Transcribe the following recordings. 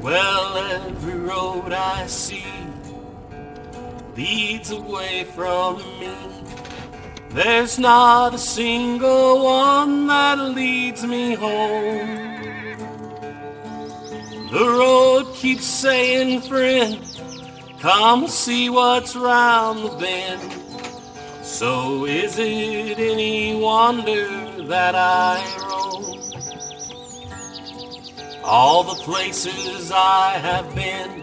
Well, every road I see leads away from me. There's not a single one that leads me home. The road keeps saying, friend, come see what's round the bend. So is it any wonder that I roam? All the places I have been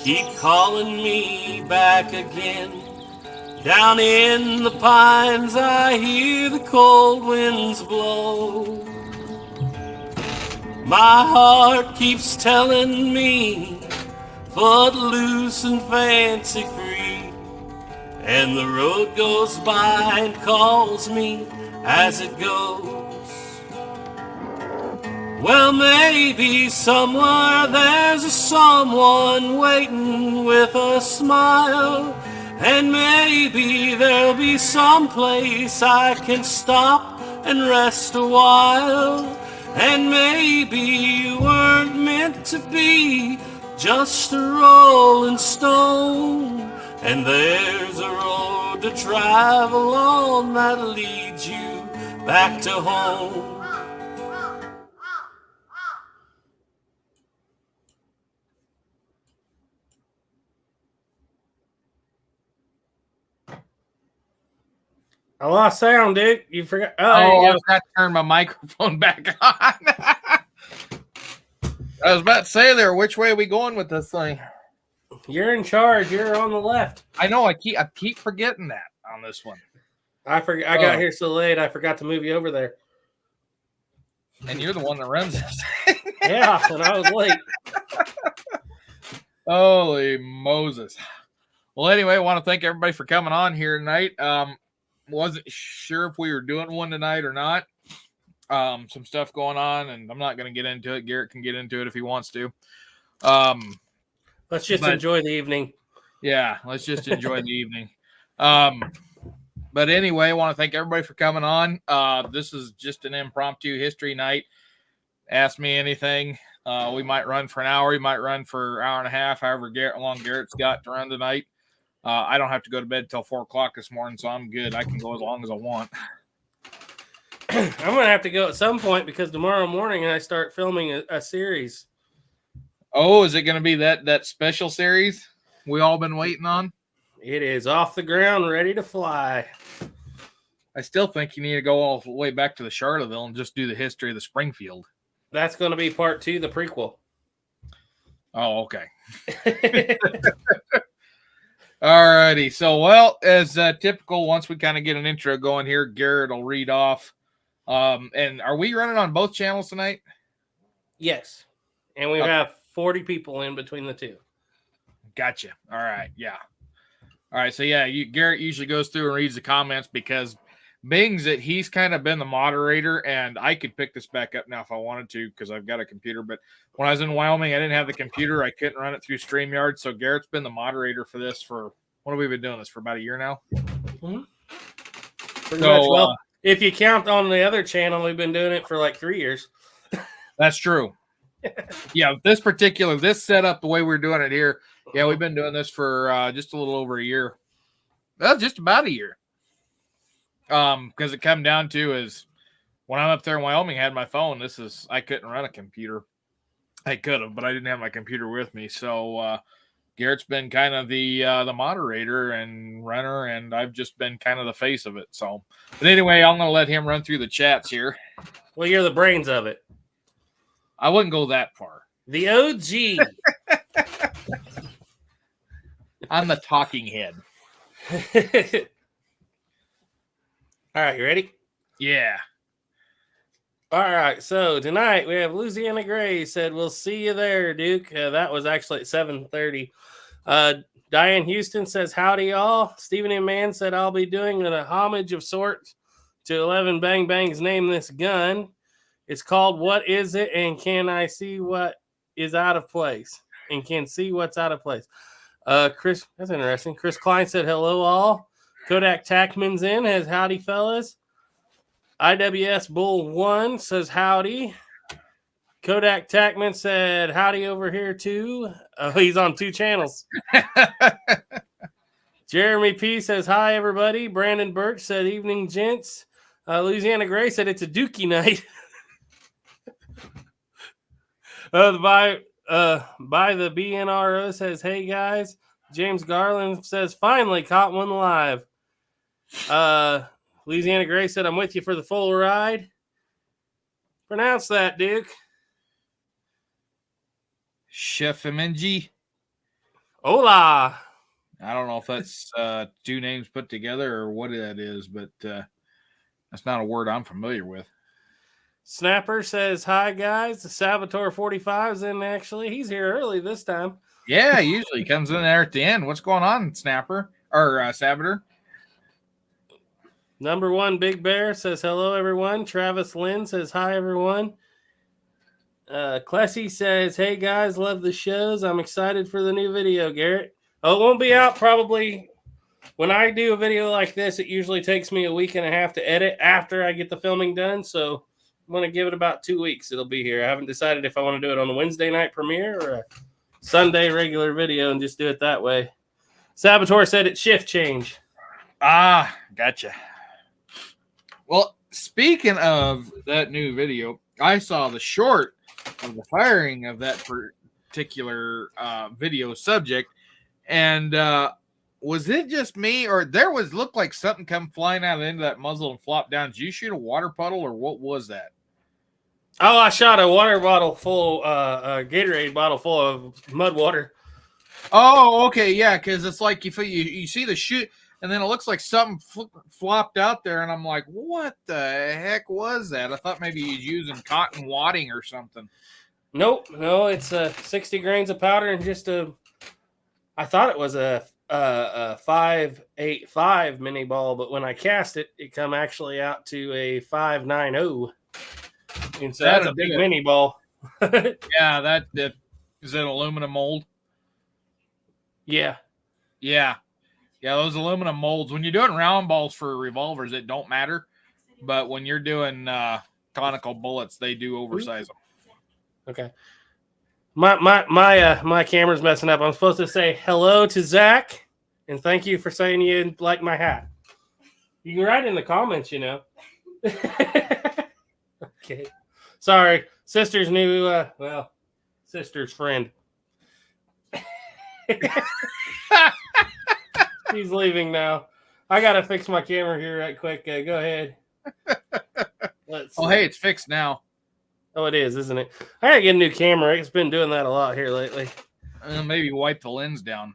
keep calling me back again. Down in the pines I hear the cold winds blow. My heart keeps telling me, foot loose and fancy free. And the road goes by and calls me as it goes. Well, maybe somewhere there's a someone waiting with a smile. And maybe there'll be some place I can stop and rest a while. And maybe you weren't meant to be just a rolling stone. And there's a road to travel on that leads you back to home. I lost sound, dude. You forgot. Oh, I forgot to turn my microphone back on. I was about to say there, which way are we going with this thing? You're in charge. You're on the left. I know. I keep forgetting that on this one. I forgot. I got here so late. I forgot to move you over there. And you're the one that runs this. Yeah, and I was late. Holy Moses. Well, anyway, I want to thank everybody for coming on here tonight. Wasn't sure if we were doing one tonight or not. Some stuff going on, and I'm not going to get into it. Garrett can get into it if he wants to. Let's just enjoy the evening. Yeah, let's just enjoy the evening. But anyway, I want to thank everybody for coming on. This is just an impromptu history night. Ask me anything. We might run for an hour. We might run for an hour and a half, however long Garrett's got to run tonight. I don't have to go to bed till 4 o'clock this morning, so I'm good. I can go as long as I want. I'm going to have to go at some point because tomorrow morning I start filming a series. Oh, is it going to be that special series we all been waiting on? It is off the ground, ready to fly. I still think you need to go all the way back to the Charlottesville and just do the history of the Springfield. That's going to be part 2, the prequel. Oh, okay. All righty. So, well, as typical, once we kind of get an intro going here, Garrett will read off. And are we running on both channels tonight? Yes. And we have 40 people in between the two. Gotcha. All right. Yeah. All right. So, yeah, Garrett usually goes through and reads the comments because being that he's kind of been the moderator, and I could pick this back up now if I wanted to because I've got a computer. But when I was in Wyoming, I didn't have the computer. I couldn't run it through StreamYard. So Garrett's been the moderator for this for, what have we been doing this for, about a year now? Mm-hmm. Pretty much. Well, if you count on the other channel, we've been doing it for like 3 years. That's true. Yeah, this setup, the way we're doing it here, yeah, we've been doing this for just a little over a year. Well, just about a year. Because it come down to is when I'm up there in Wyoming, I had my phone. I couldn't run a computer. I could have, but I didn't have my computer with me. So Garrett's been kind of the moderator and runner, and I've just been kind of the face of it. So, but anyway, I'm going to let him run through the chats here. Well, you're the brains of it. I wouldn't go that far. The OG. I'm the talking head. All right, you ready? Yeah. All right, so tonight we have Louisiana Gray said, we'll see you there, Duke. That was actually at 7:30. Diane Houston says, howdy, y'all. Stephen M. Mann said, I'll be doing a homage of sorts to 11 Bang Bang's Name This Gun. It's called What Is It? And Can I See What Is Out of Place? And can see what's out of place. Chris, that's interesting. Chris Klein said, hello, all. Kodak Tackman's in, has howdy, fellas. IWS Bull 1 says howdy. Kodak Tackman said, howdy over here, too. Oh, he's on 2 channels. Jeremy P says, hi, everybody. Brandon Birch said, evening, gents. Louisiana Gray said, it's a dookie night. By the BNRO says, hey, guys. James Garland says, finally caught one live. Louisiana Gray said, I'm with you for the full ride. Pronounce that, Duke. Chef MNG. Hola. I don't know if that's 2 names put together or what that is, but that's not a word I'm familiar with. Snapper says, hi, guys. The Saboteur 45's in, actually. He's here early this time. Yeah, usually he comes in there at the end. What's going on, Snapper? Or Saboteur? Number 1, Big Bear says, hello, everyone. Travis Lynn says, hi, everyone. Clessy says, hey, guys, love the shows. I'm excited for the new video, Garrett. Oh, it won't be out probably. When I do a video like this, it usually takes me a week and a half to edit after I get the filming done. So I'm going to give it about 2 weeks. It'll be here. I haven't decided if I want to do it on a Wednesday night premiere or a Sunday regular video and just do it that way. Saboteur said it's shift change. Ah, gotcha. Well, speaking of that new video, I saw the short of the firing of that particular video subject. And was it just me, or looked like something come flying out of the end of that muzzle and flop down? Did you shoot a water puddle, or what was that? Oh, I shot a water bottle full, a Gatorade bottle full of mud water. Oh, okay, yeah, because it's like you see the shoot, and then it looks like something flopped out there, and I'm like, what the heck was that? I thought maybe he's using cotton wadding or something. Nope, no, it's 60 grains of powder and just I thought it was a 5.85 mini ball, but when I cast it, it come actually out to a 5.90. And so that's a big mini ball. Yeah, that is that aluminum mold. Yeah. Those aluminum molds. When you're doing round balls for revolvers, it don't matter, but when you're doing conical bullets, they do oversize them. Okay. My camera's messing up. I'm supposed to say hello to Zach and thank you for saying you like my hat. You can write in the comments, you know. Okay. Sorry. Sister's new, sister's friend. He's leaving now. I got to fix my camera here right quick. Go ahead. Hey, it's fixed now. Oh, it is, isn't it? I got to get a new camera. It's been doing that a lot here lately. Maybe wipe the lens down.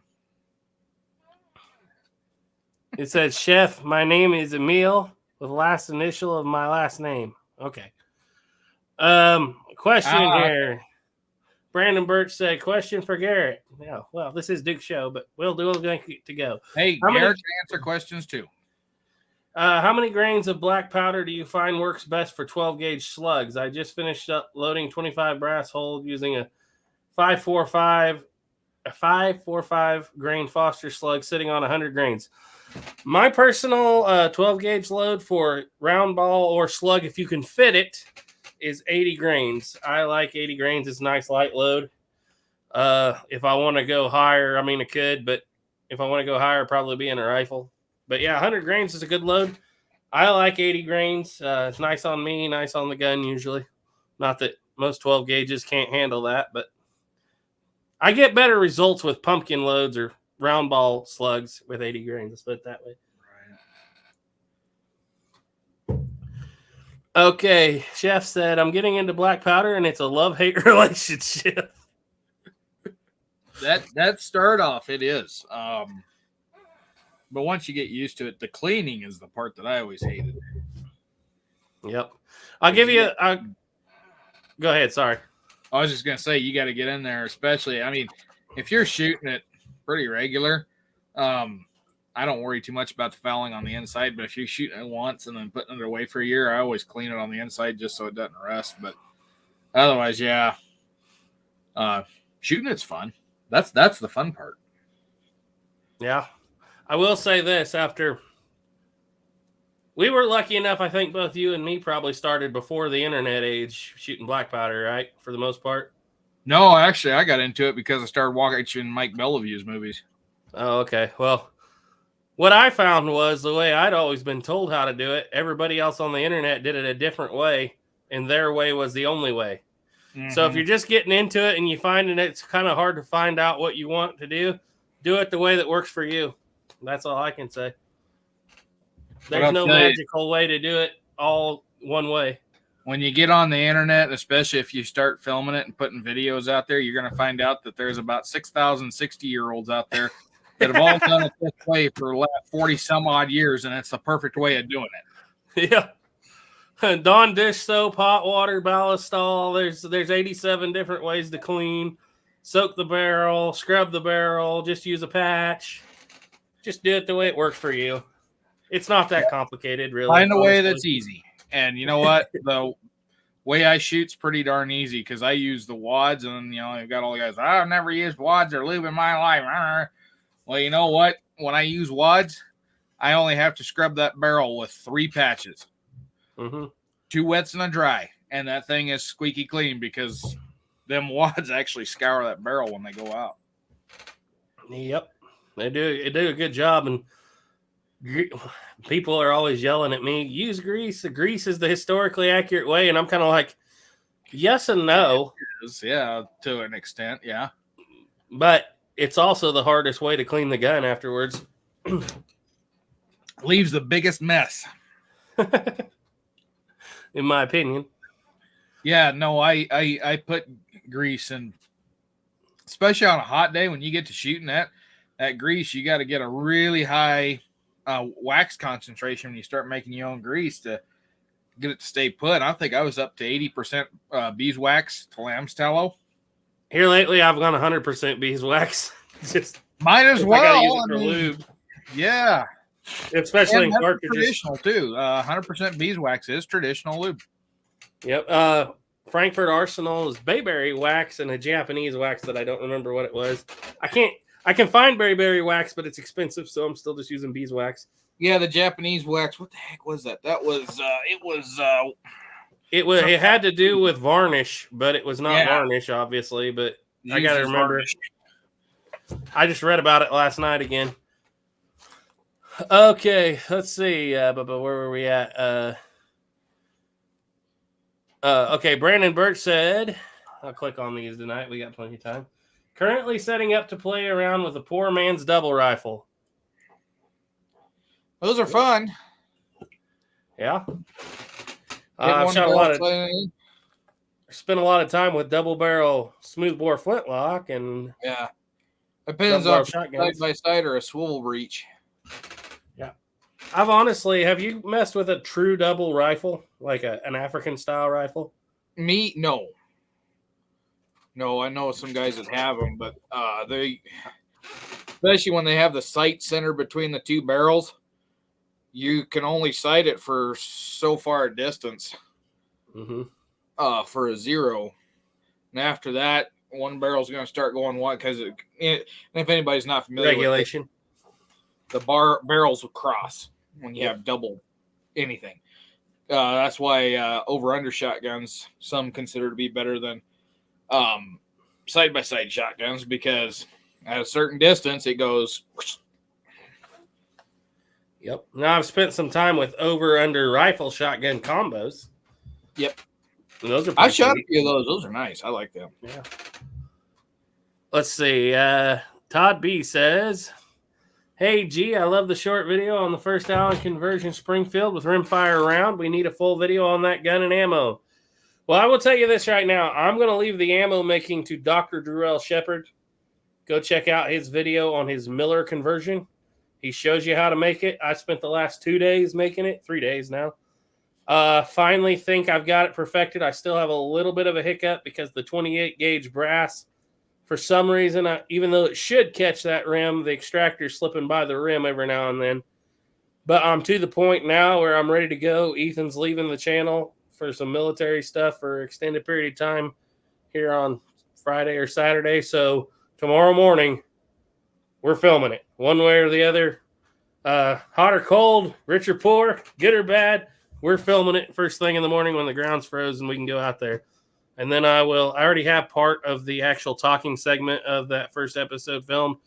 It says, Chef, my name is Emil with the last initial of my last name. Okay. Question here. Brandon Birch said, question for Garrett. Yeah, well, this is Duke's show, but we'll do it to go. Hey, Garrett can answer questions too. How many grains of black powder do you find works best for 12-gauge slugs? I just finished up loading 25 brass holes using a 545 grain Foster slug sitting on 100 grains. My personal 12-gauge load for round ball or slug, if you can fit it, is 80 grains. I like 80 grains. It's a nice light load. If I want to go higher, I mean, I could, but if I want to go higher, probably be in a rifle. But yeah, 100 grains is a good load. I like 80 grains. It's nice on me, nice on the gun usually. Not that most 12 gauges can't handle that, but I get better results with pumpkin loads or round ball slugs with 80 grains. Let's put it that way. Right. Okay, Chef said, I'm getting into black powder and it's a love-hate relationship. That start off, it is. But once you get used to it, the cleaning is the part that I always hated. Yep. I'll give you go ahead. Sorry. I was just going to say, you got to get in there, especially, I mean, if you're shooting it pretty regular, I don't worry too much about the fouling on the inside, but if you're shooting it once and then putting it away for a year, I always clean it on the inside just so it doesn't rust. But otherwise, yeah, shooting it's fun. That's the fun part. Yeah. I will say this, after We were lucky enough, I think both you and me probably started before the internet age shooting black powder, right? For the most part. No, actually, I got into it because I started watching Mike Bellevue's movies. Oh, okay. Well, what I found was the way I'd always been told how to do it. Everybody else on the internet did it a different way, and their way was the only way. Mm-hmm. So if you're just getting into it and you find it's kind of hard to find out what you want to do it the way that works for you. That's all I can say. There's no magical way to do it all one way. When you get on the internet, especially if you start filming it and putting videos out there, you're going to find out that there's about 6,000 60-year-olds out there that have all done it this way for the last 40 some odd years, and it's the perfect way of doing it. Yeah. Dawn dish soap, hot water, ballistol. There's 87 different ways to clean. Soak the barrel, scrub the barrel, just use a patch. Just do it the way it works for you. It's not that complicated, really. Find a way that's easy. And you know what? The way I shoot's pretty darn easy because I use the wads, and I've got all the guys. I've never used wads or lube in my life. Well, you know what? When I use wads, I only have to scrub that barrel with 3 patches, 2 wets and a dry, and that thing is squeaky clean because them wads actually scour that barrel when they go out. Yep, they do a good job, and people are always yelling at me, use grease. The grease is the historically accurate way. And I'm kind of like, yes and no. Yeah, to an extent, yeah. But it's also the hardest way to clean the gun afterwards. Leaves the biggest mess. In my opinion. Yeah, no, I put grease in, especially on a hot day when you get to shooting that grease, you got to get a really high wax concentration when you start making your own grease to get it to stay put. I think I was up to 80% beeswax to lamb's tallow. Here lately, I've gone 100% beeswax. Just might as well. I gotta use it for lube. Yeah, especially in cartridges. Traditional too. 100% beeswax is traditional lube. Yep. Frankfurt Arsenal is bayberry wax and a Japanese wax that I don't remember what it was. I can find berry wax, but it's expensive, so I'm still just using beeswax. Yeah, the Japanese wax. What the heck was that? That was it had to do with varnish, but it was not varnish, obviously. But I gotta remember. Varnish. I just read about it last night again. Okay, let's see. But where were we at? Okay, Brandon Birch said, I'll click on these tonight. We got plenty of time. Currently setting up to play around with a poor man's double rifle. Those are fun. Yeah. I've spent a lot of time with double barrel smoothbore flintlock and depends on side by side or a swivel breech. Yeah. Have you messed with a true double rifle, like an African style rifle? Me, no. No, I know some guys that have them, but they, especially when they have the sight center between the 2 barrels, you can only sight it for so far a distance for a 0. And after that, one barrel's going to start going wide because if anybody's not familiar with it, the barrels will cross when you have double anything. That's why over-under shotguns, some consider to be better than side-by-side shotguns because at a certain distance, it goes. Yep. Now I've spent some time with over-under rifle shotgun combos. Yep. And those are. I shot a few of those. Those are nice. I like them. Yeah. Let's see. Todd B says, "Hey G, I love the short video on the first Allen conversion Springfield with rimfire round. We need a full video on that gun and ammo." Well, I will tell you this right now. I'm going to leave the ammo making to Dr. Durrell Shepard. Go check out his video on his Miller conversion. He shows you how to make it. I spent the last 2 days making it, 3 days now. Finally think I've got it perfected. I still have a little bit of a hiccup because the 28 gauge brass, for some reason, even though it should catch that rim, the extractor's slipping by the rim every now and then. But I'm to the point now where I'm ready to go. Ethan's leaving the channel for some military stuff for an extended period of time here on Friday or Saturday. So tomorrow morning, we're filming it one way or the other. Hot or cold, rich or poor, good or bad, we're filming it first thing in the morning when the ground's frozen. We can go out there. And then I already have part of the actual talking segment of that first episode filmed.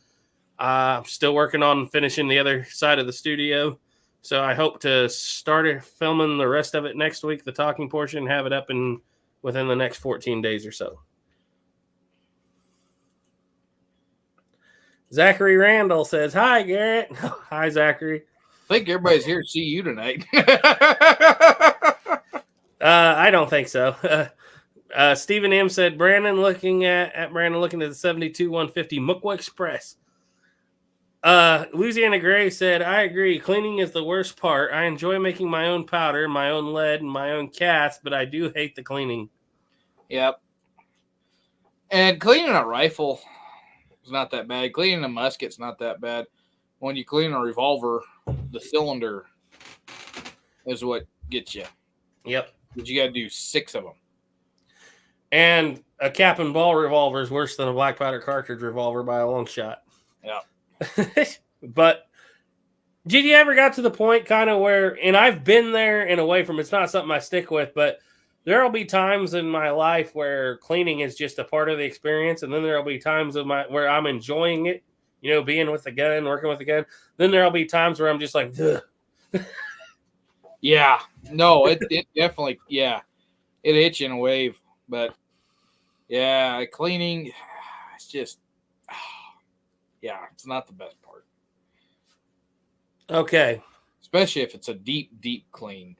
I'm still working on finishing the other side of the studio. So I hope to start filming the rest of it next week, the talking portion, and have it up within the next 14 days or so. Zachary Randall says, "Hi, Garrett." Hi, Zachary. I think everybody's here to see you tonight. I don't think so. Stephen M said, Brandon looking at the 72 150 Mukwa Express. Louisiana Gray said, I agree. Cleaning is the worst part. I enjoy making my own powder, my own lead, and my own cast, but I do hate the cleaning. Yep. And cleaning a rifle is not that bad. Cleaning a musket's not that bad. When you clean a revolver, the cylinder is what gets you. Yep. But you got to do 6 of them. And a cap and ball revolver is worse than a black powder cartridge revolver by a long shot. Yeah. But did you ever got to the point kind of where, and I've been there in a way from, it's not something I stick with, but there'll be times in my life where cleaning is just a part of the experience. And then there'll be times where I'm enjoying it, being with the gun, working with the gun. Then there'll be times where I'm just like, ugh. Yeah. No, it definitely, yeah. It hits you in a wave. But yeah, cleaning, it's just, yeah, it's not the best part. Okay. Especially if it's a deep, deep clean.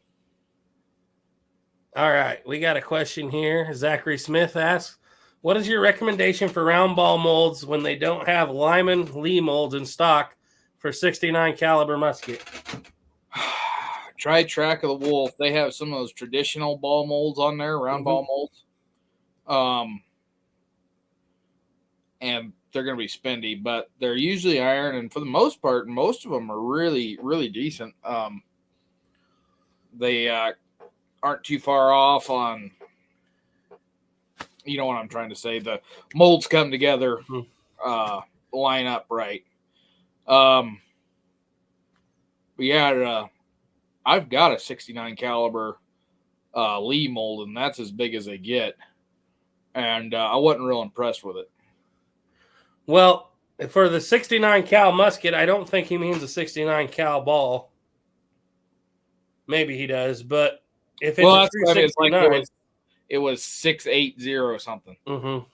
All right. We got a question here. Zachary Smith asks, what is your recommendation for round ball molds when they don't have Lyman Lee molds in stock for 69 caliber musket? Try Track of the Wolf. They have some of those traditional ball molds on there, round ball molds. And they're going to be spendy, but they're usually iron, and for the most part, most of them are really, really decent. They aren't too far off on, you know what I'm trying to say. The molds come together, line up right. But yeah, I've got a 69 caliber Lee mold, and that's as big as they get. And I wasn't real impressed with it. Well, for the 69 cal musket, I don't think he means a 69 cal ball. Maybe he does, but if it's a 369, it was 680 something. Mm-hmm.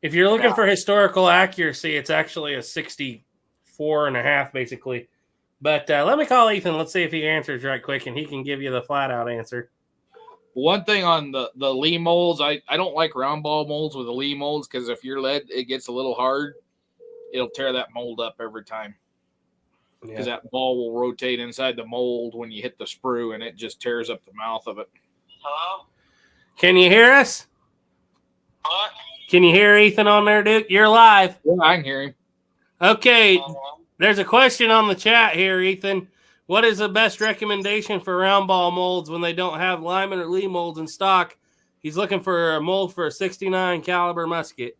If you're looking for historical accuracy, it's actually a 64.5, basically. But let me call Ethan. Let's see if he answers right quick, and he can give you the flat out answer. One thing on the Lee molds, I don't like round ball molds with the Lee molds, because if your lead, it gets a little hard, it'll tear that mold up every time. Because that ball will rotate inside the mold when you hit the sprue, and it just tears up the mouth of it. Hello? Can you hear us? What? Can you hear Ethan on there, Duke? You're live. Yeah, I can hear him. Okay. There's a question on the chat here, Ethan. What is the best recommendation for round ball molds when they don't have Lyman or Lee molds in stock? He's looking for a mold for a 69 caliber musket.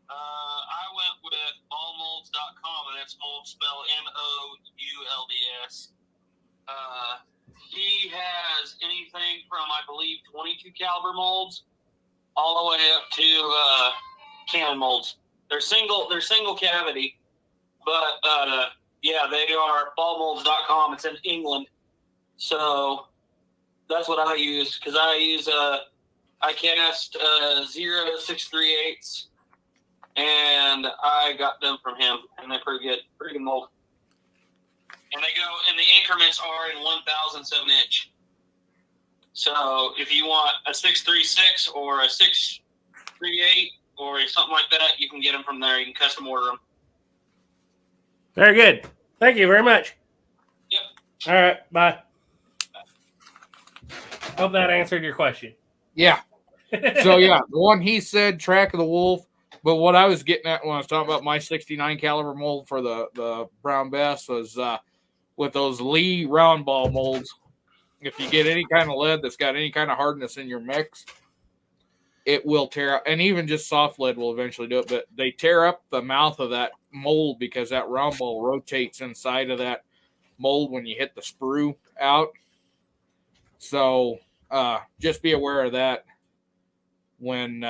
I went with allmolds.com, and that's mold spelled MOULDS. He has anything from, I believe, 22 caliber molds all the way up to cannon molds. They're single cavity, but yeah, they are ballmolds.com. It's in England. So that's what I use, because I cast 0.638, and I got them from him, and they're pretty good mold. And they go, and the increments are in 1/1000 inch. So if you want a 636 or a 638 or something like that, you can get them from there. You can custom order them. Very good. Thank you very much. Yep. All right. Bye. Hope that answered your question. Yeah. So, yeah, the one he said, Track of the Wolf. But what I was getting at when I was talking about my 69 caliber mold for the Brown Bass was with those Lee round ball molds. If you get any kind of lead that's got any kind of hardness in your mix, it will tear up. And even just soft lead will eventually do it. But they tear up the mouth of that mold because that round ball rotates inside of that mold when you hit the sprue out. So just be aware of that when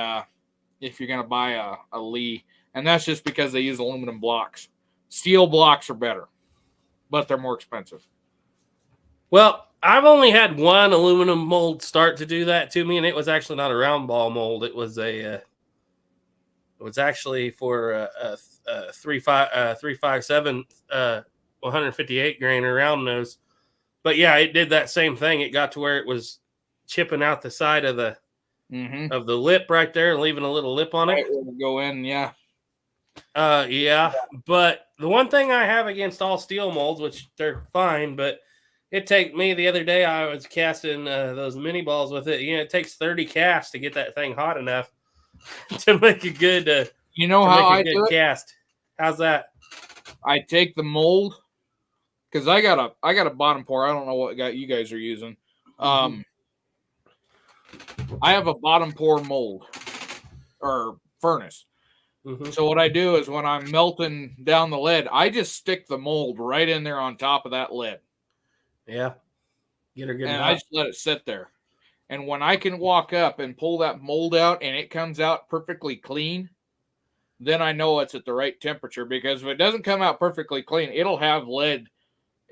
if you're going to buy a Lee. And that's just because they use aluminum blocks. Steel blocks are better, but they're more expensive. Well, I've only had one aluminum mold start to do that to me, and it was actually not a round ball mold. It was it was actually for a 357 158 grainer round nose. But yeah, it did that same thing. It got to where it was chipping out the side of the lip right there, and leaving a little lip on it. Right, it'll go in, yeah. Yeah. But the one thing I have against all steel molds, which they're fine, but it take me the other day, I was casting those mini balls with it. It takes 30 casts to get that thing hot enough to make a good you know how I do it? Cast. How's that? I take the mold because I got a bottom pour. I don't know what you guys are using. I have a bottom pour mold or furnace. So what I do is when I'm melting down the lead, I just stick the mold right in there on top of that lead. Yeah. Get her good. And I just let it sit there. And when I can walk up and pull that mold out and it comes out perfectly clean, then I know it's at the right temperature, because if it doesn't come out perfectly clean, it'll have lead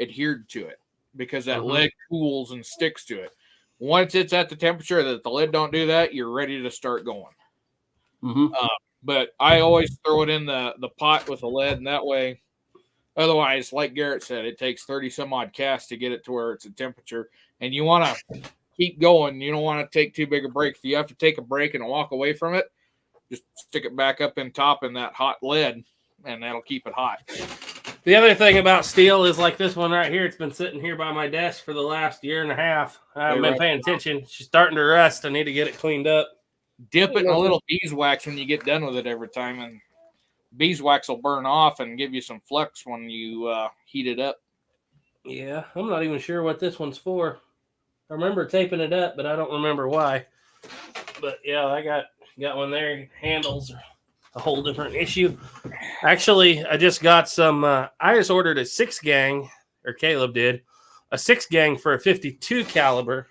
adhered to it because that lead cools and sticks to it. Once it's at the temperature that the lead don't do that, you're ready to start going. But I always throw it in the pot with the lead, and that way, otherwise, like Garrett said, it takes 30 some odd casts to get it to where it's a temperature, and you want to keep going. You don't want to take too big a break. If you have to take a break and walk away from it, just stick it back up in top in that hot lead, and that'll keep it hot. The other thing about steel is like this one right here. It's been sitting here by my desk for the last year and a half. I haven't been paying attention. She's starting to rust. I need to get it cleaned up. Dip it in a little beeswax when you get done with it every time, and beeswax will burn off and give you some flux when you heat it up. Yeah, I'm not even sure what this one's for. I remember taping it up, but I don't remember why. But yeah, I got one there. Handles are a whole different issue. Actually, I just got some. I just ordered a 6-gang, or Caleb did, a 6-gang for a 52 caliber,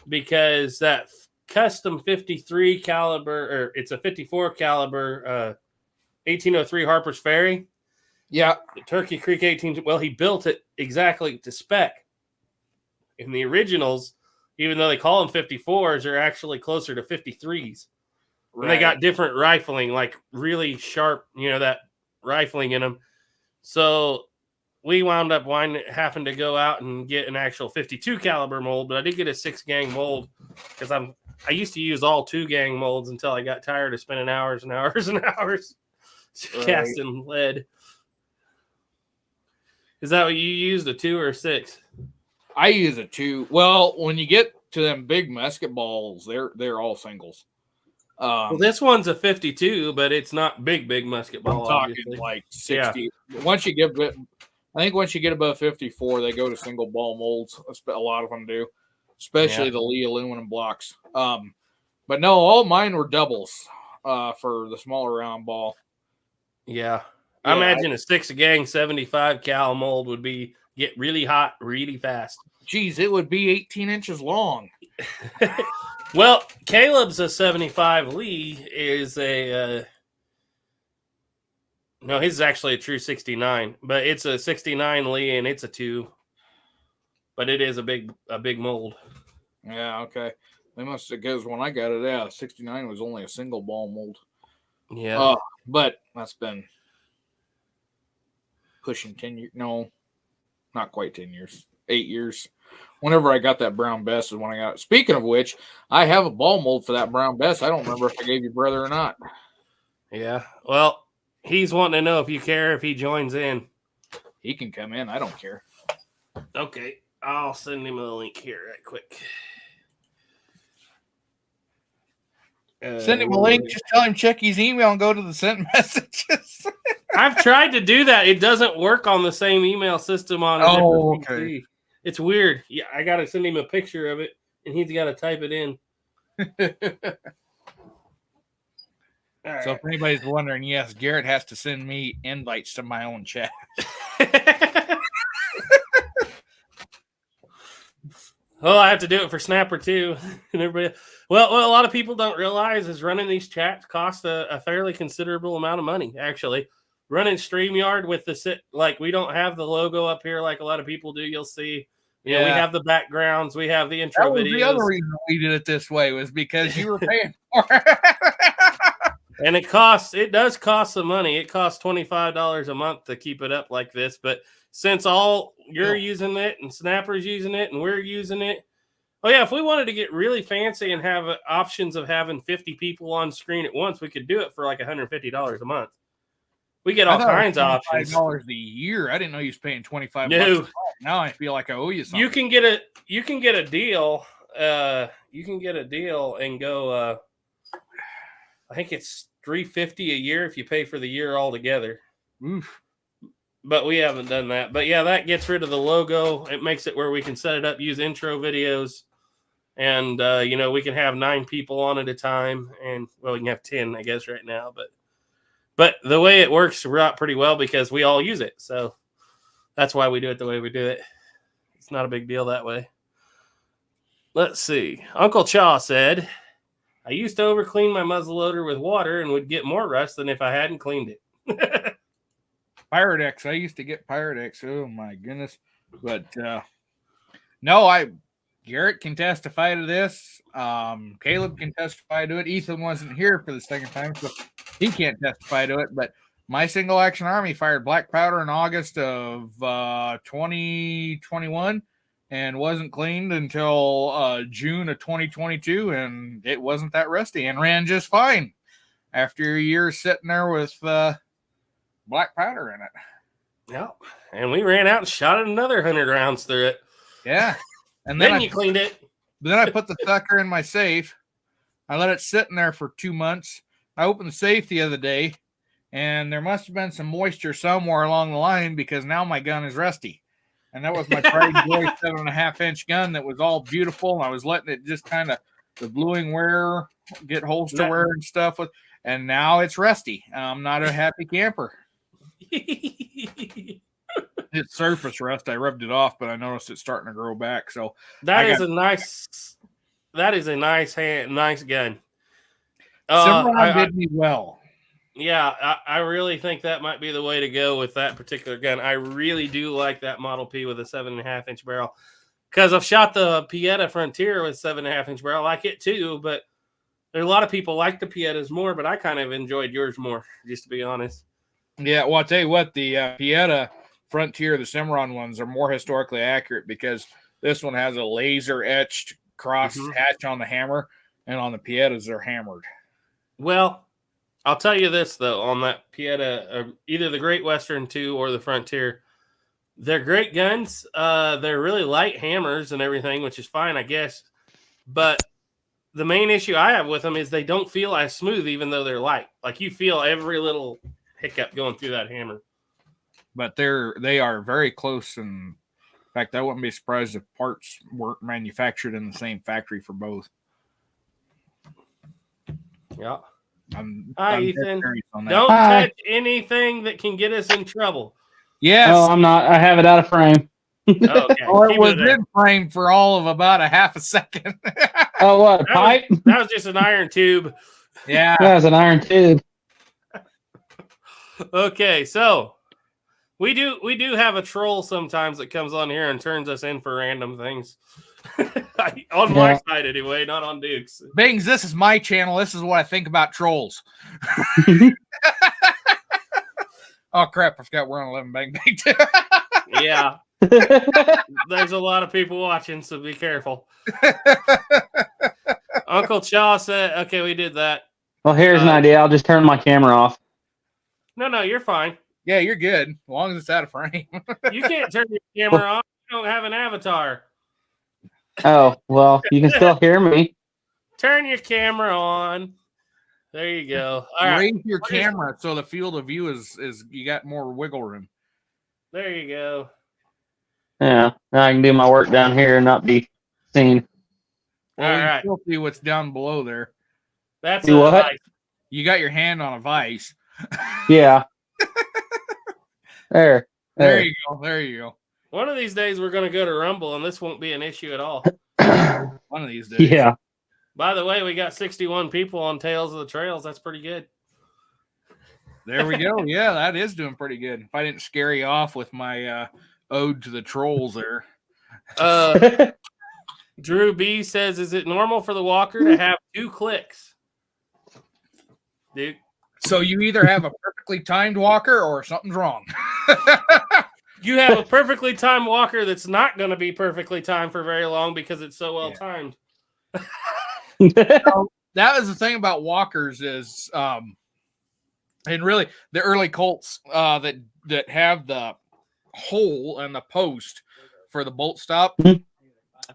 because that custom 53 caliber, or it's a 54 caliber 1803 Harper's Ferry. Yeah. The Turkey Creek 18. Well, he built it exactly to spec. In the originals, even though they call them 54s, they're actually closer to 53s. Right. And they got different rifling, like really sharp, that rifling in them. So we wound up having to go out and get an actual 52 caliber mold, but I did get a 6-gang mold because I used to use all 2-gang molds until I got tired of spending hours and hours and hours casting lead. Is that what you used, a 2 or a 6? I use a 2. Well, when you get to them big musket balls, they're all singles. Well, this one's a 52, but it's not big musket ball. I'm talking obviously. Like 60. Yeah. Once you get above 54, they go to single ball molds. A lot of them do, especially the Lee aluminum blocks. But no, all mine were doubles for the smaller round ball. Yeah. I imagine a 6-gang 75 cal mold would get really hot really fast. Geez, it would be 18 inches long. Well, Caleb's a 75 Lee is no, his is actually a true 69, but it's a 69 Lee and it's a 2. But it is a big mold. Yeah, okay. They must have, because when I got it, 69 was only a single ball mold. Yeah. But that's been pushing 10 years. No, not quite 10 years. 8 years. Whenever I got that brown best is when I got it. Speaking of which, I have a ball mold for that brown best. I don't remember if I gave your brother or not. Yeah. Well, he's wanting to know if you care if he joins in. He can come in. I don't care. Okay. I'll send him a link here right quick. Send him a link. Just tell him check his email and go to the sent messages. I've tried to do that. It doesn't work on the same email system on. Okay. It's weird. Yeah, I got to send him a picture of it, and he's got to type it in. All So right. if anybody's wondering, yes, Garrett has to send me invites to my own chat. Well, I have to do it for Snapper too, and everybody. Well, what a lot of people don't realize is running these chats costs a fairly considerable amount of money. Actually, running StreamYard with like we don't have the logo up here like a lot of people do. You'll see, we have the backgrounds, we have the intro That was videos. the other reason we did it this way was because you were paying for it. And it does cost some money. It costs $25 a month to keep it up like this. But since you're using it and Snapper's using it and we're using it. Oh yeah, if we wanted to get really fancy and have options of having 50 people on screen at once, we could do it for like $150 a month. We get all kinds of options. $5 a year. I didn't know you was paying $25. No. Now I feel like I owe you something. You can get a deal. You can get a deal and go. I think it's $350 a year if you pay for the year altogether. Oof. But we haven't done that. But yeah, that gets rid of the logo. It makes it where we can set it up, use intro videos, and we can have 9 people on at a time, and well, we can have 10, I guess, right now. But the way it works out pretty well because we all use it, so that's why we do it the way we do it. It's not a big deal that way. Let's see. Uncle Chaw said, I used to overclean my muzzleloader with water and would get more rust than if I hadn't cleaned it. Pyrex. I used to get Pyrex. Oh my goodness. But no, Garrett can testify to this. Caleb can testify to it. Ethan wasn't here for the second time, so he can't testify to it. But my single action army fired black powder in August of 2021 and wasn't cleaned until June of 2022, and it wasn't that rusty and ran just fine after a year sitting there with black powder in it. Yep. And we ran out and shot another 100 rounds through it. Yeah. And then you cleaned it. Then I put the sucker in my safe. I let it sit in there for 2 months. I opened the safe the other day, and there must have been some moisture somewhere along the line because now my gun is rusty. And that was my Pride Boy 7.5-inch gun that was all beautiful, and I was letting it just kind of the bluing wear, get holster wear and stuff with, and now it's rusty. I'm not a happy camper. It's surface rust. I rubbed it off, but I noticed it's starting to grow back. So that is a nice gun. Cimarron did me well. Yeah, I really think that might be the way to go with that particular gun. I really do like that Model P with a 7.5-inch barrel because I've shot the Pieta Frontier with 7.5-inch barrel. I like it too, but there's a lot of people like the Pietas more, but I kind of enjoyed yours more, just to be honest. Yeah, well, I'll tell you what, the Pieta Frontier, the Cimarron ones are more historically accurate because this one has a laser etched cross hatch on the hammer, and on the Pietas they're hammered. Well, I'll tell you this though, on that Pieta, either the Great Western 2 or the Frontier, they're great guns. They're really light hammers and everything, which is fine, I guess. But the main issue I have with them is they don't feel as smooth, even though they're light. Like you feel every little hiccup going through that hammer. But they are very close, and in fact, I wouldn't be surprised if parts weren't manufactured in the same factory for both. Yeah. I'm Ethan. Don't touch anything that can get us in trouble. Yes. No, I'm not. I have it out of frame. Okay. Or it was in frame for all of about a half a second. Oh, what? A pipe? That was just an iron tube. Yeah. That was an iron tube. Okay, so we do have a troll sometimes that comes on here and turns us in for random things. On my side anyway, not on Duke's. Bings, this is my channel. This is what I think about trolls. Oh crap, I forgot we're on 11 Bang Bang too. Yeah. There's a lot of people watching, so be careful. Uncle Chaw said, okay, we did that. Well, here's an idea. I'll just turn my camera off. No, you're fine. Yeah, you're good. As long as it's out of frame. You can't turn your camera off. You don't have an avatar. Oh, well, you can still hear me. Turn your camera on. There you go. All Raise right. your camera so the field of view is you got more wiggle room. There you go. Yeah, now I can do my work down here and not be seen. Well, All you right. still see what's down below there. That's Do what? nice. You got your hand on a vice. Yeah. There you go. There you go. One of these days we're going to go to Rumble, and this won't be an issue at all. One of these days. Yeah. By the way, we got 61 people on Tales of the Trails. That's pretty good. There we go. Yeah, that is doing pretty good. If I didn't scare you off with my ode to the trolls there. Drew B says, is it normal for the walker to have 2 clicks? Dude. So you either have a perfectly timed walker or something's wrong. You have a perfectly timed walker that's not going to be perfectly timed for very long because it's so well timed. So that was the thing about walkers is, and really the early Colts that have the hole and the post for the bolt stop,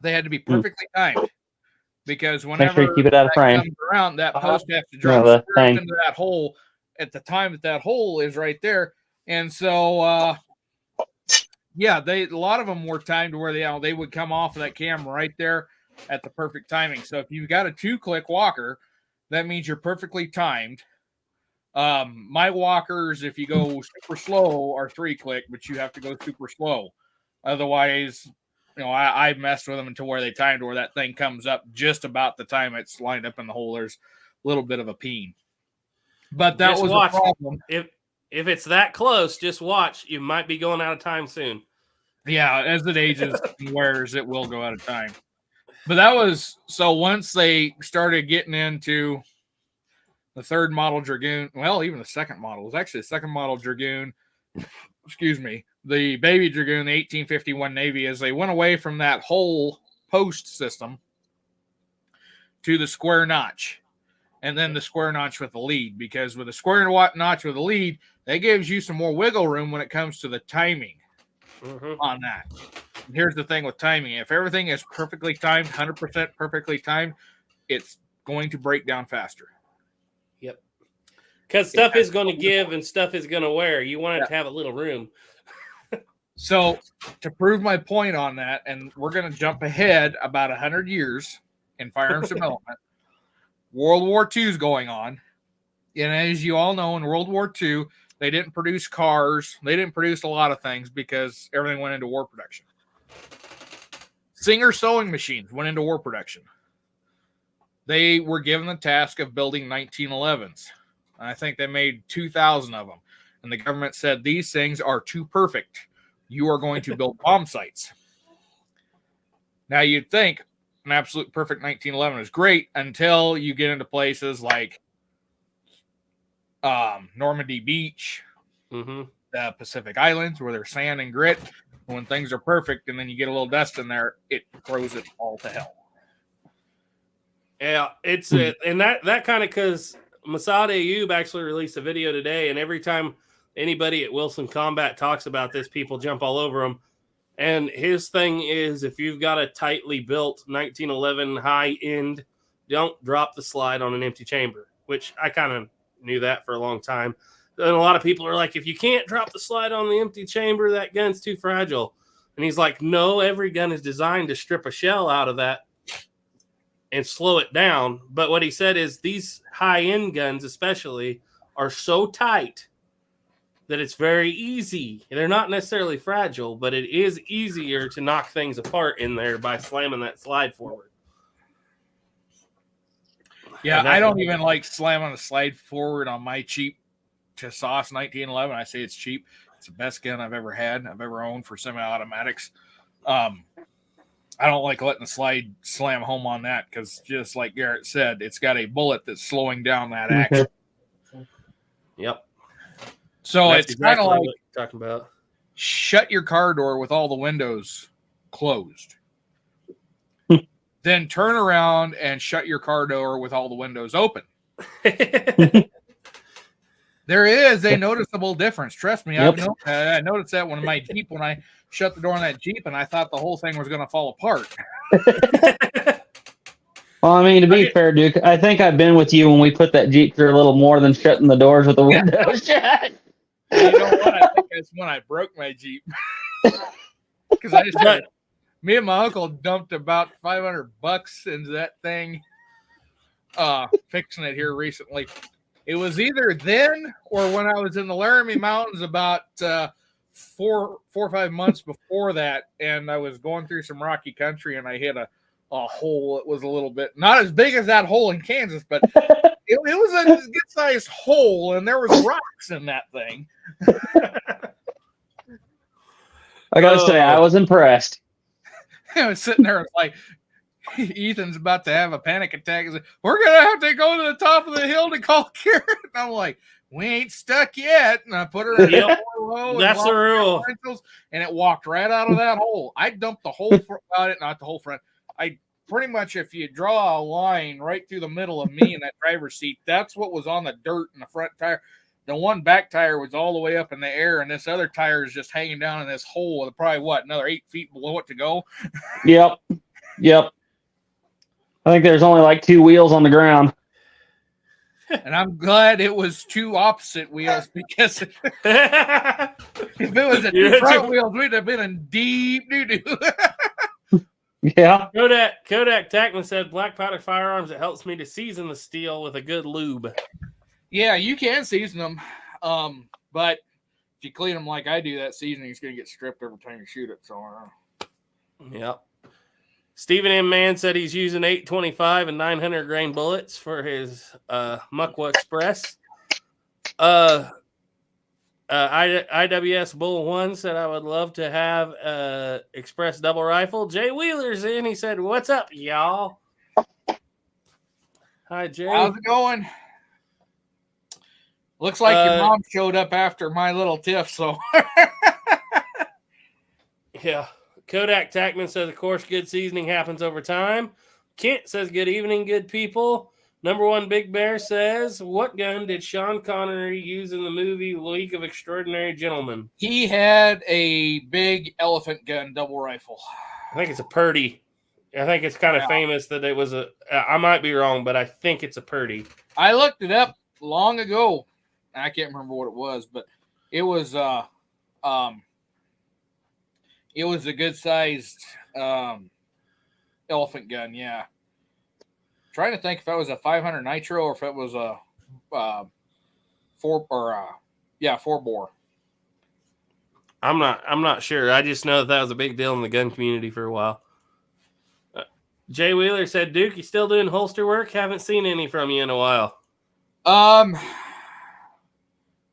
they had to be perfectly timed because whenever keep it out of frame. Comes around, that post has to drop thing into that hole at the time that hole is right there. And so, yeah, a lot of them were timed where they would come off of that camera right there at the perfect timing. So if you've got a 2-click walker, that means you're perfectly timed. My walkers, if you go super slow, are 3-click, but you have to go super slow. Otherwise, I messed with them until where they timed where that thing comes up just about the time it's lined up in the hole. There's a little bit of a peen. But that was a problem. If it's that close, just watch. You might be going out of time soon. Yeah, as it ages and wears, it will go out of time. But that was so once they started getting into the 3rd model Dragoon, well, even the 2nd model, it was actually the 2nd model Dragoon, excuse me, the baby Dragoon, the 1851 Navy, as they went away from that whole post system to the square notch, and then the square notch with the lead, because with the square notch with the lead, that gives you some more wiggle room when it comes to the timing on that. And here's the thing with timing. If everything is perfectly timed, 100% perfectly timed, it's going to break down faster. Yep. Because stuff is going to give and stuff is going to wear. You want it to have a little room. So to prove my point on that, and we're going to jump ahead about 100 years in firearms development, World War II is going on. And as you all know, in World War II, they didn't produce cars. They didn't produce a lot of things because everything went into war production. Singer sewing machines went into war production. They were given the task of building 1911s. I think they made 2,000 of them. And the government said, these things are too perfect. You are going to build bomb sites. Now, you'd think an absolute perfect 1911 is great until you get into places like Normandy Beach, the Pacific Islands, where there's sand and grit. When things are perfect and then you get a little dust in there, it throws it all to hell. Yeah, it's and that kind of, because Masad Ayub actually released a video today, and every time anybody at Wilson Combat talks about this, people jump all over him. And his thing is, if you've got a tightly built 1911 high end, don't drop the slide on an empty chamber, which I kind of knew that for a long time. And a lot of people are like, if you can't drop the slide on the empty chamber, that gun's too fragile. And he's like, no, every gun is designed to strip a shell out of that and slow it down. But what he said is these high-end guns especially are so tight that it's very easy. They're not necessarily fragile, but it is easier to knock things apart in there by slamming that slide forward. Yeah, I don't even like slamming the slide forward on my cheap Sauce 1911. I say it's cheap. It's the best gun I've ever had, I've ever owned for semi-automatics. I don't like letting the slide slam home on that because, just like Garrett said, it's got a bullet that's slowing down that action. Yep. So That's it's kind of like what you're talking about. Shut your car door with all the windows closed. Then turn around and shut your car door with all the windows open. There is a noticeable difference. Trust me, I noticed that when my Jeep, when I shut the door on that Jeep, and I thought the whole thing was going to fall apart. Well, I mean, to be fair, Duke, I think I've been with you when we put that Jeep through a little more than shutting the doors with the windows shut. You know what? I think that's when I broke my Jeep. Because I just me and my uncle dumped about $500 into that thing, fixing it here recently. It was either then or when I was in the Laramie Mountains about 4 or 5 months before that, and I was going through some rocky country, and I hit a hole that was a little bit not as big as that hole in Kansas, but it was a good sized hole, and there was rocks in that thing. I gotta say, I was impressed. I was sitting there, like, Ethan's about to have a panic attack. He's like, we're gonna have to go to the top of the hill to call Karen. And I'm like, we ain't stuck yet. And I put her in low. That's the rule. And it walked right out of that hole. I dumped the whole front, not the whole front. I pretty much, if you draw a line right through the middle of me in that driver's seat, that's what was on the dirt in the front tire. The one back tire was all the way up in the air, and this other tire is just hanging down in this hole with probably another 8 feet below it to go. Yep. I think there's only like 2 wheels on the ground. And I'm glad it was 2 opposite wheels, because if it was 2 front wheels, we'd have been in deep doo-doo. Yeah. Kodak Tackman said, black powder firearms, it helps me to season the steel with a good lube. Yeah, you can season them. But if you clean them like I do, that seasoning is going to get stripped every time you shoot it. So, Yep. Stephen M. Mann said he's using 825 and 900 grain bullets for his Muckwa Express. IWS Bull 1 said, I would love to have Express double rifle. Jay Wheeler's in. He said, what's up, y'all? Hi, Jay. How's it going? Looks like your mom showed up after my little tiff, so. Yeah. Kodak Tackman says, of course, good seasoning happens over time. Kent says, good evening, good people. Number one Big Bear says, what gun did Sean Connery use in the movie League of Extraordinary Gentlemen? He had a big elephant gun double rifle. I think it's a Purdy. I think it's kind of famous that it was I might be wrong, but I think it's a Purdy. I looked it up long ago. I can't remember what it was, but it was a good sized elephant gun. Yeah. Trying to think if it was a 500 nitro or if it was a 4 bore. I'm not sure. I just know that was a big deal in the gun community for a while. Jay Wheeler said, Duke, you still doing holster work? Haven't seen any from you in a while.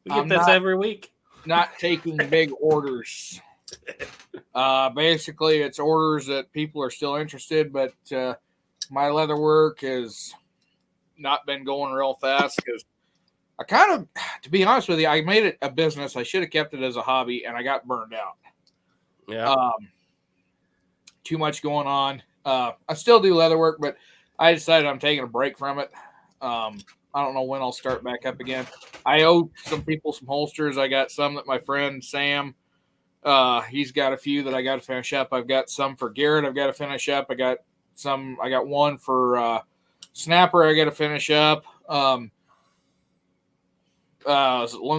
We get this every week. Not taking big orders. Basically, it's orders that people are still interested, but my Leatherwork has not been going real fast because I kind of, to be honest with you, I made it a business. I should have kept it as a hobby, and I got burned out. Yeah. Too much going on. I still do Leatherwork, but I decided I'm taking a break from it. I don't know when I'll start back up again. I owe some people some holsters. I got some that my friend Sam, he's got a few that I got to finish up. I've got some for Garrett I've got to finish up. I got one for Snapper I got to finish up. Lone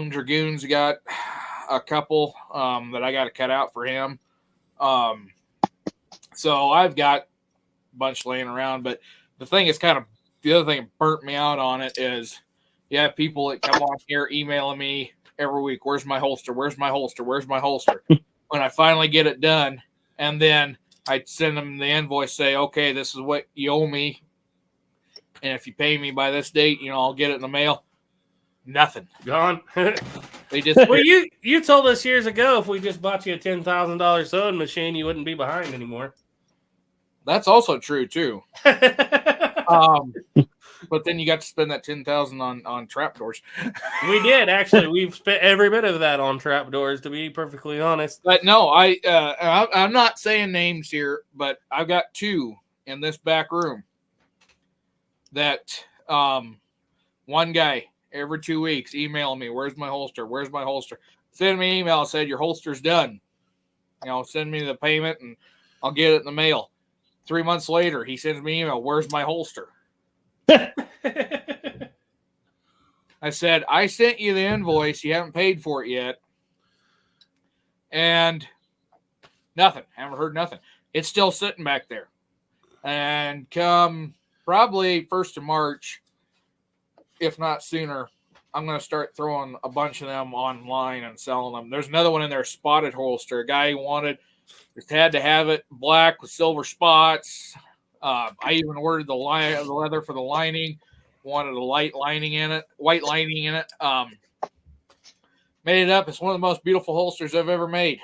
Dragoons got a couple that I got to cut out for him. So I've got a bunch laying around, but the other thing that burnt me out on it is you have people that come on here emailing me every week, where's my holster? Where's my holster? Where's my holster? When I finally get it done, and then I send them the invoice, say, okay, this is what you owe me. And if you pay me by this date, I'll get it in the mail. Nothing. Gone. They just well, you told us years ago if we just bought you a $10,000 sewing machine, you wouldn't be behind anymore. That's also true too. But then you got to spend that $10,000 on trapdoors. We did actually. We've spent every bit of that on trapdoors, to be perfectly honest. But no, I'm not saying names here, but I've got 2 in this back room that one guy every 2 weeks emailing me, where's my holster? Where's my holster? Send me an email, said your holster's done. Send me the payment and I'll get it in the mail. 3 months later, he sends me an email, where's my holster? I said, I sent you the invoice. You haven't paid for it yet. And nothing. Haven't heard nothing. It's still sitting back there. And come probably 1st of March, if not sooner, I'm going to start throwing a bunch of them online and selling them. There's another one in there, spotted holster. A guy wanted, just had to have it black with silver spots. I even ordered the leather for the lining. Wanted a white lining in it. Made it up. It's one of the most beautiful holsters I've ever made.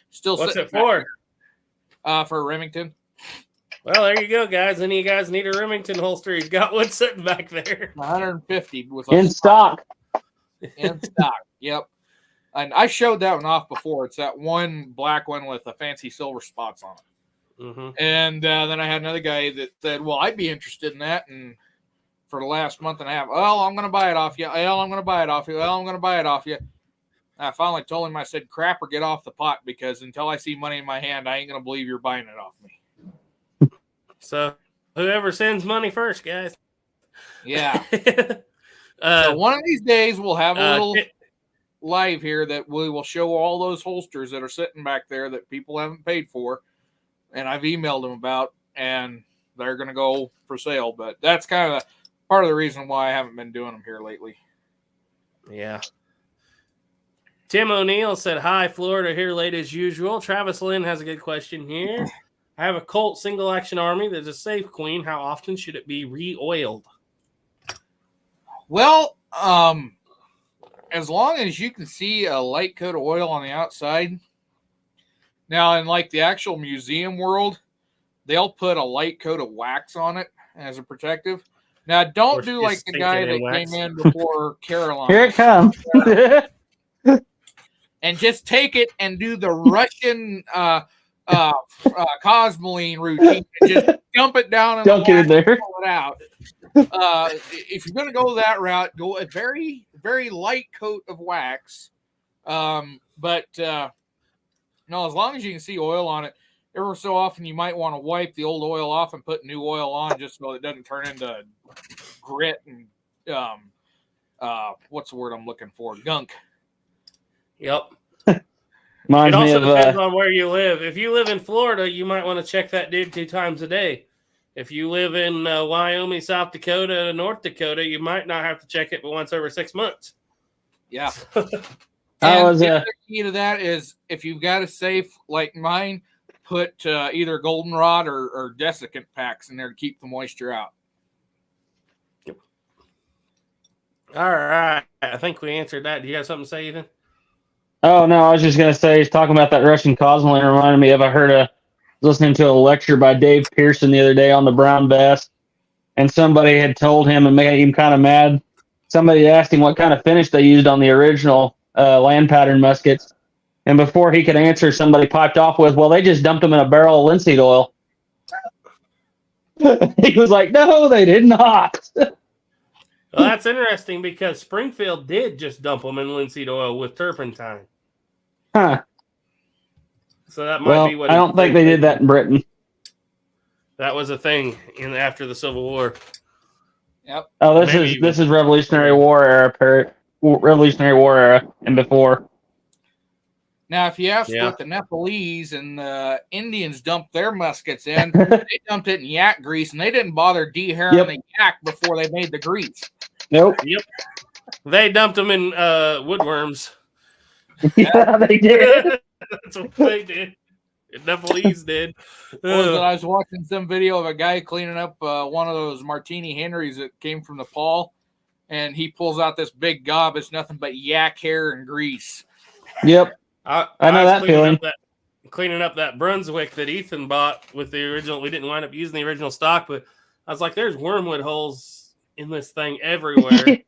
Still, what's it for? For a Remington. Well, there you go, guys. Any of you guys need a Remington holster? He's got one sitting back there. 150 with in stock. In stock. Yep. And I showed that one off before. It's that one black one with the fancy silver spots on it. Mm-hmm. And then I had another guy that said, "Well, I'd be interested in that." And for the last month and a half, "Well, I'm going to buy it off you. Well, I'm going to buy it off you. Well, I'm going to buy it off you." I finally told him, I said, "Crap or get off the pot, because until I see money in my hand, I ain't going to believe you're buying it off me." So whoever sends money first, guys. Yeah. So one of these days we'll have a little live here that we will show all those holsters that are sitting back there that people haven't paid for, and I've emailed them about, and they're going to go for sale. But that's kind of part of the reason why I haven't been doing them here lately. Yeah. Tim O'Neill said, "Hi, Florida, here late as usual." Travis Lynn has a good question here. "I have a Colt single action army that's a safe queen. How often should it be re-oiled?" Well, as long as you can see a light coat of oil on the outside. Now, in like the actual museum world, they'll put a light coat of wax on it as a protective. Now, don't do like the guy that came in before Caroline. Here it comes. And just take it and do the Russian Cosmoline routine and just dump it down and Don't get in there. Pull it out. If you're going to go that route, go a very, very light coat of wax. But no, as long as you can see oil on it, every so often you might want to wipe the old oil off and put new oil on, just so it doesn't turn into grit and what's the word I'm looking for? Gunk. Yep. Reminds It me also of depends on where you live. If you live in Florida, you might want to check that dude 2 times a day. If you live in Wyoming, South Dakota, North Dakota, you might not have to check it but once every 6 months. Yeah. I was the other key to that is, if you've got a safe like mine, put either goldenrod or desiccant packs in there to keep the moisture out. All right. I think we answered that. Do you have something to say, Ethan? Oh, no, I was just going to say, he's talking about that Russian Cosmoline reminded me of, I heard listening to a lecture by Dave Pearson the other day on the brown bass, and somebody had told him and made him kind of mad. Somebody asked him what kind of finish they used on the original land pattern muskets, and before he could answer, somebody piped off with, "Well, they just dumped them in a barrel of linseed oil." He was like, "No, they did not." Well, that's interesting, because Springfield did just dump them in linseed oil with turpentine. Huh. So that might be Well, what I don't think they did that in Britain. That was a thing after the Civil War. Yep. Oh, this is Revolutionary War era, Revolutionary War era, and before. Now, if you ask what the Nepalese and the Indians dumped their muskets in, they dumped it in yak grease, and they didn't bother dehairing the yak before they made the grease. Nope. Yep. They dumped them in woodworms. Yeah, they did. That's what they did. The Nepalese did. I was watching some video of a guy cleaning up one of those Martini Henrys that came from Nepal, and he pulls out this big gob. It's nothing but yak hair and grease. Yep. I know that feeling. Cleaning up that Brunswick that Ethan bought with the original. We didn't wind up using the original stock, but I was like, "There's wormwood holes in this thing everywhere."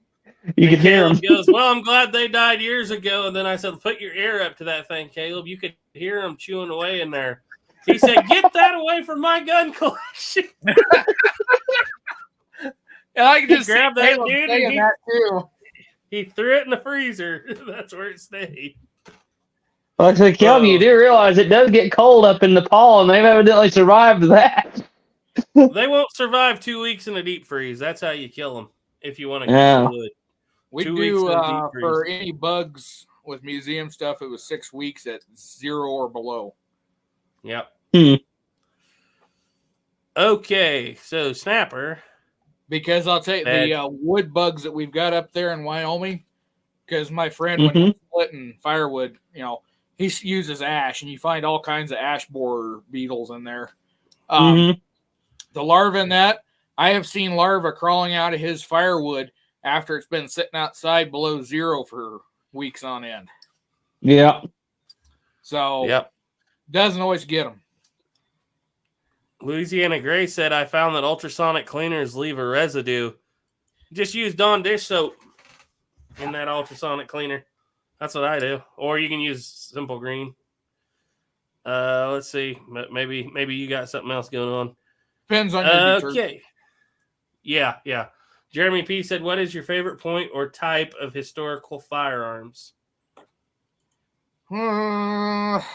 You could hear them. Goes, "Well, I'm glad they died years ago." And then I said, "Put your ear up to that thing, Caleb. You could hear them chewing away in there." He said, "Get that away from my gun collection." And I can just grab that dude and that too. He threw it in the freezer. That's where it stayed. Well, actually, Caleb, you do realize it does get cold up in Nepal, and they've evidently survived that. They won't survive 2 weeks in a deep freeze. That's how you kill them if you want to get wood. We do for any bugs with museum stuff. It was 6 weeks at 0 or below. Yep. Okay, so Snapper, Because I'll tell you, the wood bugs that we've got up there in Wyoming, because my friend, when he's splitting firewood, he uses ash, and you find all kinds of ash borer beetles in there. The larvae in that, I have seen larvae crawling out of his firewood after it's been sitting outside below zero for weeks on end. Yeah. So, doesn't always get them. Louisiana Gray said, I found that ultrasonic cleaners leave a residue. Just use Dawn dish soap in that ultrasonic cleaner. That's what I do. Or you can use Simple Green. Let's see. Maybe you got something else going on. Depends on your detergent. Okay. Yeah. Jeremy P. said, what is your favorite point or type of historical firearms? Depends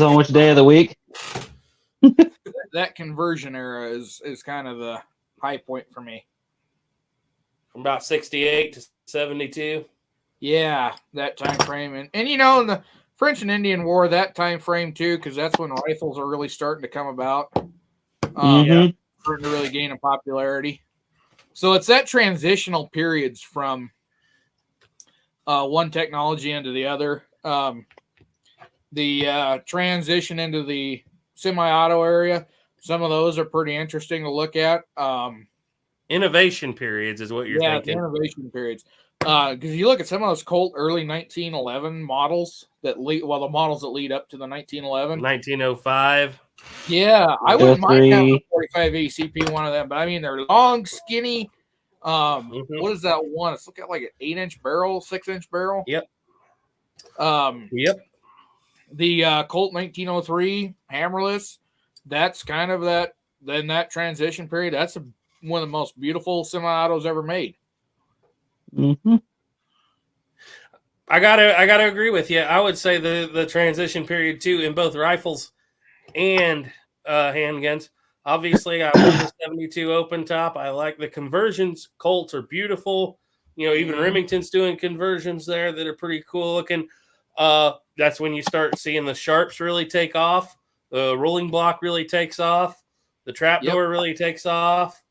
on which day of the week. That conversion era is kind of the high point for me. From about 68 to 72. Yeah, that time frame. And in the French and Indian War, that time frame too, because that's when rifles are really starting to come about. Starting to really gain in popularity. So it's that transitional periods from one technology into the other. The transition into the semi-auto area, some of those are pretty interesting to look at. Innovation periods is what you're thinking. Yeah, innovation periods. Because you look at some of those Colt early 1911 models the models that lead up to the 1911. 1905. Yeah, I wouldn't mind having a 45 ACP one of them, but I mean, they're long, skinny. What is that one? It's looking like an 8-inch barrel, 6-inch barrel. Yep. The Colt 1903 hammerless, that's kind of that transition period. That's one of the most beautiful semi-autos ever made. I gotta agree with you. I would say the transition period too in both rifles and handguns. Obviously, I love the 72 open top. I like the conversions. Colts are beautiful. Even Remington's doing conversions there that are pretty cool looking. That's when you start seeing the sharps really take off. The rolling block really takes off. The trapdoor really takes off.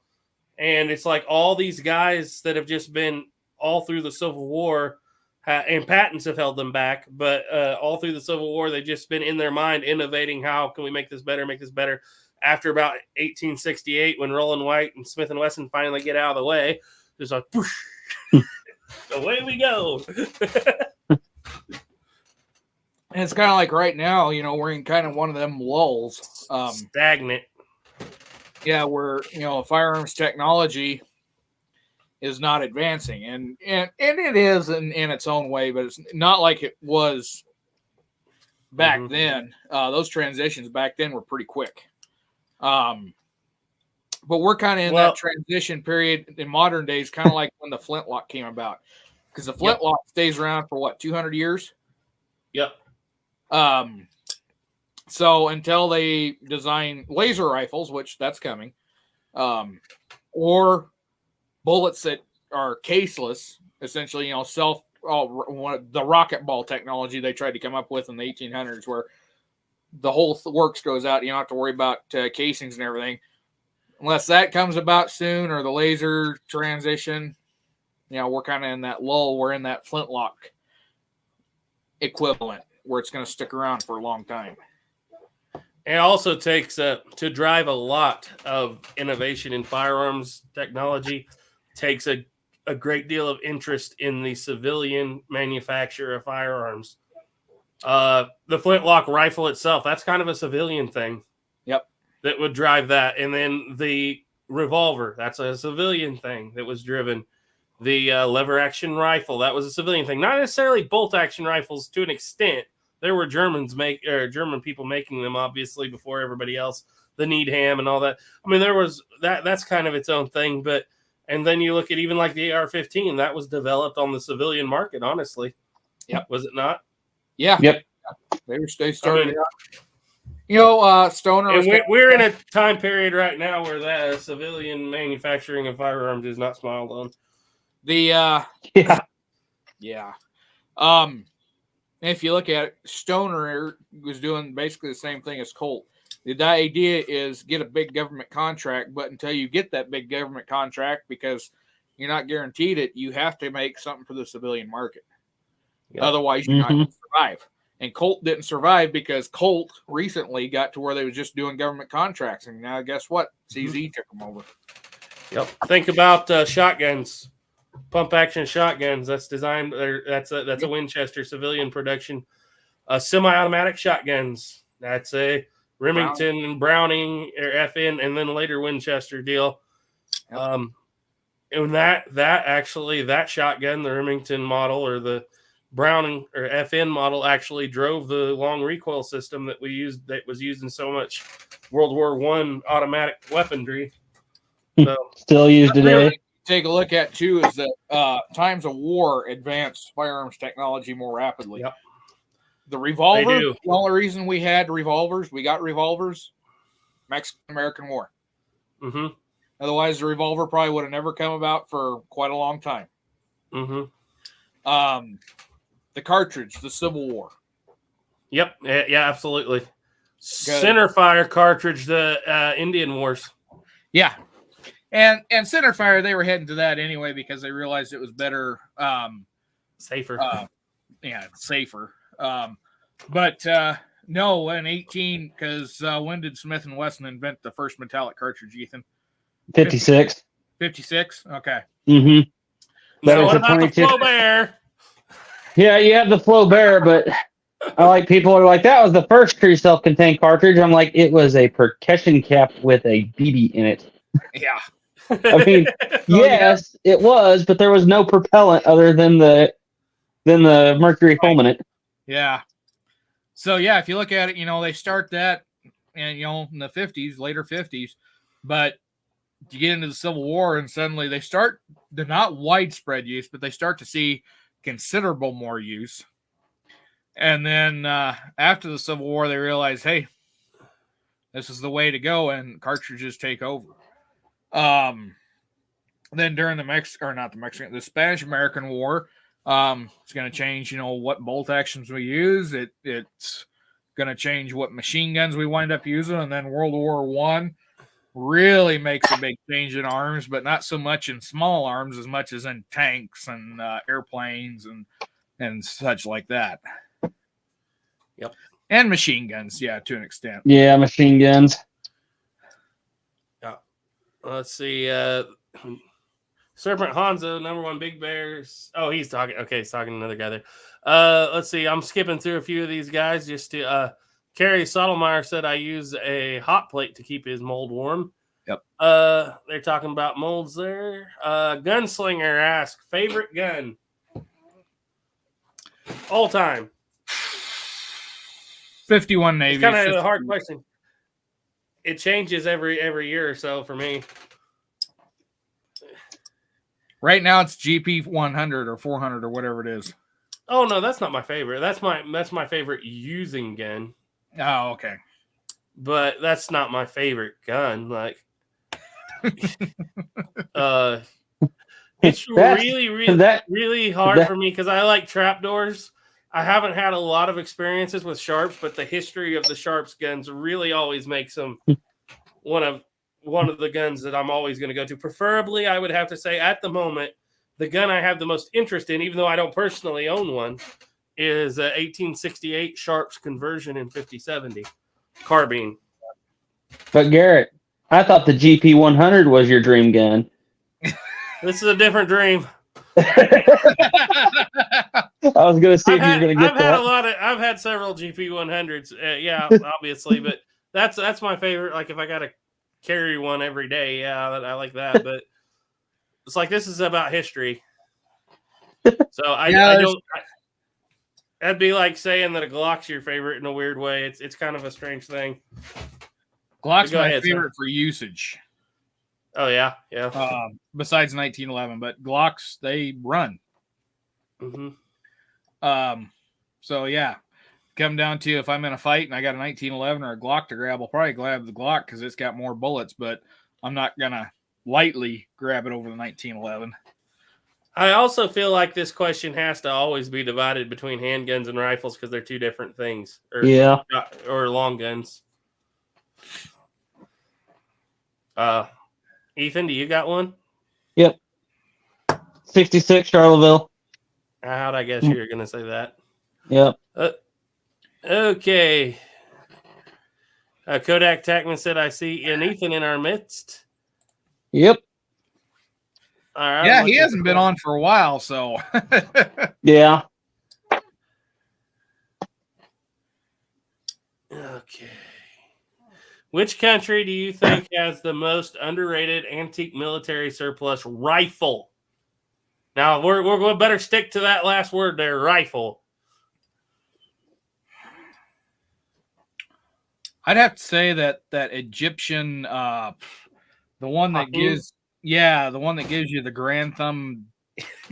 And it's like all these guys that have just been all through the Civil War, and patents have held them back, but all through the Civil War, they've just been in their mind innovating. How can we make this better? After about 1868, when Roland White and Smith & Wesson finally get out of the way, just like, whoosh, away we go. And it's kind of like right now, we're in kind of one of them lulls. Stagnant. Yeah, where, firearms technology is not advancing. And it is in its own way, but it's not like it was back then. Those transitions back then were pretty quick. But we're kind of in that transition period in modern days, kind of like when the flintlock came about. Because the flintlock stays around for 200 years? Yep. So until they design laser rifles, which that's coming, or bullets that are caseless, essentially, the rocket ball technology they tried to come up with in the 1800s, where the whole works goes out. You don't have to worry about casings and everything. Unless that comes about soon, or the laser transition, we're kind of in that lull. We're in that flintlock equivalent where it's going to stick around for a long time. It also takes to drive a lot of innovation in firearms technology, takes a great deal of interest in the civilian manufacture of firearms. The flintlock rifle itself, that's kind of a civilian thing. Yep. That would drive that. And then the revolver, that's a civilian thing that was driven. The lever action rifle, that was a civilian thing. Not necessarily bolt action rifles to an extent. There were German people making them, obviously, before everybody else. The Needham and all that. I mean, there was that's kind of its own thing. And then you look at even like the AR-15, that was developed on the civilian market, honestly. Yep. Was it not? Yeah. Yep. They started out. Stoner. And we're in a time period right now where that civilian manufacturing of firearms is not smiled on. Yeah. If you look at it, Stoner was doing basically the same thing as Colt. The idea is get a big government contract, but until you get that big government contract, because you're not guaranteed it, you have to make something for the civilian market. Yep. Otherwise, you're not going to survive. And Colt didn't survive because Colt recently got to where they was just doing government contracts, and now guess what? CZ took them over. Yep. Think about shotguns, pump action shotguns. That's designed. That's a Winchester civilian production. Semi-automatic shotguns. That's a Remington, Browning, or FN, and then later Winchester deal. Yep. And that shotgun, the Remington model or the Browning or FN model, actually drove the long recoil system that was used in so much World War I automatic weaponry. So Still used today. Take a look at too is that times of war advanced firearms technology more rapidly. Yep. The revolver, the only reason we got revolvers, Mexican-American War. Mm-hmm. Otherwise, the revolver probably would have never come about for quite a long time. Mm-hmm. The cartridge, the Civil War. Yep. Yeah, absolutely. Centerfire cartridge, the Indian Wars. Yeah. And centerfire, they were heading to that anyway because they realized it was better. Safer. Safer. But no, in 18, because when did Smith & Wesson invent the first metallic cartridge, Ethan? 56. 56? Okay. Mm-hmm. So what about the Flaubert? Yeah, you have the Flaubert, but I like people are like, that was the first true self-contained cartridge. I'm like, it was a percussion cap with a BB in it. Yeah. I mean, yes, it was, but there was no propellant other than the mercury fulminate. Yeah. So yeah, if you look at it, they start that, and in the 50s, later 50s, but you get into the Civil War, and suddenly they start the not widespread use, but they start to see considerable more use. And then after the Civil War, they realize, hey, this is the way to go, and cartridges take over. Then during the Spanish-American War, it's going to change, what bolt actions we use. It's going to change what machine guns we wind up using. And then World War I really makes a big change in arms, but not so much in small arms as much as in tanks and airplanes and such like that. Yep. And machine guns, yeah, to an extent. Yeah, machine guns. Yeah. Let's see. Serpent Hanzo, number one Big Bears. Oh, he's talking. Okay, he's talking to another guy there. Let's see. I'm skipping through a few of these guys just to. Kerry Sotomayor said I use a hot plate to keep his mold warm. Yep. They're talking about molds there. Gunslinger asked favorite gun all time. 51 Navy. It's kind of a hard question. It changes every year or so for me. Right now it's GP 100 or 400 or whatever it is. Oh no, that's not my favorite. That's my favorite using gun. Oh, okay. But that's not my favorite gun. Like, it's really hard for me because I like trapdoors. I haven't had a lot of experiences with sharps, but the history of the sharps guns really always makes them one of the guns that I'm always going to go to. Preferably, I would have to say at the moment, the gun I have the most interest in, even though I don't personally own one, is a 1868 Sharps conversion in 5070 carbine. But Garrett, I thought the GP 100 was your dream gun. This is a different dream. I was going to see if you were going to get that. I've had several GP 100s. Yeah, obviously, but that's my favorite. Like if I got to carry one every day, yeah, I like that. But it's like this is about history. So I don't. That'd be like saying that a Glock's your favorite in a weird way. It's kind of a strange thing. Glock's my favorite for usage. Oh yeah. Besides 1911, but Glocks, they run. Mm-hmm. So yeah, come down to if I'm in a fight and I got a 1911 or a Glock to grab, I'll probably grab the Glock because it's got more bullets. But I'm not gonna lightly grab it over the 1911. I also feel like this question has to always be divided between handguns and rifles because they're two different things. Or long guns. Ethan, do you got one? Yep. 66 Charleville. How'd I guess you were going to say that? Yep. Okay. Kodak Tackman said, I see an Ethan in our midst. Yep. All right. Yeah, he hasn't been on for a while, so. Yeah. Okay. Which country do you think has the most underrated antique military surplus rifle? Now, we're going to better stick to that last word there, rifle. I'd have to say that Egyptian, the one that gives, the one that gives you the grand thumb,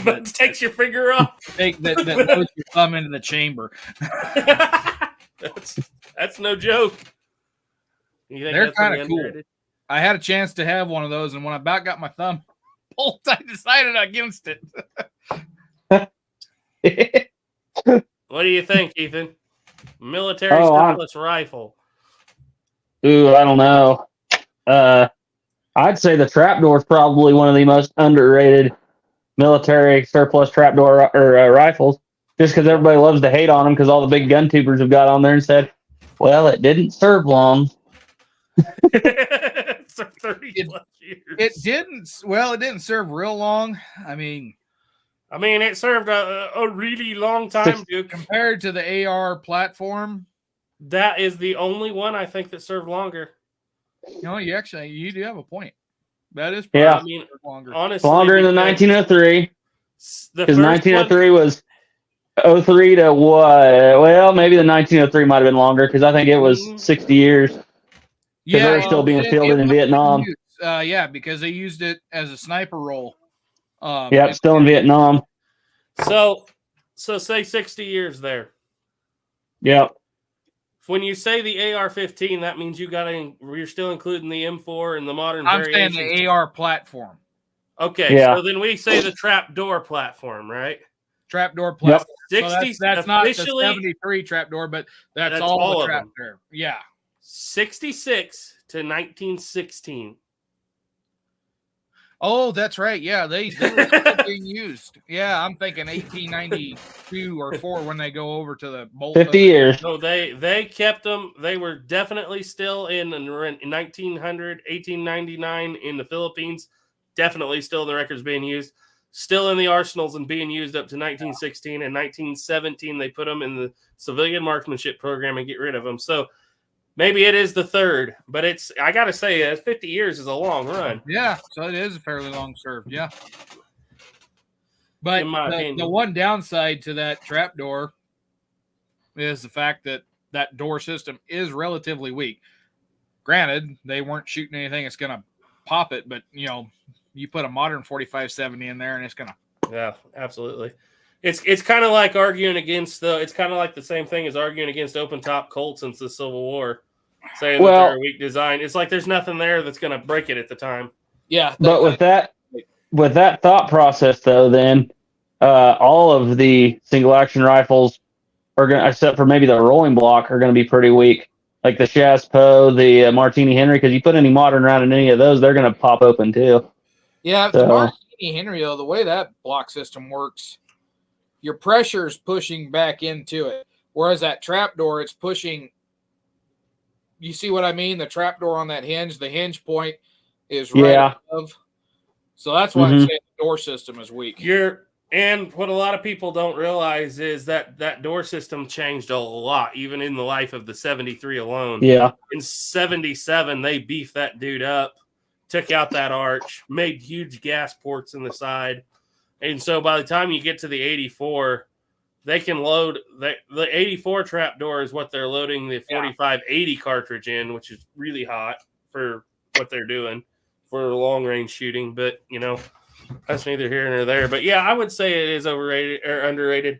but takes your finger off. that loads your thumb into the chamber. That's no joke. They're kind of cool. I had a chance to have one of those, and when I about got my thumb pulled, I decided against it. What do you think, Ethan? Military surplus rifle. Ooh, I don't know. I'd say the trapdoor is probably one of the most underrated military surplus trapdoor rifles, just because everybody loves to hate on them because all the big gun tubers have got on there and said, well, it didn't serve long. For 30 plus years. It didn't serve real long. I mean, it served a really long time, dude. Compared to the AR platform, that is the only one I think that served longer. No, you do have a point. That is longer. Honestly, longer than 1903. Because 1903 was 03 to what? Well, maybe the 1903 might have been longer because I think it was 60 years. Because they were still being fielded in Vietnam. Because they used it as a sniper role. Still in Vietnam. So say 60 years there. Yep. When you say the AR-15, that means you're still including the M4 and the modern I'm variations. saying the AR platform. Okay, so then we say the trapdoor platform, right? Trapdoor platform. Yep. 60, so that's not the 73 trapdoor, but that's all the trapdoor. Yeah. 66 to 1916. Oh, that's right. Yeah, they were still being used. Yeah, I'm thinking 1892 or 4 when they go over to the bolt. 50 years. No, they kept them. They were definitely still in 1899 in the Philippines. Definitely still in the records being used. Still in the arsenals and being used up to 1916. And 1917, they put them in the civilian marksmanship program and get rid of them. So maybe it is the third, but I got to say, 50 years is a long run. Yeah, so it is a fairly long serve, yeah. But the one downside to that trapdoor is the fact that door system is relatively weak. Granted, they weren't shooting anything that's going to pop it, but, you put a modern 45-70 in there and it's going to. Yeah, absolutely. It's kind of like arguing against it's kind of like the same thing as arguing against open top Colts since the Civil War, saying that they're a weak design. It's like there's nothing there that's going to break it at the time. Yeah, but with that thought process though, then all of the single action rifles are going, except for maybe the rolling block, are going to be pretty weak. Like the Chaspo, the Martini Henry, because you put any modern round in any of those, they're going to pop open too. Yeah, the Martini Henry though, the way that block system works. Your pressure is pushing back into it. Whereas that trapdoor, it's pushing. You see what I mean? The trapdoor on that hinge, the hinge point is right above. So that's why I'm saying the door system is weak. And what a lot of people don't realize is that door system changed a lot, even in the life of the 73 alone. Yeah. In 77, they beefed that dude up, took out that arch, made huge gas ports in the side. And so by the time you get to the 84, they can load the 84 trapdoor is what they're loading the 4580 cartridge in, which is really hot for what they're doing for long range shooting. But, that's neither here nor there. But yeah, I would say it is overrated or underrated.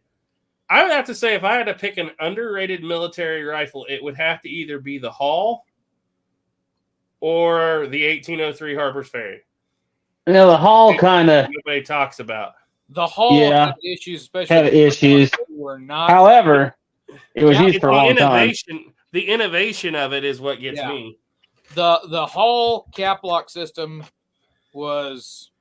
I would have to say if I had to pick an underrated military rifle, it would have to either be the Hall or the 1803 Harper's Ferry. The Hall kind of nobody talks about. The Hall had issues, especially had issues. Were not. However, it was used for a long time. The innovation of it is what gets me. The Hall cap lock system was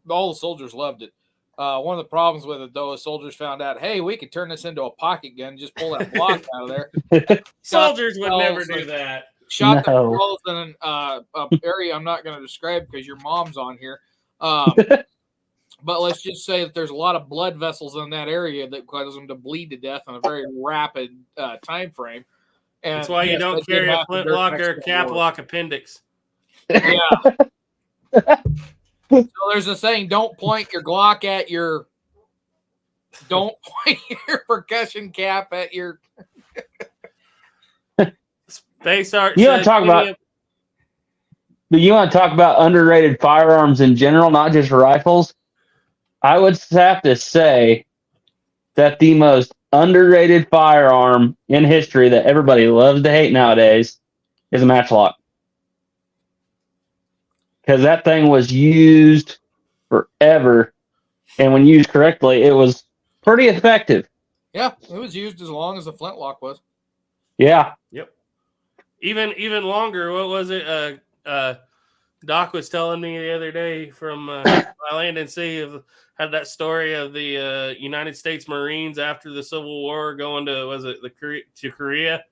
all the soldiers loved it. One of the problems with it, though, is soldiers found out, hey, we could turn this into a pocket gun, just pull that block out of there. Soldiers would never do that. Shot No. themselves in an area I'm not going to describe because your mom's on here. But let's just say that there's a lot of blood vessels in that area that cause them to bleed to death in a very rapid time frame. And That's why you don't carry a flintlock or a cap lock appendix. Yeah. So there's a saying: don't point your Glock at your. Don't point your percussion cap at your. Space Art. You want to talk about? But you want to talk about underrated firearms in general, not just rifles? I would have to say that the most underrated firearm in history that everybody loves to hate nowadays is a matchlock. Because that thing was used forever, and when used correctly, it was pretty effective. Yeah, it was used as long as the flintlock was. Yeah. Yep. Even longer. What was it? Doc was telling me the other day from my land and sea had that story of the United States Marines after the Civil War going to Korea,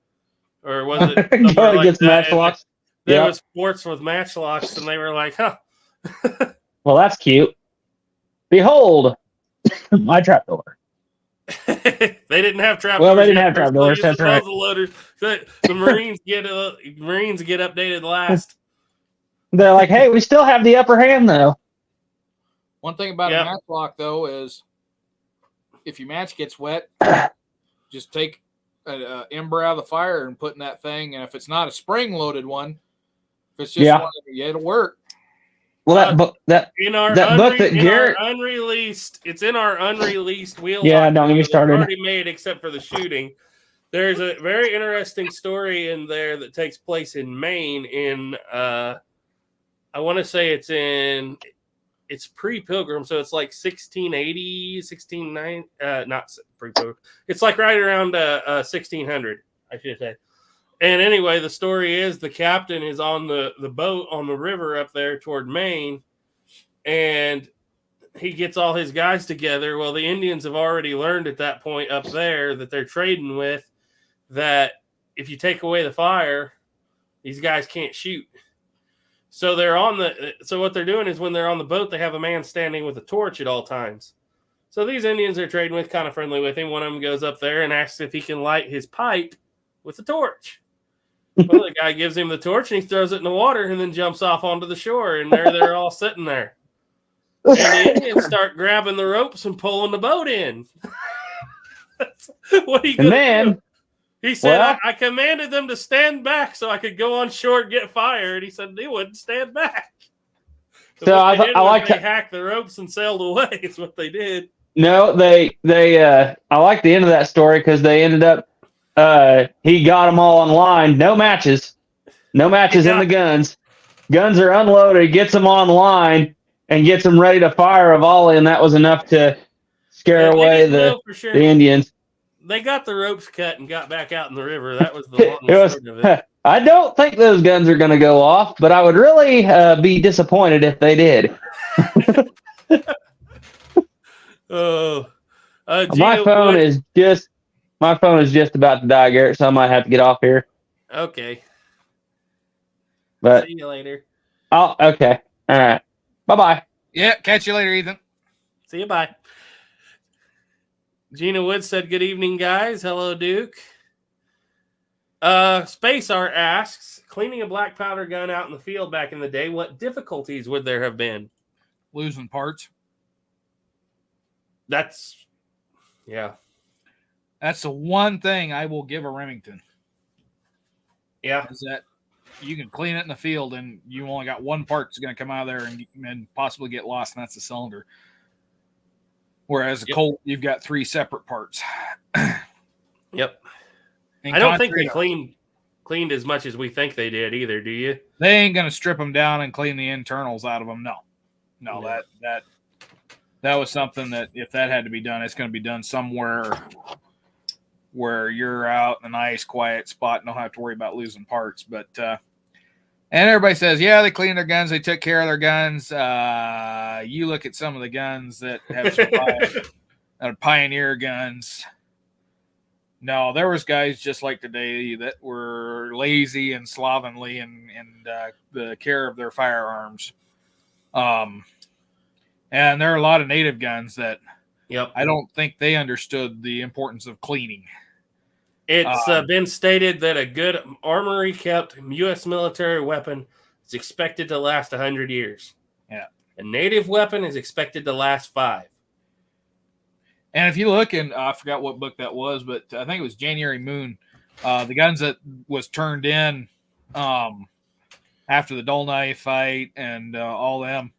or was it Going against matchlocks? There was sports with matchlocks, and they were like, "Huh." Well, that's cute. Behold, my trapdoor. They didn't have trapdoors. Well, they didn't have trapdoors. That's right. The Marines get updated last. They're like, hey, we still have the upper hand, though. One thing about a matchlock, though, is if your match gets wet, just take an ember out of the fire and put in that thing. And if it's not a spring-loaded one, if it's just one, it'll work. Well, that book that unreleased, it's in our unreleased wheel. Yeah, don't get me started. Already made, except for the shooting. There's a very interesting story in there that takes place in Maine. I want to say it's pre-Pilgrim, so it's like 1680, 1690, not pre-Pilgrim. It's like right around 1600, I should say. And anyway, the story is the captain is on the boat on the river up there toward Maine, and he gets all his guys together. Well, the Indians have already learned at that point up there that they're trading with that if you take away the fire, these guys can't shoot. So what they're doing is when they're on the boat, they have a man standing with a torch at all times. So these Indians are trading with, kind of friendly with him. One of them goes up there and asks if he can light his pipe with a torch. Well, the guy gives him the torch and he throws it in the water and then jumps off onto the shore. And they're all sitting there. And the Indians start grabbing the ropes and pulling the boat in. What are you going to do? He said, I commanded them to stand back so I could go on shore and get fire. And he said they wouldn't stand back. So I like they hacked the ropes and sailed away. Is what they did. No, they I like the end of that story because they ended up he got them all in line. No matches in the guns. Guns are unloaded. Gets them on line and gets them ready to fire a volley, and that was enough to scare away the Indians. They got the ropes cut and got back out in the river. That was the long short of it. I don't think those guns are going to go off, but I would really be disappointed if they did. My phone is just about to die, Garrett, so I might have to get off here. Okay. But see you later. Okay. All right. Bye-bye. Yeah, catch you later, Ethan. See you, bye. Gina Wood said, good evening, guys. Hello, Duke. Space Art asks, cleaning a black powder gun out in the field back in the day, what difficulties would there have been? Losing parts. That's the one thing I will give a Remington. Yeah. Is that you can clean it in the field and you only got one part that's going to come out of there and possibly get lost, and that's the cylinder. Whereas a Colt, you've got three separate parts. Yep. I don't think they cleaned as much as we think they did either, do you? They ain't going to strip them down and clean the internals out of them. No, that was something that if that had to be done, it's going to be done somewhere where you're out in a nice, quiet spot and don't have to worry about losing parts. But And everybody says, yeah, they cleaned their guns. They took care of their guns. You look at some of the guns that have survived, pioneer guns. No, there was guys just like today that were lazy and slovenly in the care of their firearms. And there are a lot of native guns that I don't think they understood the importance of cleaning. It's been stated that a good armory-kept U.S. military weapon is expected to last 100 years. Yeah. A native weapon is expected to last 5. And if you look in, I forgot what book that was, but I think it was January Moon, the guns that was turned in after the Dull Knife fight and all them,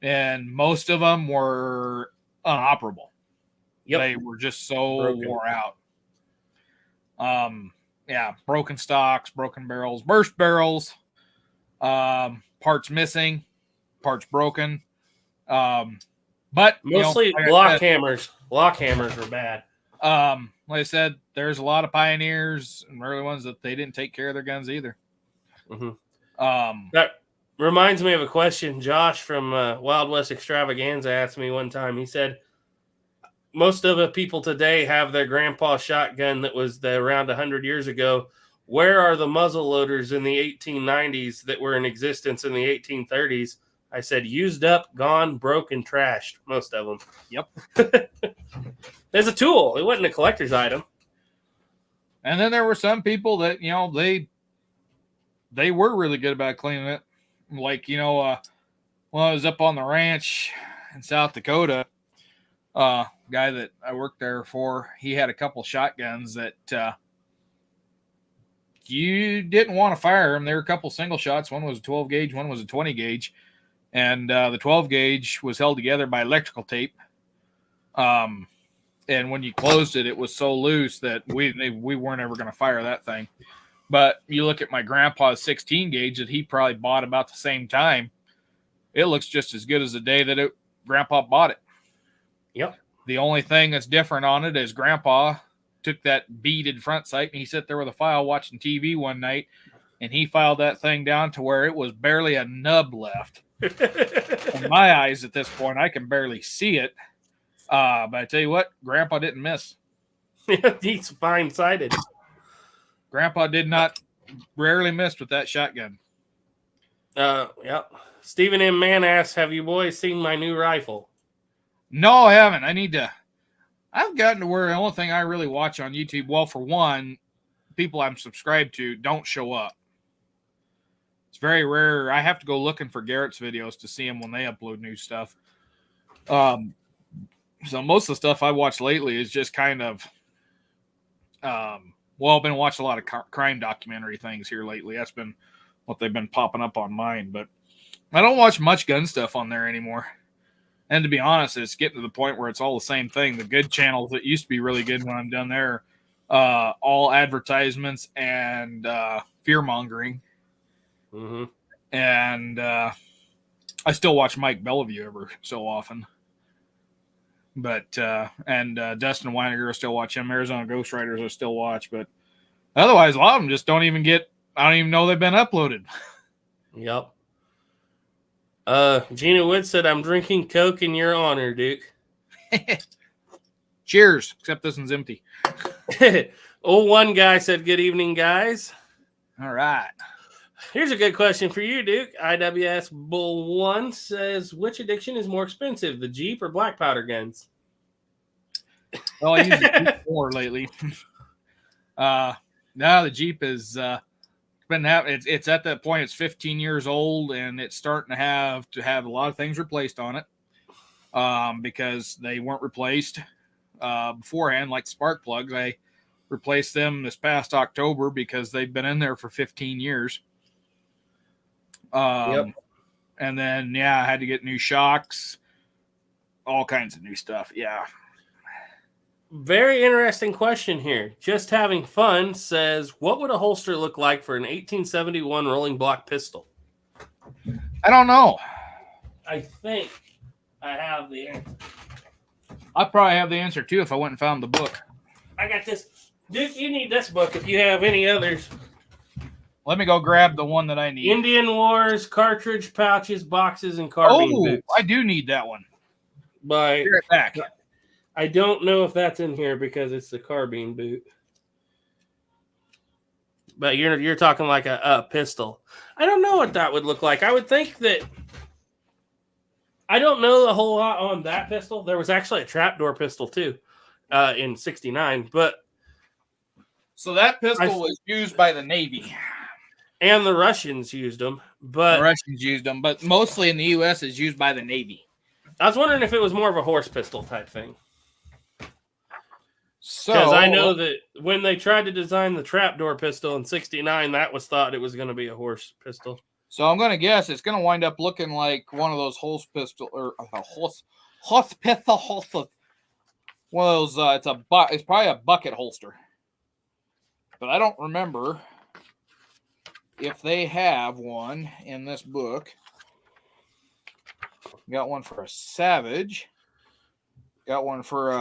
and most of them were unoperable. Yep. They were just so wore out. Broken stocks, broken barrels, burst barrels, parts missing, parts broken. But mostly lock hammers. Lock hammers are bad. Like I said, there's a lot of pioneers and early ones that they didn't take care of their guns either. Mm-hmm. That reminds me of a question Josh from Wild West Extravaganza asked me one time. He said, most of the people today have their grandpa shotgun that was around 100 years ago. Where are the muzzle loaders in the 1890s that were in existence in the 1830s? I said, used up, gone, broken, trashed, most of them. Yep. There's a tool. It wasn't a collector's item. And then there were some people that, they were really good about cleaning it. Like, when I was up on the ranch in South Dakota, guy that I worked there for, he had a couple shotguns that you didn't want to fire them. There were a couple single shots. One was a 12 gauge, one was a 20 gauge. And the 12 gauge was held together by electrical tape. And when you closed it, it was so loose that we weren't ever going to fire that thing. But you look at my grandpa's 16 gauge that he probably bought about the same time. It looks just as good as the day that Grandpa bought it. Yep. The only thing that's different on it is Grandpa took that beaded front sight and he sat there with a file watching TV one night and he filed that thing down to where it was barely a nub left. In my eyes at this point, I can barely see it. But I tell you what, Grandpa didn't miss. He's fine-sighted. Grandpa did not rarely missed with that shotgun. Yeah. Stephen M. Mann asks, have you boys seen my new rifle? No, I haven't. I've gotten to where the only thing I really watch on YouTube, well, for one, people I'm subscribed to don't show up. It's very rare. I have to go looking for Garrett's videos to see them when they upload new stuff. So most of the stuff I watch lately is just kind of, I've been watching a lot of crime documentary things here lately. That's been what they've been popping up on mine, but I don't watch much gun stuff on there anymore. And to be honest, it's getting to the point where it's all the same thing. The good channels that used to be really good when I'm done there, all advertisements and fear mongering. Mm-hmm. And I still watch Mike Bellevue every so often. But Dustin Weiniger, I still watch him. Arizona Ghost Riders, I still watch. But otherwise, a lot of them just don't even I don't even know they've been uploaded. Yep. Gina Wood said, I'm drinking Coke in your honor, Duke. Cheers, except this one's empty. One guy said, good evening, guys. All right. Here's a good question for you, Duke. IWS Bull 1 says, which addiction is more expensive, the Jeep or black powder guns? Well, I use the Jeep more lately. Now the Jeep is it's at that point. It's 15 years old, and it's starting to have a lot of things replaced on it because they weren't replaced beforehand, like spark plugs. I replaced them this past October because they've been in there for 15 years. And then, I had to get new shocks, all kinds of new stuff. Yeah. Very interesting question here. Just Having Fun says, what would a holster look like for an 1871 rolling block pistol? I don't know. I think I have the answer. I probably have the answer too if I went and found the book. I got this. Duke, you need this book if you have any others. Let me go grab the one that I need. Indian Wars cartridge pouches, boxes, and carbine boots. I do need that one. By Be right back. I don't know if that's in here because it's the carbine boot. But you're talking like a pistol. I don't know what that would look like. I would think that I don't know a whole lot on that pistol. There was actually a trapdoor pistol too, in '69. But So that pistol was used by the Navy, and the Russians used them. But the Russians used them, but mostly in the U.S. is used by the Navy. I was wondering if it was more of a horse pistol type thing. So Because I know that when they tried to design the trapdoor pistol in '69, that was thought it was going to be a horse pistol. So I'm going to guess it's going to wind up looking like one of those horse pistol or a horse pistol. One of those. It's probably a bucket holster, but I don't remember if they have one in this book. Got one for a Savage. Got one for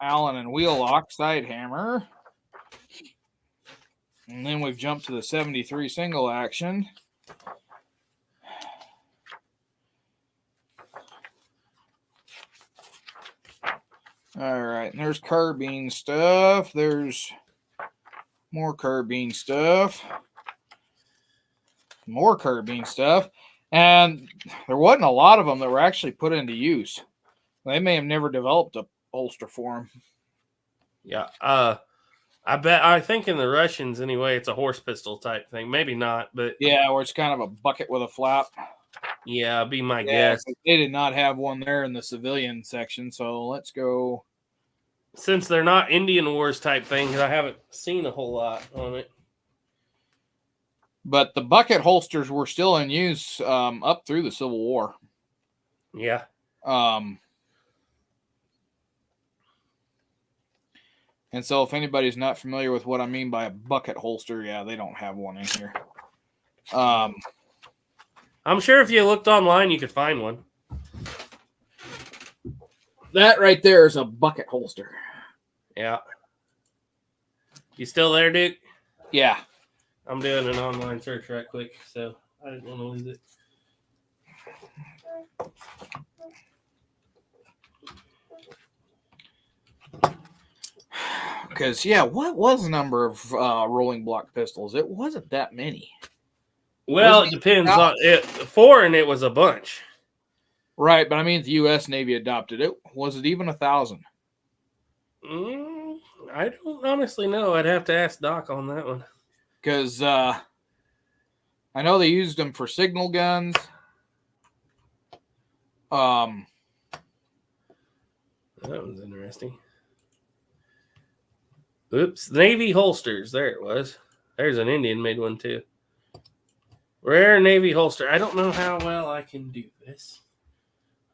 Allen and Wheelock side hammer. And then we've jumped to the 73 single action. All right, and there's carbine stuff. There's more carbine stuff. More carbine stuff. And there wasn't a lot of them that were actually put into use. They may have never developed a holster for them. Yeah. I think in the Russians anyway, it's a horse pistol type thing. Maybe not, but yeah, where it's kind of a bucket with a flap. Yeah, be my guess. They did not have one there in the civilian section, so let's go. Since they're not Indian Wars type things, I haven't seen a whole lot on it. But the bucket holsters were still in use up through the Civil War. Yeah. And so if anybody's not familiar with what I mean by a bucket holster, yeah, they don't have one in here. I'm sure if you looked online, you could find one. That right there is a bucket holster. Yeah. You still there, Duke? Yeah. I'm doing an online search right quick, so I didn't want to lose it. Because, yeah, what was the number of rolling block pistols? It wasn't that many. Well, it depends on it. Foreign, it was a bunch. Right, but I mean, the U.S. Navy adopted it. Was it even 1,000? I don't honestly know. I'd have to ask Doc on that one. Because I know they used them for signal guns. That was interesting. Oops, Navy holsters. There it was. There's an Indian made one too. Rare Navy holster. I don't know how well I can do this.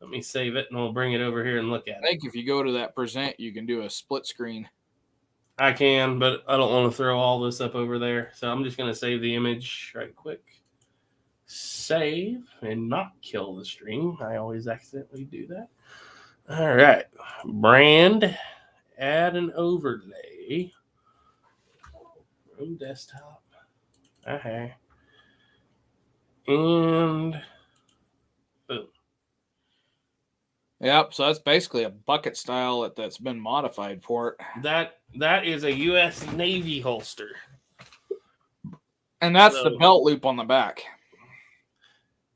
Let me save it and we'll bring it over here and look at it. I think if you go to that present, you can do a split screen. I can, but I don't want to throw all this up over there. So I'm just going to save the image right quick. Save and not kill the stream. I always accidentally do that. All right. Brand. Add an overlay. Room desktop. Okay. And boom. Yep, so that's basically a bucket style that's been modified for it. That is a U.S. Navy holster. And that's the belt loop on the back.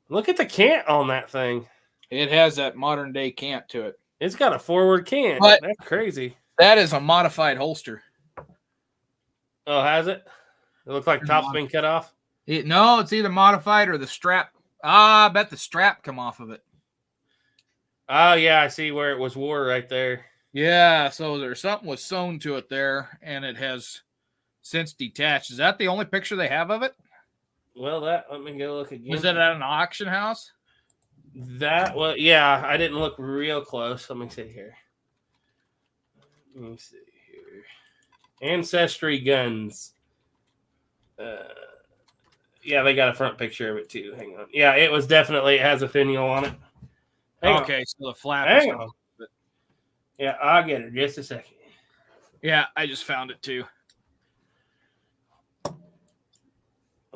Look at the cant on that thing. It has that modern day cant to it. It's got a forward cant. But that's crazy. That is a modified holster. Oh, has it? It looks like top's been cut off. No, it's either modified or the strap. I bet the strap come off of it. Oh, yeah, I see where it was wore right there. Yeah, so there's something was sewn to it there, and it has since detached. Is that the only picture they have of it? Well, let me go look again. Was it at an auction house? Yeah, I didn't look real close. Let me see here. Ancestry Guns. Yeah, they got a front picture of it too. Hang on. Yeah, it has a finial on it. Okay, so the flap. Hang on. Yeah, I'll get it just a second. Yeah, I just found it too.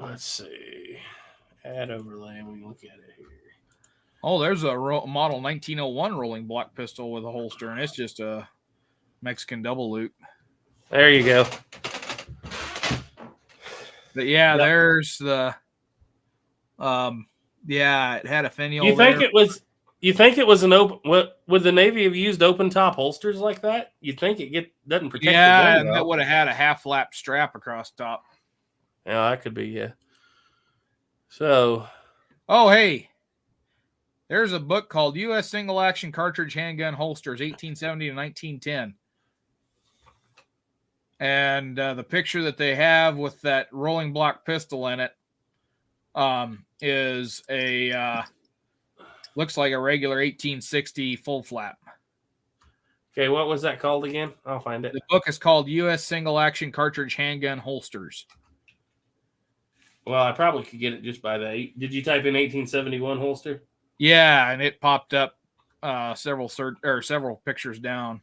Let's see. Add overlay. We can look at it here. Oh, there's a model 1901 rolling block pistol with a holster, and it's just a Mexican double loop. There you go. But yeah, Yep. there's the yeah, it had a finial. You think it was an open? What would the Navy have used open top holsters like that? You'd think it doesn't protect the gun and well. it would have had a half flap strap across top. Yeah, that could be, yeah. So, oh hey, there's a book called U.S. Single Action Cartridge Handgun Holsters, 1870 to 1910. And the picture that they have with that rolling block pistol in it is a looks like a regular 1860 full flap. okay, what was that called again? I'll find it. The book is called U.S. Single Action Cartridge Handgun Holsters. Well, I probably could get it just by that. Did you type in 1871 holster? Yeah, and it popped up several pictures down.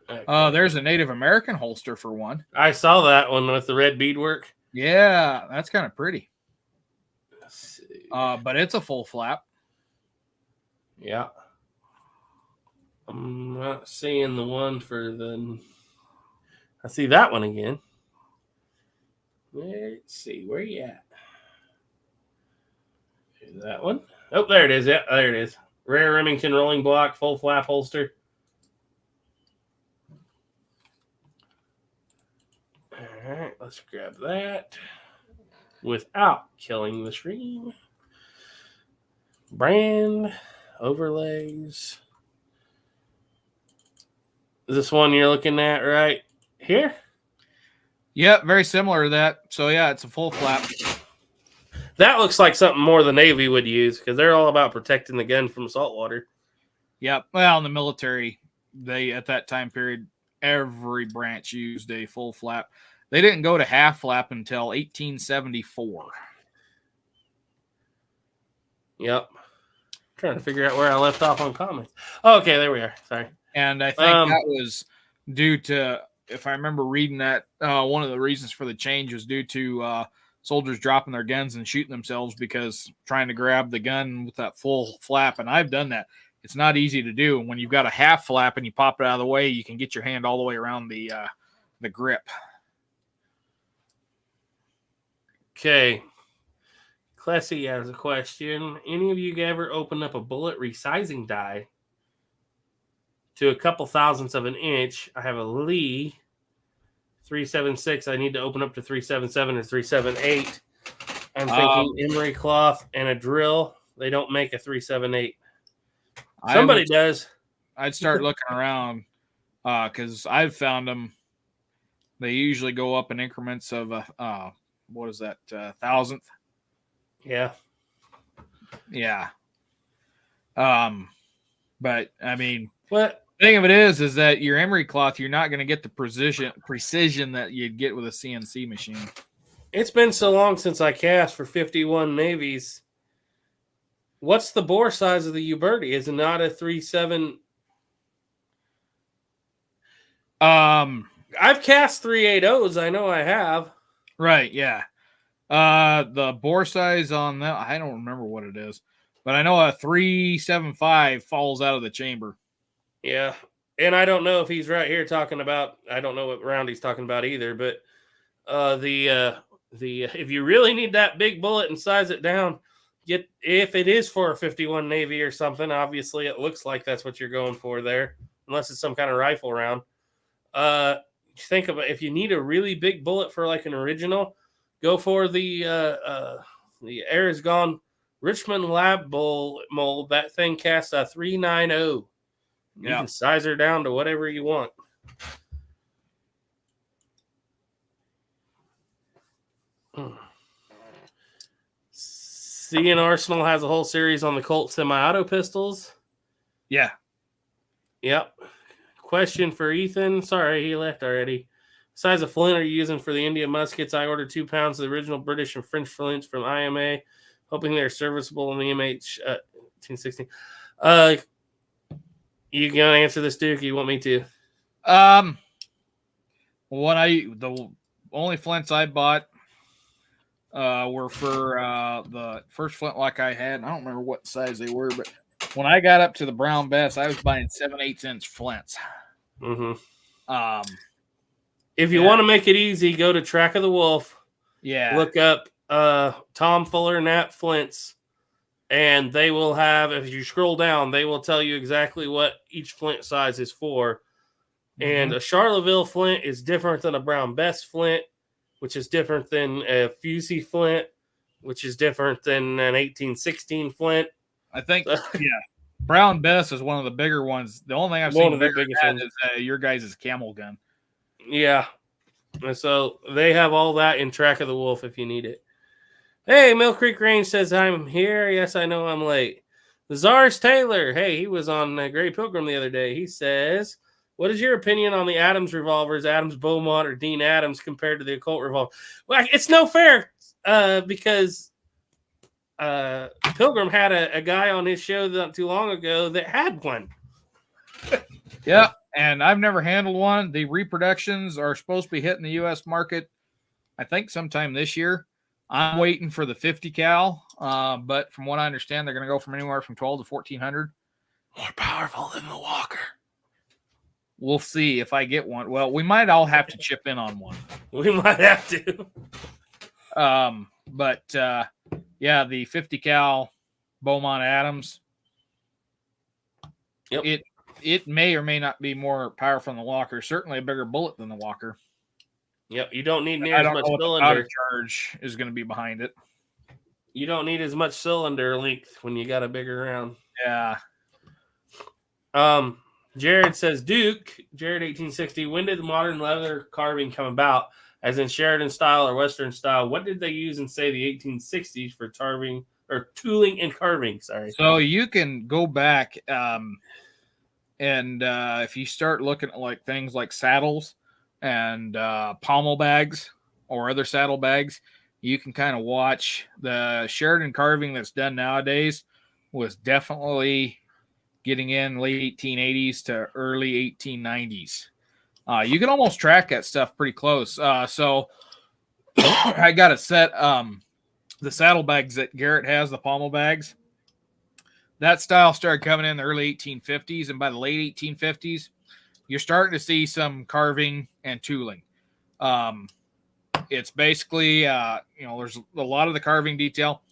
Okay. There's a Native American holster for one. I saw that one with the red beadwork. Yeah, that's kind of pretty. Let's see. But it's a full flap. Yeah. I'm not seeing the one for the... I see that one again. Let's see. Where you at? There's that one. Oh, there it is. Yeah, there it is. Rare Remington rolling block, full flap holster. All right, let's grab that without killing the stream. Brand, overlays. Is this one you're looking at right here? Yep, very similar to that. So yeah, it's a full flap. That looks like something more the Navy would use because they're all about protecting the gun from saltwater. Yep. Well, in the military, they at that time period, every branch used a full flap. They didn't go to half flap until 1874. Yep. Trying to figure out where I left off on comments. Oh, okay, there we are. Sorry. And I think that was due to, if I remember reading that, one of the reasons for the change was due to soldiers dropping their guns and shooting themselves because trying to grab the gun with that full flap. And I've done that. It's not easy to do. When you've got a half flap and you pop it out of the way, you can get your hand all the way around the grip. Okay. Classy has a question. Any of you ever opened up a bullet resizing die to a couple thousandths of an inch? I have a Lee 376. I need to open up to 377 or 378. I'm thinking emery cloth and a drill. They don't make a 378. Somebody does. I'd start looking around because I've found them. They usually go up in increments of what is that, thousandth? Yeah. Yeah. But I mean, what the thing of it is that your emery cloth, you're not going to get the precision that you'd get with a CNC machine. It's been so long since I cast for 51 Navies. What's the bore size of the Uberti? Is it not a 3.7? I've cast 3.80s. I know I have. Right, yeah. The bore size on that, I don't remember what it is, but I know a 3.75 falls out of the chamber. Yeah, and I don't know if he's right here talking about. I don't know what round he's talking about either. But if you really need that big bullet and size it down, if it is for a 51 Navy or something. Obviously, it looks like that's what you're going for there, unless it's some kind of rifle round. Think about if you need a really big bullet for like an original, go for the Air is Gone Richmond Lab mold. That thing casts a 390. You can size her down to whatever you want. CN Arsenal has a whole series on the Colt semi-auto pistols. Yeah. Yep. Question for Ethan. Sorry, he left already. Size of flint are you using for the India muskets? I ordered 2 pounds of the original British and French flints from IMA, hoping they're serviceable in the MH 1816. You gonna answer this, Duke? You want me to? The only flints I bought were for the first flintlock I had. I don't remember what size they were, but when I got up to the brown best, I was buying 7/8 inch flints. Mm-hmm. If you want to make it easy, go to Track of the Wolf. Yeah. Look up Tom Fuller Nat Flints, and they will have, if you scroll down, they will tell you exactly what each flint size is for. Mm-hmm. And a Charlottesville flint is different than a Brown Best flint, which is different than a Fusey flint, which is different than an 1816 flint. I think, Brown Best is one of the bigger ones. The only thing I've seen bigger than that is your guys' camel gun. Yeah. And so they have all that in Track of the Wolf if you need it. Hey, Mill Creek Range says, I'm here. Yes, I know I'm late. Czars Taylor. Hey, he was on Gray Pilgrim the other day. He says, what is your opinion on the Adams revolvers, Adams Beaumont or Dean Adams compared to the Occult revolver? Well, it's no fair because Pilgrim had a guy on his show not too long ago that had one. Yeah, and I've never handled one. The reproductions are supposed to be hitting the U.S. market, I think, sometime this year. I'm waiting for the 50 cal, but from what I understand, they're going to go from anywhere from 12 to 1400. More powerful than the Walker. We'll see if I get one. Well, we might all have to chip in on one. We might have to. But the 50 cal Beaumont Adams. Yep. It may or may not be more powerful than the Walker. Certainly a bigger bullet than the Walker. Yep, you don't need near as much cylinder. Powder charge is going to be behind it. You don't need as much cylinder length when you got a bigger round. Yeah. Jared says, Duke, Jared 1860, when did modern leather carving come about? As in Sheridan style or Western style? What did they use in, say, the 1860s for carving or tooling and carving? Sorry. So you can go back and if you start looking at like things like saddles and pommel bags or other saddle bags, you can kind of watch the Sheridan carving that's done nowadays was definitely getting in late 1880s to early 1890s. You can almost track that stuff pretty close. So I got a set the saddlebags that Garrett has, the pommel bags. That style started coming in the early 1850s, and by the late 1850s, you're starting to see some carving and tooling. It's basically, there's a lot of the carving detail.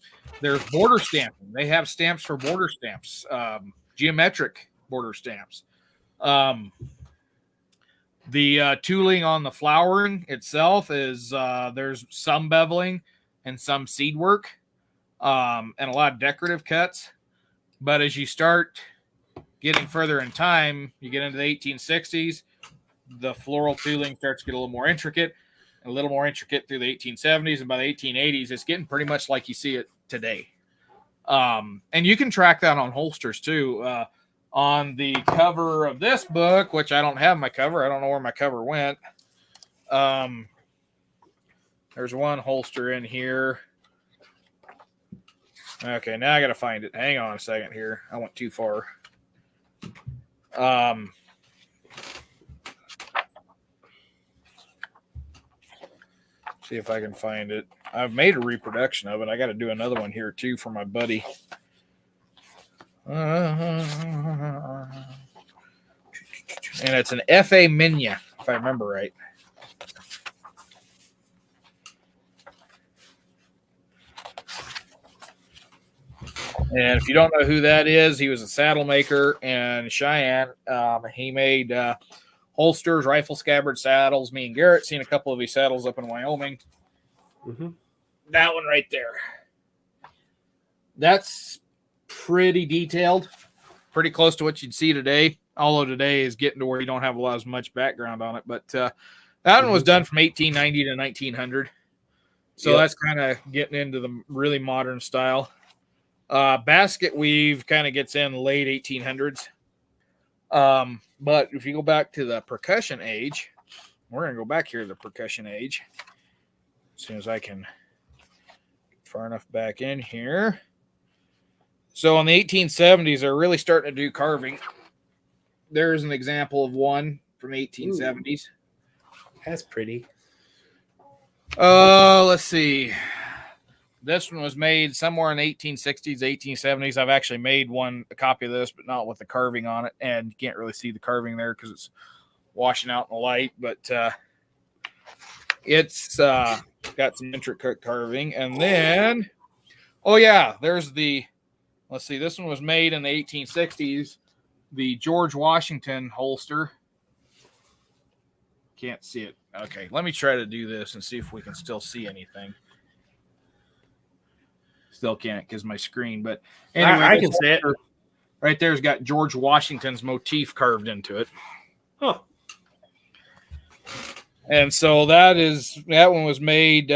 There's border stamping. They have stamps for border stamps, geometric border stamps. The tooling on the flowering itself is there's some beveling and some seed work and a lot of decorative cuts. But as you start getting further in time, you get into the 1860s, the floral tooling starts to get a little more intricate through the 1870s. And by the 1880s, it's getting pretty much like you see it today. And you can track that on holsters too. On the cover of this book, which I don't have my cover. I don't know where my cover went. There's one holster in here. Okay, now I got to find it. Hang on a second here. I went too far. See if I can find it. I've made a reproduction of it. I got to do another one here too for my buddy. And it's an F.A. Minya, if I remember right. And if you don't know who that is, he was a saddle maker in Cheyenne. He made holsters, rifle scabbard saddles. Me and Garrett seen a couple of these saddles up in Wyoming. Mm-hmm. That one right there. That's pretty detailed, pretty close to what you'd see today. Although today is getting to where you don't have as much background on it. But that one was done from 1890 to 1900. So that's kind of getting into the really modern style. Basket weave kind of gets in late 1800s. But if you go back to the percussion age, we're going to go back here to the percussion age. As soon as I can get far enough back in here. So in the 1870s, they're really starting to do carving. There's an example of one from the 1870s. Ooh, that's pretty. Let's see. This one was made somewhere in the 1860s, 1870s. I've actually made a copy of this, but not with the carving on it. And you can't really see the carving there because it's washing out in the light. But it's got some intricate carving. And then, there's let's see, this one was made in the 1860s. The George Washington holster. Can't see it. Okay, let me try to do this and see if we can still see anything. Still can't because my screen, but anyway, I can see it. Right there's got George Washington's motif carved into it. Huh. And so that one was made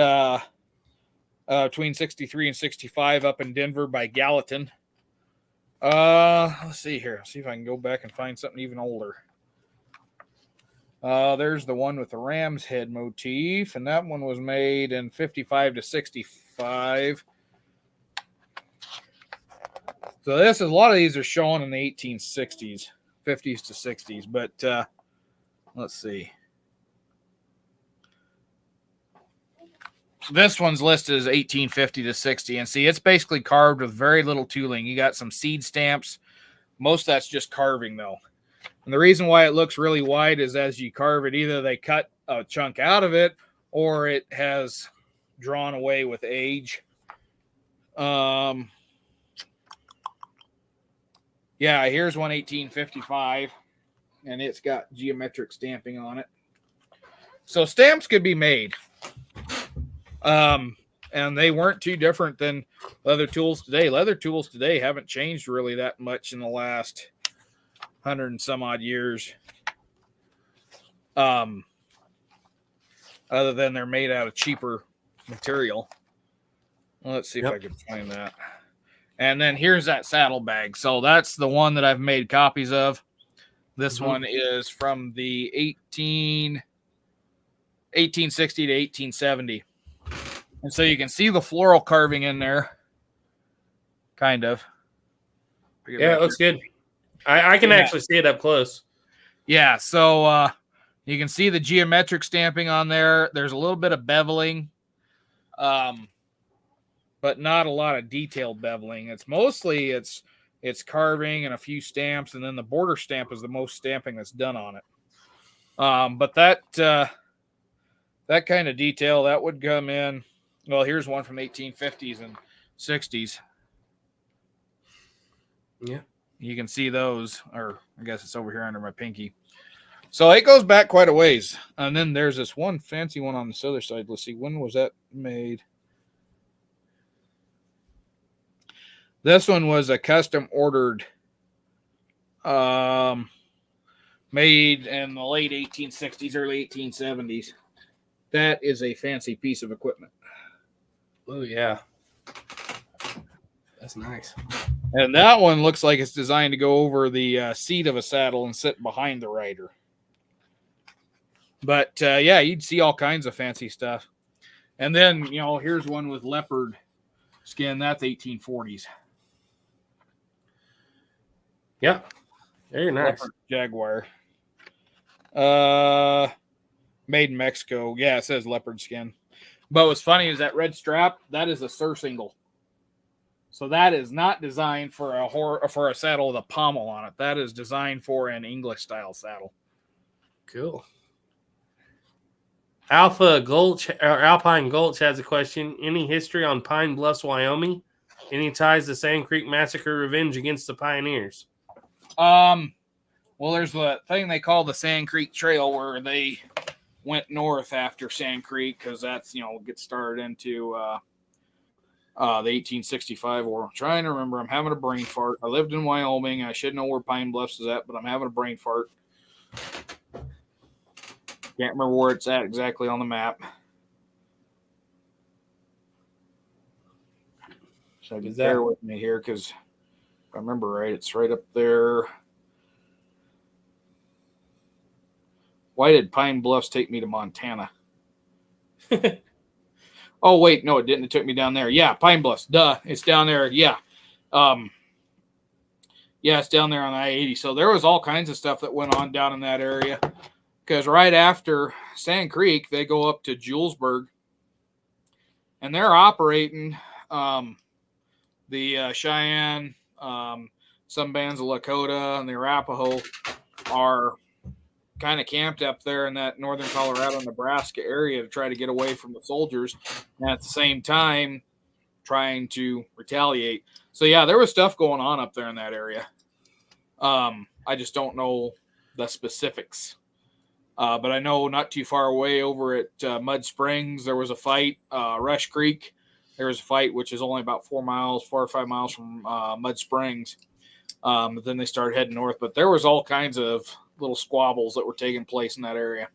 between 63 and 65 up in Denver by Gallatin. Let's see here. See if I can go back and find something even older. There's the one with the ram's head motif, and that one was made in 55 to 65. So a lot of these are shown in the 1860s, 50s to 60s, but let's see. This one's listed as 1850 to 60, and see, it's basically carved with very little tooling. You got some seed stamps. Most of that's just carving, though. And the reason why it looks really wide is as you carve it, either they cut a chunk out of it or it has drawn away with age. Yeah, here's one 1855, and it's got geometric stamping on it. So stamps could be made. And they weren't too different than leather tools today. Leather tools today haven't changed really that much in the last 100 and some odd years. Other than they're made out of cheaper material. Well, let's see if I can find that. And then here's that saddlebag. So that's the one that I've made copies of. This one is from the 1860 to 1870. And so you can see the floral carving in there. Kind of. Yeah, it looks good. I can actually see it up close. Yeah, so you can see the geometric stamping on there. There's a little bit of beveling. But not a lot of detailed beveling. It's mostly it's carving and a few stamps, and then the border stamp is the most stamping that's done on it. But that kind of detail that would come in. Well, here's one from 1850s and 60s. Yeah, you can see those, or I guess it's over here under my pinky. So it goes back quite a ways. And then there's this one fancy one on this other side. Let's see, when was that made? This one was a custom ordered, made in the late 1860s, early 1870s. That is a fancy piece of equipment. Oh, yeah. That's nice. And that one looks like it's designed to go over the seat of a saddle and sit behind the rider. But, you'd see all kinds of fancy stuff. And then, here's one with leopard skin. That's 1840s. Yeah. Very nice. Leopard Jaguar. Made in Mexico. Yeah, it says leopard skin. But what's funny is that red strap, that is a surcingle. So that is not designed for a saddle with a pommel on it. That is designed for an English style saddle. Cool. Alpine Gulch has a question. Any history on Pine Bluffs, Wyoming? Any ties to Sand Creek Massacre revenge against the pioneers? Well, there's the thing they call the Sand Creek Trail where they went north after Sand Creek because that's, gets started into the 1865 war. I'm trying to remember. I'm having a brain fart. I lived in Wyoming. I should know where Pine Bluffs is at, but I'm having a brain fart. Can't remember where it's at exactly on the map. So bear with me here because if I remember right, it's right up there. Why did Pine Bluffs take me to Montana? Oh, wait. No, it didn't. It took me down there. Yeah, Pine Bluffs. Duh. It's down there. Yeah. It's down there on I-80. So there was all kinds of stuff that went on down in that area. Because right after Sand Creek, they go up to Julesburg. And they're operating The Cheyenne, some bands of Lakota and the Arapaho are kind of camped up there in that northern Colorado, Nebraska area to try to get away from the soldiers, and at the same time trying to retaliate. So yeah, there was stuff going on up there in that area. I just don't know the specifics. But I know not too far away over at Mud Springs, there was a fight. Rush Creek, there was a fight, which is only about 4 or 5 miles from Mud Springs. But then they started heading north. But there was all kinds of little squabbles that were taking place in that area.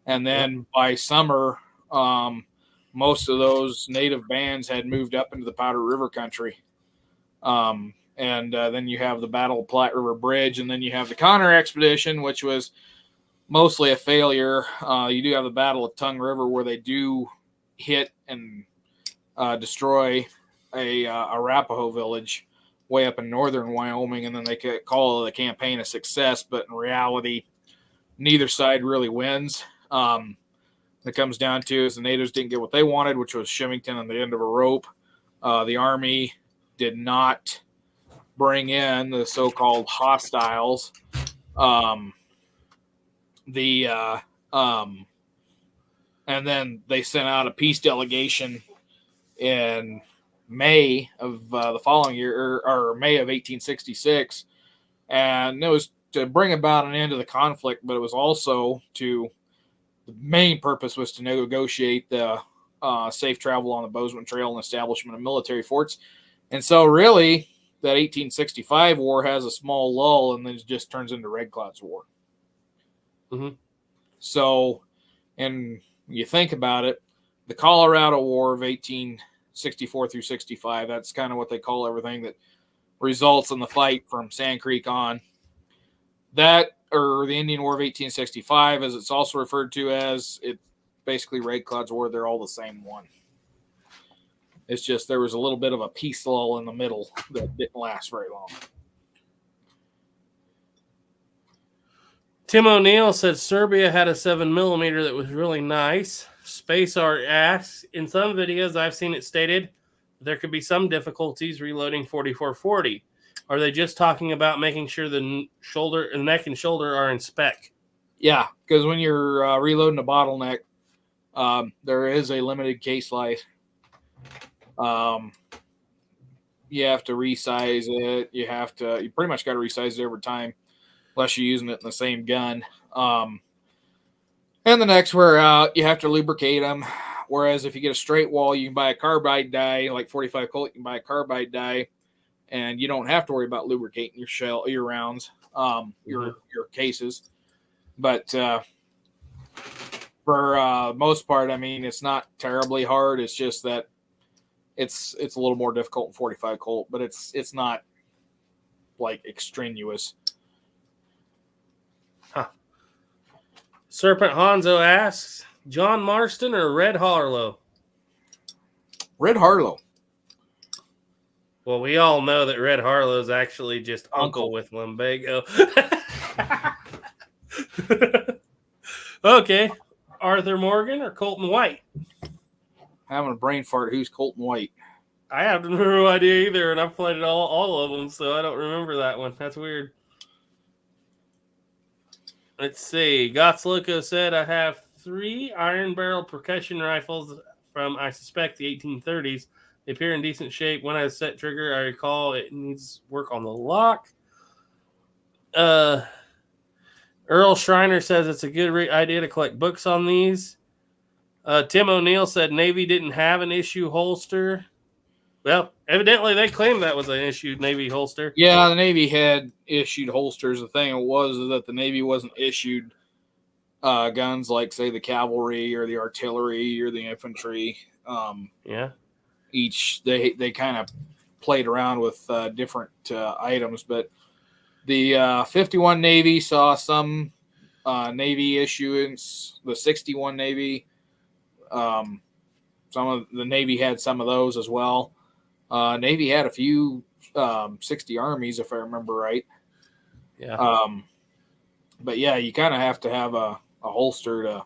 And then by summer, most of those native bands had moved up into the Powder River country. And then you have the Battle of Platte River Bridge, and then you have the Connor Expedition, which was mostly a failure. You do have the Battle of Tongue River, where they do hit and destroy a Arapaho village way up in northern Wyoming, and then they could call the campaign a success, but in reality, neither side really wins. It comes down to is the natives didn't get what they wanted, which was Shimington on the end of a rope. The Army did not bring in the so-called hostiles. And then they sent out a peace delegation in May of the following year, or May of 1866. And it was to bring about an end to the conflict, but it was also the main purpose was to negotiate the safe travel on the Bozeman Trail and establishment of military forts. And so really that 1865 war has a small lull and then it just turns into Red Cloud's War. Mm-hmm. So, and you think about it, the Colorado War of 1864 through 65, that's kind of what they call everything that results in the fight from Sand Creek on. That, or the Indian War of 1865, as it's also referred to as, it's basically Red Cloud's War. They're all the same one. It's just there was a little bit of a peace lull in the middle that didn't last very long. Tim O'Neill said Serbia had a 7mm that was really nice. Space Art asks, in some videos I've seen it stated there could be some difficulties reloading 4440. Are they just talking about making sure the neck and shoulder are in spec? Yeah, because when you're reloading a bottleneck, there is a limited case life. You have to resize it. You pretty much got to resize it every time, unless you're using it in the same gun. And the necks wear out. You have to lubricate them. Whereas if you get a straight wall, you can buy a carbide die, like 45 Colt. You can buy a carbide die, and you don't have to worry about lubricating your rounds, your cases. But for most part, I mean, it's not terribly hard. It's just that it's a little more difficult in 45 Colt, but it's not like extraneous. Huh. Serpent Hanzo asks, John Marston or Red Harlow? Red Harlow. Well, we all know that Red Harlow is actually just uncle with lumbago. Okay. Arthur Morgan or Colton White? Having a brain fart. Who's Colton White? I have no idea either, and I've played all of them, so I don't remember that one. That's weird. Let's see. Gotsloco said, I have 3 iron barrel percussion rifles from, I suspect, the 1830s. They appear in decent shape. One has a set trigger. I recall it needs work on the lock. Earl Schreiner says it's a good idea to collect books on these. Tim O'Neill said Navy didn't have an issue holster. Well, evidently they claimed that was an issued Navy holster. Yeah, the Navy had issued holsters. The thing was that the Navy wasn't issued guns like, say, the cavalry or the artillery or the infantry. Yeah. Each, they kind of played around with different items, but the 51 Navy saw some Navy issuance. The 61 Navy, some of the Navy had some of those as well. Navy had a few 60 Armies, if I remember right. Yeah. But yeah, you kind of have to have a holster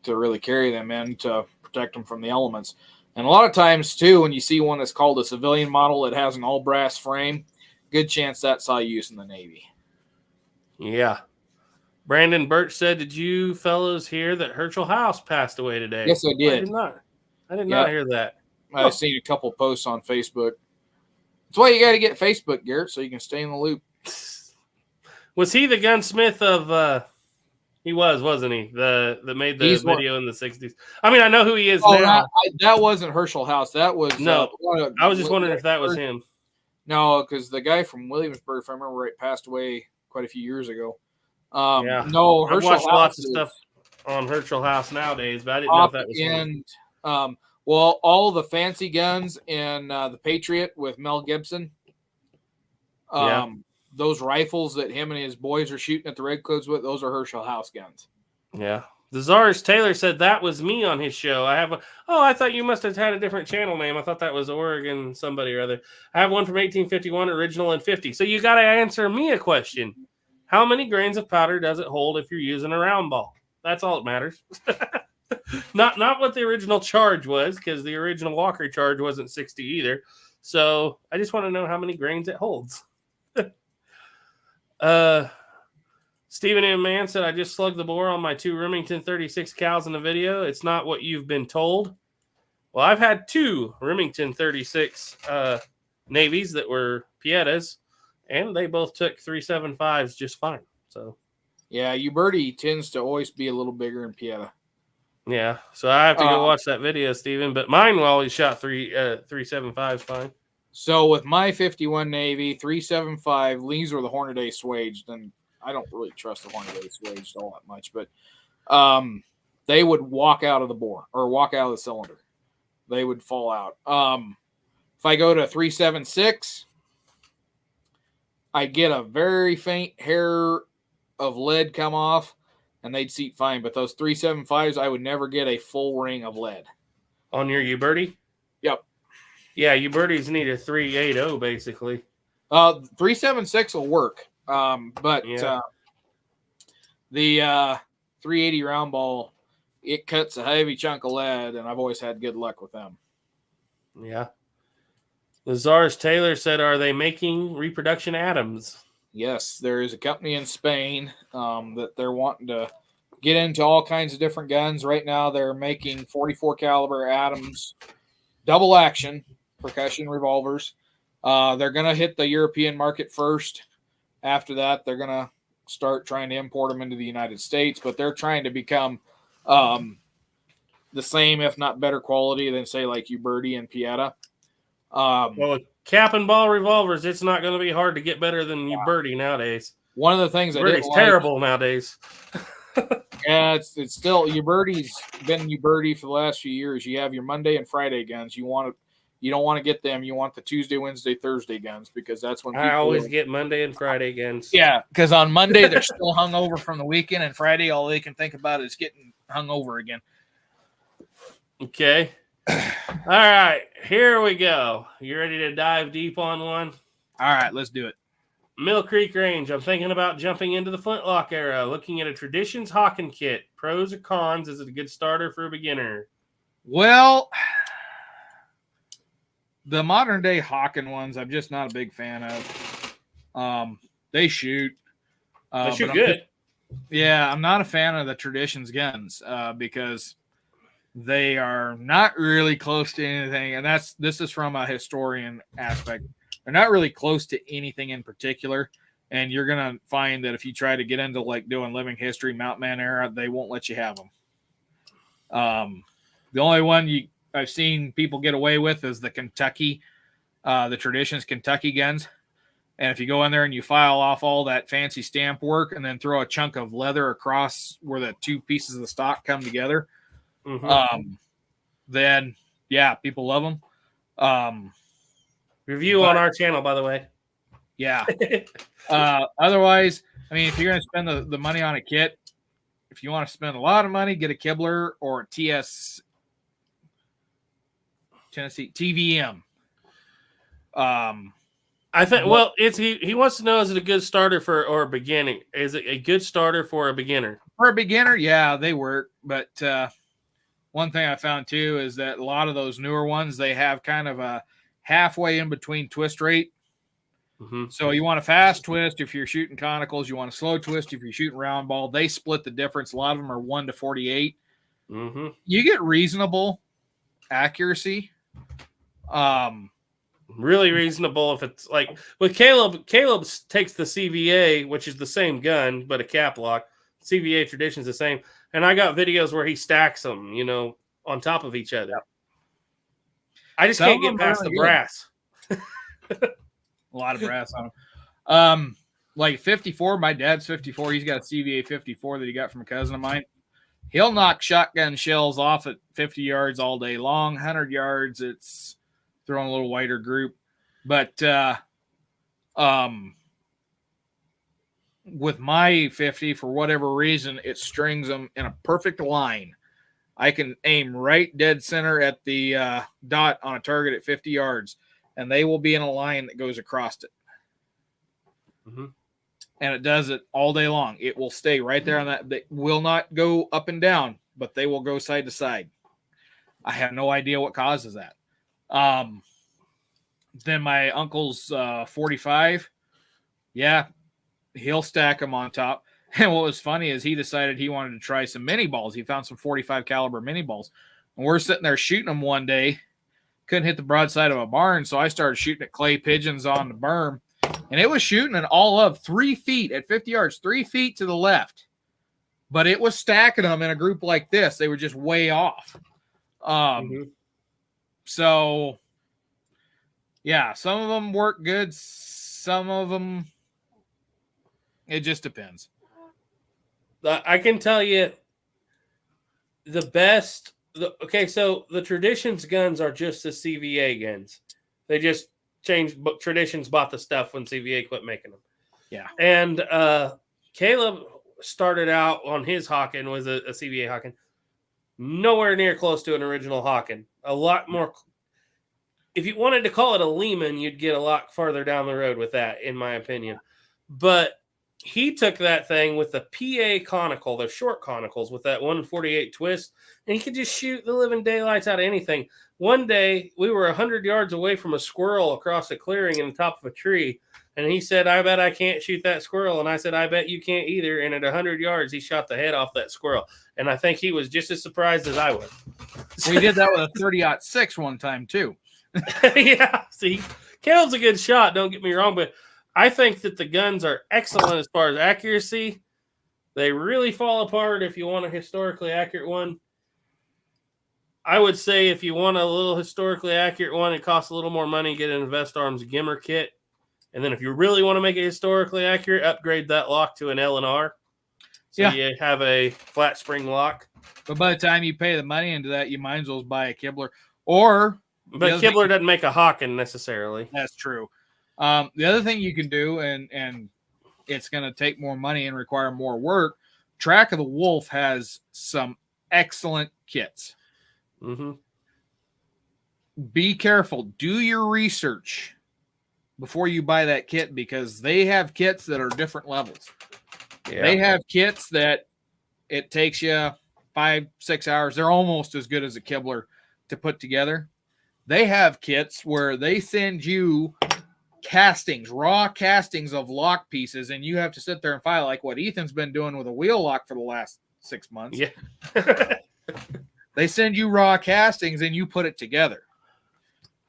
to really carry them in to protect them from the elements. And a lot of times, too, when you see one that's called a civilian model that has an all-brass frame, good chance that saw use in the Navy. Yeah. Brandon Birch said, "Did you fellows hear that Herschel House passed away today?" Yes, I did. I did not. I did not hear that. I've seen a couple posts on Facebook. That's why you got to get Facebook, Garrett, so you can stay in the loop. Was he the gunsmith of? He was, wasn't he? That made the video in the 60s. I mean, I know who he is now. That wasn't Herschel House. That was no. I was just wondering if that was him. No, because the guy from Williamsburg, if I remember right, passed away quite a few years ago. No, Herschel House. I watched lots of stuff on Herschel House nowadays, but I didn't know if that was him. Well, all the fancy guns in the Patriot with Mel Gibson. Those rifles that him and his boys are shooting at the Redcoats with, those are Herschel House guns. Yeah. The Czars Taylor said that was me on his show. I thought you must have had a different channel name. I thought that was Oregon somebody or other. I have one from 1851, original and 50. So you got to answer me a question. How many grains of powder does it hold if you're using a round ball? That's all that matters. Not what the original charge was, because the original Walker charge wasn't 60 either. So I just want to know how many grains it holds. Stephen M. Mann said, I just slugged the bore on my 2 Remington 36 cals in the video. It's not what you've been told. Well, I've had 2 Remington 36 Navies that were Piettas, and they both took 375s just fine. So, yeah, Uberti tends to always be a little bigger than Pietta. Yeah, so I have to go watch that video, Stephen. But mine always shot 375s fine. So with my 51 Navy, 375, these were the Hornady swaged, and I don't really trust the Hornady swaged all that much, but they would walk out of the bore or walk out of the cylinder. They would fall out. If I go to 376, I get a very faint hair of lead come off, and they'd seat fine. But those 375s, I would never get a full ring of lead. On your Uberti? Yep. Yeah, Ubertis need a 380 basically. 376 will work, but the 380 round ball, it cuts a heavy chunk of lead, and I've always had good luck with them. Yeah. Lazarus Taylor said, "Are they making reproduction atoms?" Yes, there is a company in Spain that they're wanting to get into all kinds of different guns. Right now, they're making 44 caliber atoms, double action percussion revolvers. They're going to hit the European market first. After that, they're going to start trying to import them into the United States, but they're trying to become the same, if not better quality than, say, like Uberti and Pietta. Well, cap and ball revolvers, it's not going to be hard to get better than Uberti nowadays. One of the things I didn't like, terrible nowadays. Yeah, it's still Uberti's been Uberti for the last few years. You have your Monday and Friday guns. You don't want to get them. You want the Tuesday, Wednesday, Thursday guns, because that's when I always get Monday and Friday guns. Yeah, because on Monday they're still hung over from the weekend, and Friday all they can think about is getting hung over again. Okay. All right, here we go. You ready to dive deep on one? All right, let's do it. Mill Creek Range. I'm thinking about jumping into the flintlock era, looking at a Traditions Hawken kit. Pros or cons? Is it a good starter for a beginner? Well, the modern day Hawken ones, I'm just not a big fan of. They shoot. They shoot good. I'm not a fan of the Traditions guns because they are not really close to anything. And this is from a historian aspect. They're not really close to anything in particular. And you're going to find that if you try to get into like doing living history, Mount Man era, they won't let you have them. The only one I've seen people get away with is the Kentucky, the Traditions Kentucky guns. And if you go in there and you file off all that fancy stamp work and then throw a chunk of leather across where the two pieces of the stock come together, then yeah, people love them. Review on our channel, by the way. Yeah. Otherwise, I mean, if you're going to spend the money on a kit, if you want to spend a lot of money, get a Kibler or a Tennessee TVM. I think. Well, he wants to know: is it a good starter or a beginning? Is it a good starter for a beginner? For a beginner, yeah, they work. But one thing I found too is that a lot of those newer ones, they have kind of a halfway in between twist rate. Mm-hmm. So you want a fast twist if you're shooting conicals. You want a slow twist if you're shooting round ball. They split the difference. A lot of them are 1 to 48. Mm-hmm. You get reasonable accuracy. Really reasonable if it's like with Caleb takes the CVA, which is the same gun, but a cap lock. CVA tradition's the same. And I got videos where he stacks them, on top of each other. I just can't get past the brass. A lot of brass on them. Like 54, my dad's 54. He's got a CVA 54 that he got from a cousin of mine. He'll knock shotgun shells off at 50 yards all day long. 100 yards, it's throwing a little wider group. But with my 50, for whatever reason, it strings them in a perfect line. I can aim right dead center at the dot on a target at 50 yards, and they will be in a line that goes across it. Mm-hmm. And it does it all day long. It will stay right there on that. They will not go up and down, but they will go side to side. I have no idea what causes that. Then my uncle's 45. Yeah, he'll stack them on top. And what was funny is he decided he wanted to try some mini balls. He found some 45 caliber mini balls. And we're sitting there shooting them one day. Couldn't hit the broadside of a barn, so I started shooting at clay pigeons on the berm. And it was shooting an all of 3 feet at 50 yards, 3 feet to the left. But it was stacking them in a group like this. They were just way off. So, yeah, some of them work good. Some of them, it just depends. I can tell you the best. So the Traditions guns are just the CVA guns. They just changed, but Traditions bought the stuff when CVA quit making them. Yeah. And Caleb started out on his Hawken with a CVA Hawken. Nowhere near close to an original Hawken. A lot more. If you wanted to call it a Lehman, you'd get a lot farther down the road with that, in my opinion. But he took that thing with the PA conical, the short conicals, with that 148 twist, and he could just shoot the living daylights out of anything. One day, we were 100 yards away from a squirrel across a clearing in the top of a tree, and he said, "I bet I can't shoot that squirrel." And I said, "I bet you can't either." And at 100 yards, he shot the head off that squirrel. And I think he was just as surprised as I was. We did that with a 30-06 one time, too. Yeah, see, Caleb's a good shot, don't get me wrong, but I think that the guns are excellent as far as accuracy. They really fall apart if you want a historically accurate one. I would say if you want a little historically accurate one, it costs a little more money. Get an Invest Arms Gimmer kit. And then if you really want to make it historically accurate, upgrade that lock to an L&R. So you have a flat spring lock. But by the time you pay the money into that, you might as well buy a Kibler. But Kibler doesn't make a Hawken necessarily. That's true. The other thing you can do, and it's going to take more money and require more work, Track of the Wolf has some excellent kits. Mm-hmm. Be careful. Do your research before you buy that kit, because they have kits that are different levels. Yeah. They have kits that it takes you 5-6 hours. They're almost as good as a Kibler to put together. They have kits where they send you castings, raw castings of lock pieces, and you have to sit there and file like what Ethan's been doing with a wheel lock for the last 6 months. Yeah. They send you raw castings and you put it together.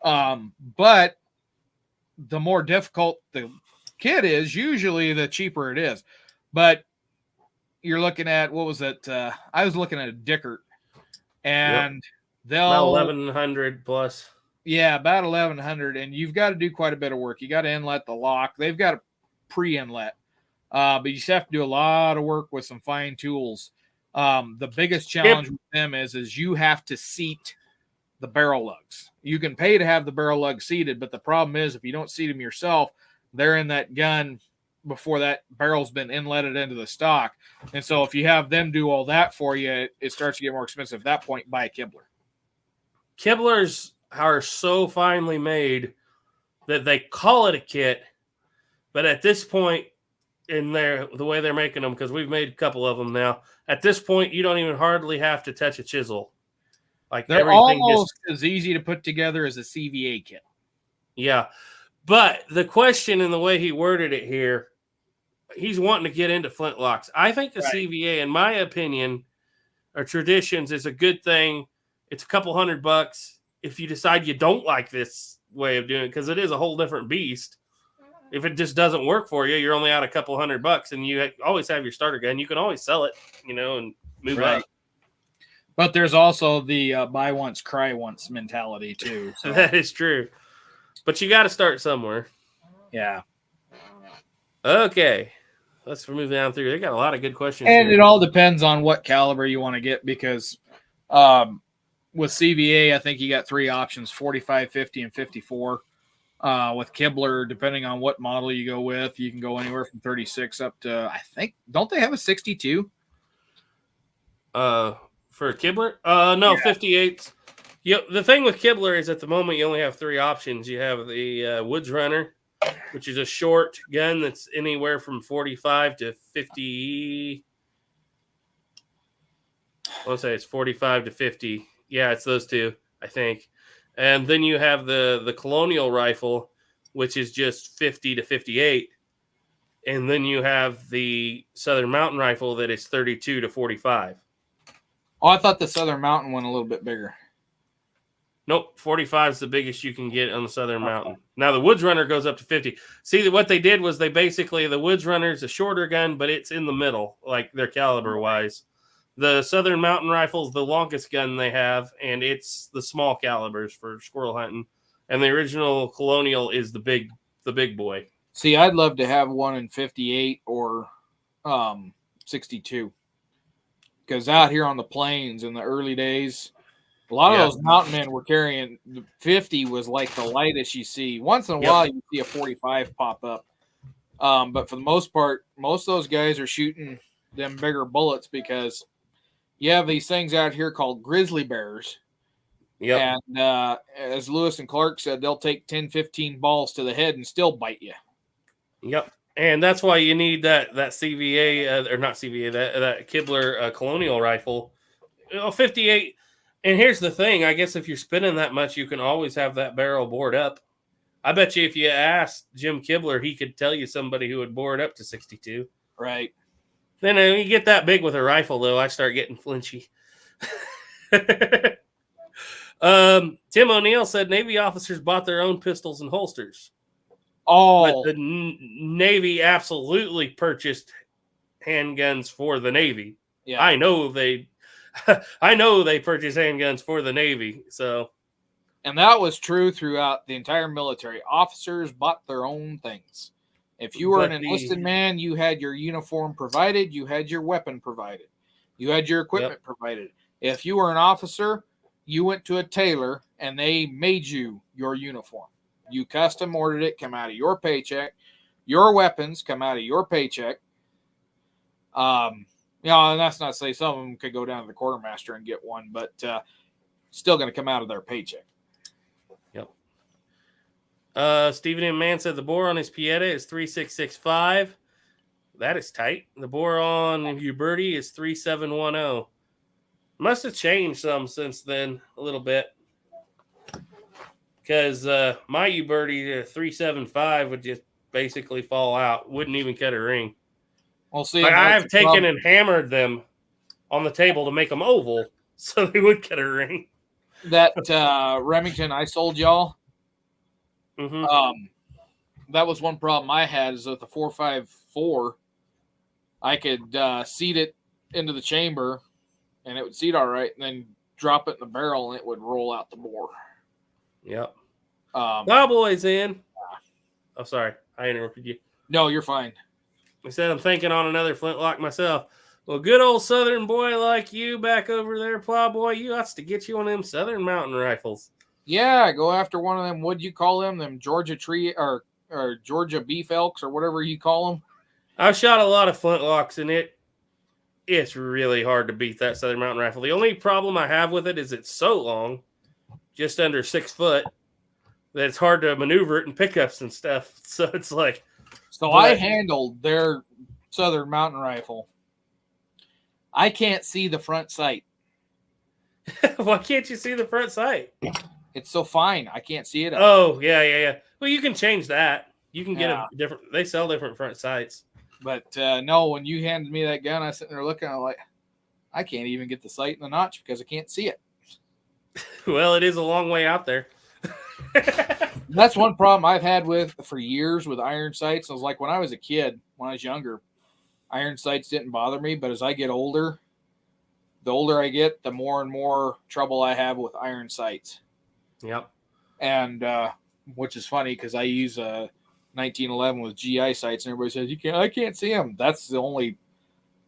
But the more difficult the kit is, usually the cheaper it is. But you're looking at, what was it? I was looking at a Dickert, and they'll about 1,100 plus. Yeah, about 1,100, and you've got to do quite a bit of work. You got to inlet the lock. They've got a pre-inlet, but you just have to do a lot of work with some fine tools. The biggest challenge with them is you have to seat the barrel lugs. You can pay to have the barrel lugs seated, but the problem is if you don't seat them yourself, they're in that gun before that barrel's been inletted into the stock. And so if you have them do all that for you, it starts to get more expensive. At that point, buy a Kibler. Kiblers are so finely made that they call it a kit, but at this point in the way they're making them, because we've made a couple of them now, at this point you don't even hardly have to touch a chisel. Like They're everything almost as easy to put together as a CVA kit. Yeah. But the question and the way he worded it here, he's wanting to get into flintlocks. I think the Right. CVA, in my opinion, or traditions is a good thing. It's a couple $100 if you decide you don't like this way of doing it, because it is a whole different beast. If it just doesn't work for you, you're only out a couple $100, and you always have your starter gun. You can always sell it, and move up. But there's also the buy once, cry once mentality too. So. That is true. But you got to start somewhere. Yeah. Okay. Let's move down through. They got a lot of good questions. And here. it all depends on what caliber you want to get, because with CVA, I think you got 3 options, 45, 50, and 54. With Kibler, depending on what model you go with, you can go anywhere from 36 up to, I think, don't they have a 62? For Kibler? No, Yeah. 58. The thing with Kibler is at the moment you only have 3 options. You have the Woods Runner, which is a short gun that's anywhere from 45 to 50. I want to say it's 45 to 50. Yeah, it's those two, I think. And then you have the Colonial rifle, which is just 50 to 58. And then you have the Southern Mountain rifle that is 32 to 45. Oh, I thought the Southern Mountain one a little bit bigger. Nope, 45 is the biggest you can get on the Southern Mountain. Now, the Woods Runner goes up to 50. See, what they did was the Woods Runner is a shorter gun, but it's in the middle, like their caliber-wise. The Southern Mountain rifle is the longest gun they have, and it's the small calibers for squirrel hunting. And the original Colonial is the big boy. See, I'd love to have one in 58 or 62. Because out here on the plains in the early days, a lot of those mountain men were carrying, the 50 was like the lightest you see. Once in a while, you see a 45 pop up. But for the most part, most of those guys are shooting them bigger bullets because you have these things out here called grizzly bears. Yep. And as Lewis and Clark said, they'll take 10, 15 balls to the head and still bite you. Yep. And that's why you need that CVA, or not CVA, that Kibler Colonial rifle. 58. And here's the thing. I guess if you're spending that much, you can always have that barrel bored up. I bet you if you asked Jim Kibler, he could tell you somebody who would bore it up to 62. Right. Then you get that big with a rifle, though, I start getting flinchy. Tim O'Neill said Navy officers bought their own pistols and holsters. Oh, But the Navy absolutely purchased handguns for the Navy. yeah. I know they purchased handguns for the Navy. So, And that was true throughout the entire military. Officers bought their own things. If you were an enlisted man, you had your uniform provided, you had your weapon provided, you had your equipment provided. If you were an officer, you went to a tailor and they made you your uniform. You custom ordered it, come out of your paycheck. Your weapons come out of your paycheck. And that's not to say some of them could go down to the quartermaster and get one, but still going to come out of their paycheck. Yep. Stephen M. Mann said the bore on his Pieta is 3665. That is tight. The bore on Uberti is 3710. Must have changed some since then a little bit. Because my Uberti 375 would just basically fall out. Wouldn't even cut a ring. We'll see. I've taken and hammered them on the table to make them oval so they would cut a ring. That Remington I sold y'all, that was one problem I had is with the 4.54, I could seat it into the chamber and it would seat all right, and then drop it in the barrel and it would roll out the bore. Yep. Cowboys in. Oh, sorry. I interrupted you. No, you're fine. I said I'm thinking on another flintlock myself. Well, good old Southern boy like you back over there, Plowboy, you ought to get you one of them Southern Mountain rifles. Yeah, go after one of them. What'd you call them? Them Georgia tree or Georgia beef elks or whatever you call them. I've shot a lot of flintlocks, and it's really hard to beat that Southern Mountain rifle. The only problem I have with it is it's so long, just under 6 foot, that it's hard to maneuver it in pickups and stuff. So it's like. So I handled their Southern Mountain rifle. I can't see the front sight. Why can't you see the front sight? It's so fine. I can't see it. Oh, yeah. Well, you can change that. You can get Yeah. a different. They sell different front sights. But no, when you handed me that gun, I was sitting there looking. I'm like, I can't even get the sight in the notch because I can't see it. Well, it is a long way out there. That's one problem I've had for years with iron sights. I was like, when I was a kid, when I was younger, iron sights didn't bother me. But as I get older, the older I get, the more and more trouble I have with iron sights. Yep. And which is funny because I use a 1911 with GI sights, and everybody says I can't see them. That's the only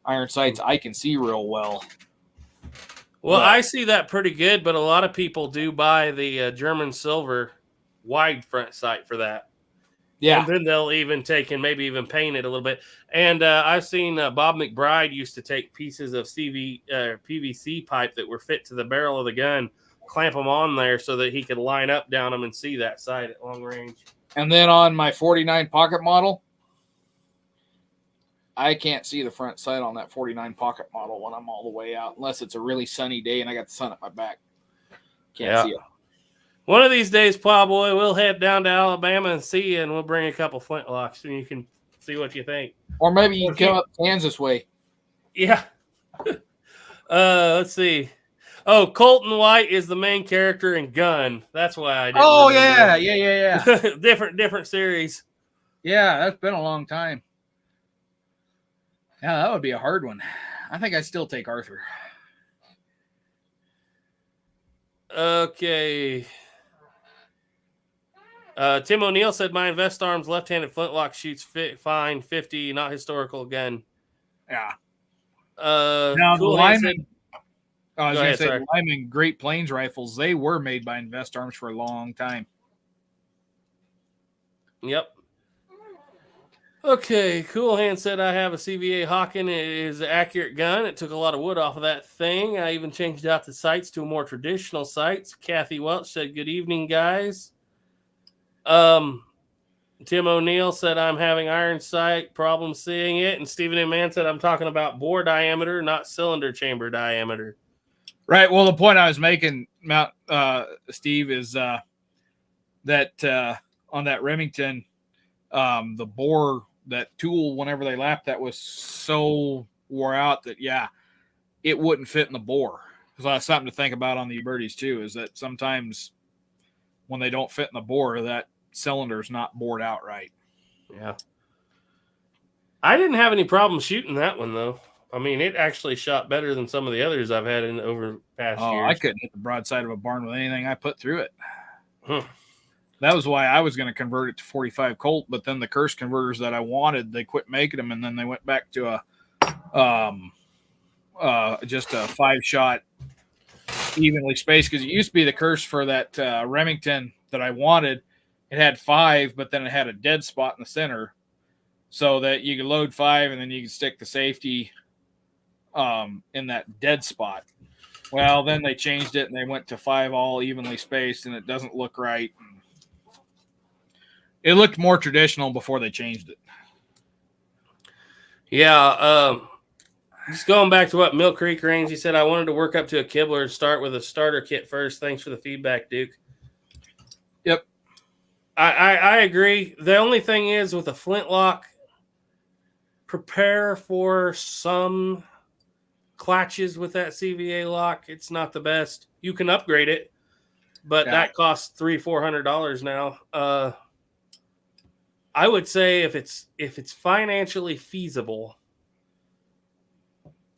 iron sights I can see real well. Well, I see that pretty good, but a lot of people do buy the German silver wide front sight for that. Yeah. And then they'll even take and maybe even paint it a little bit. And I've seen Bob McBride used to take pieces of PVC pipe that were fit to the barrel of the gun, clamp them on there so that he could line up down them and see that sight at long range. And then on my 49 pocket model, I can't see the front sight on that 49 pocket model when I'm all the way out, unless it's a really sunny day and I got the sun at my back. Can't see it. One of these days, Plowboy, we'll head down to Alabama and see you, and we'll bring a couple flintlocks, and you can see what you think. Or maybe you can come up Kansas way. Yeah. Let's see. Oh, Colton White is the main character in Gun. That's why I didn't. Oh, yeah. different series. Yeah, that's been a long time. Yeah, that would be a hard one. I think I'd still take Arthur. Okay. Tim O'Neill said my Invest Arms left-handed flintlock shoots fine, 50, not historical gun. Yeah. Now cool the Lyman. I was going to say the Lyman Great Plains rifles, they were made by Invest Arms for a long time. Yep. Okay, Cool Hand said I have a CVA Hawken. It is an accurate gun. It took a lot of wood off of that thing. I even changed out the sights to a more traditional sights. Kathy Welch said, good evening, guys. Tim O'Neill said I'm having iron sight problem seeing it. And Stephen M. Mann said I'm talking about bore diameter, not cylinder chamber diameter. Right. Well, the point I was making, Steve, is that on that Remington, the bore, that tool, whenever they lapped, that was so wore out that, it wouldn't fit in the bore. So that's something to think about on the Ubertis too, is that sometimes when they don't fit in the bore, that cylinder is not bored out right. Yeah. I didn't have any problem shooting that one, though. I mean, it actually shot better than some of the others I've had in over past years. I couldn't hit the broadside of a barn with anything I put through it. That was why I was going to convert it to 45 Colt, but then the curse converters that I wanted, they quit making them, and then they went back to just a 5-shot evenly spaced, because it used to be the curse for that Remington that I wanted. It had 5, but then it had a dead spot in the center, so that you could load 5 and then you could stick the safety in that dead spot. Well, then they changed it and they went to 5 all evenly spaced, and it doesn't look right. It looked more traditional before they changed it. Yeah. Just going back to what Mill Creek Range, he said, I wanted to work up to a Kibler and start with a starter kit first. Thanks for the feedback, Duke. Yep. I agree. The only thing is with a flintlock, prepare for some clutches with that CVA lock. It's not the best. You can upgrade it, but that costs $300-400 now. I would say if it's financially feasible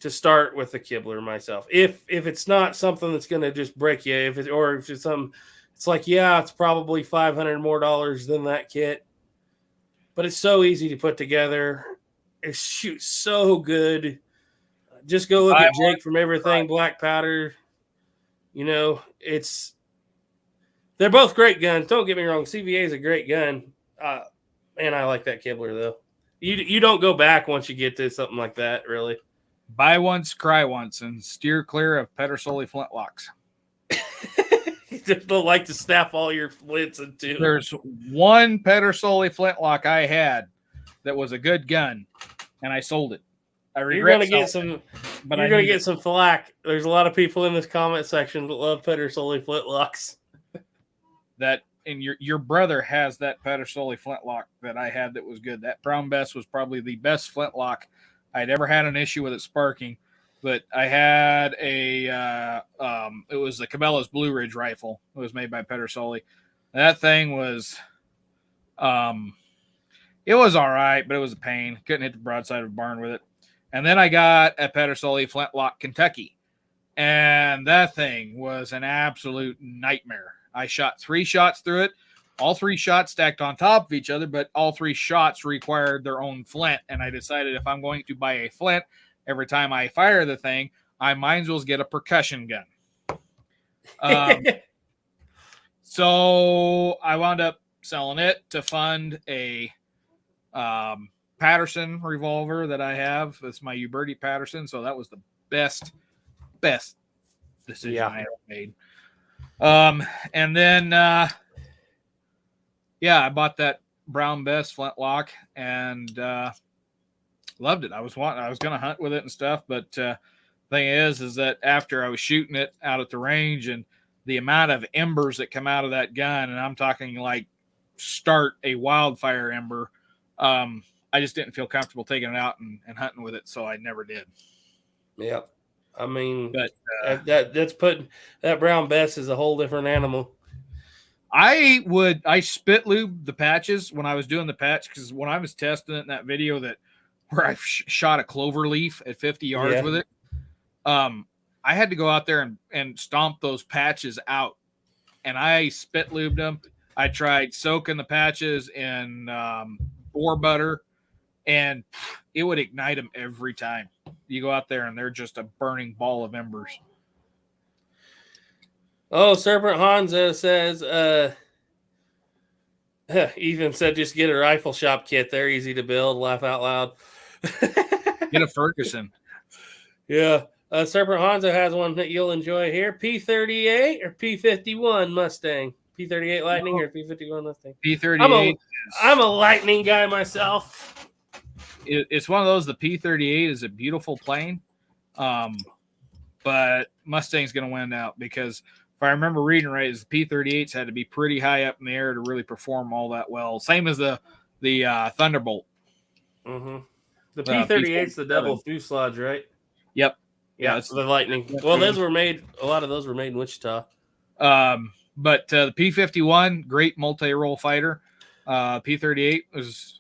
to start with the Kibler myself. If it's not something that's going to just break you, if it's some, it's like, it's probably $500 more than that kit, but it's so easy to put together. It shoots so good. Just go look at Jake from Everything Black Powder. You know, they're both great guns. Don't get me wrong. CVA is a great gun. And I like that Kibler, though. You don't go back once you get to something like that, really. Buy once, cry once, and steer clear of Pedersoli flintlocks. You just don't like to snap all your flints into. There's one Pedersoli flintlock I had that was a good gun, and I sold it. You're gonna get some. but You're gonna get some flack. There's a lot of people in this comment section that love Pedersoli flintlocks. That and your brother has that Pedersoli flintlock that I had that was good. That Brown Bess was probably the best flintlock I'd ever had an issue with it sparking. But I had it was the Cabela's Blue Ridge rifle. It was made by Pedersoli. That thing was, it was all right, but it was a pain. Couldn't hit the broadside of a barn with it. And then I got a Pedersoli Flintlock Kentucky, and that thing was an absolute nightmare. I shot 3 shots through it. All 3 shots stacked on top of each other, but all 3 shots required their own flint. And I decided if I'm going to buy a flint every time I fire the thing, I might as well get a percussion gun. So I wound up selling it to fund a Patterson revolver that I have. It's my Uberti Patterson. So that was the best decision I ever made. And then, I bought that Brown Bess flintlock and loved it. I was going to hunt with it and stuff, but thing is that after I was shooting it out at the range and the amount of embers that come out of that gun, and I'm talking like start a wildfire ember, I just didn't feel comfortable taking it out and hunting with it, so I never did. Yep. I mean, but that's putting that Brown Bess is a whole different animal. I spit lube the patches when I was doing the patch, because when I was testing it in that video where I shot a clover leaf at 50 yards with it, I had to go out there and stomp those patches out, and I spit lubed them. I tried soaking the patches in boar butter, and it would ignite them every time. You go out there and they're just a burning ball of embers. Oh, Serpent Hanzo says, Ethan said just get a rifle shop kit. They're easy to build. Laugh out loud. Get a Ferguson. Yeah. Serpent Hanzo has one that you'll enjoy here. P38 or P51 Mustang? P38 Lightning or P51 Mustang? P38. I'm a Lightning guy myself. It's one of those. The P38 is a beautiful plane, but Mustang's going to win out because if I remember reading right, the P38s had to be pretty high up in the air to really perform all that well. Same as the Thunderbolt. Mm-hmm. The P38's the double fuselage, right? Yep. Yeah, it's the Lightning. Well, a lot of those were made in Wichita. But the P51, great multi-role fighter. P38 was,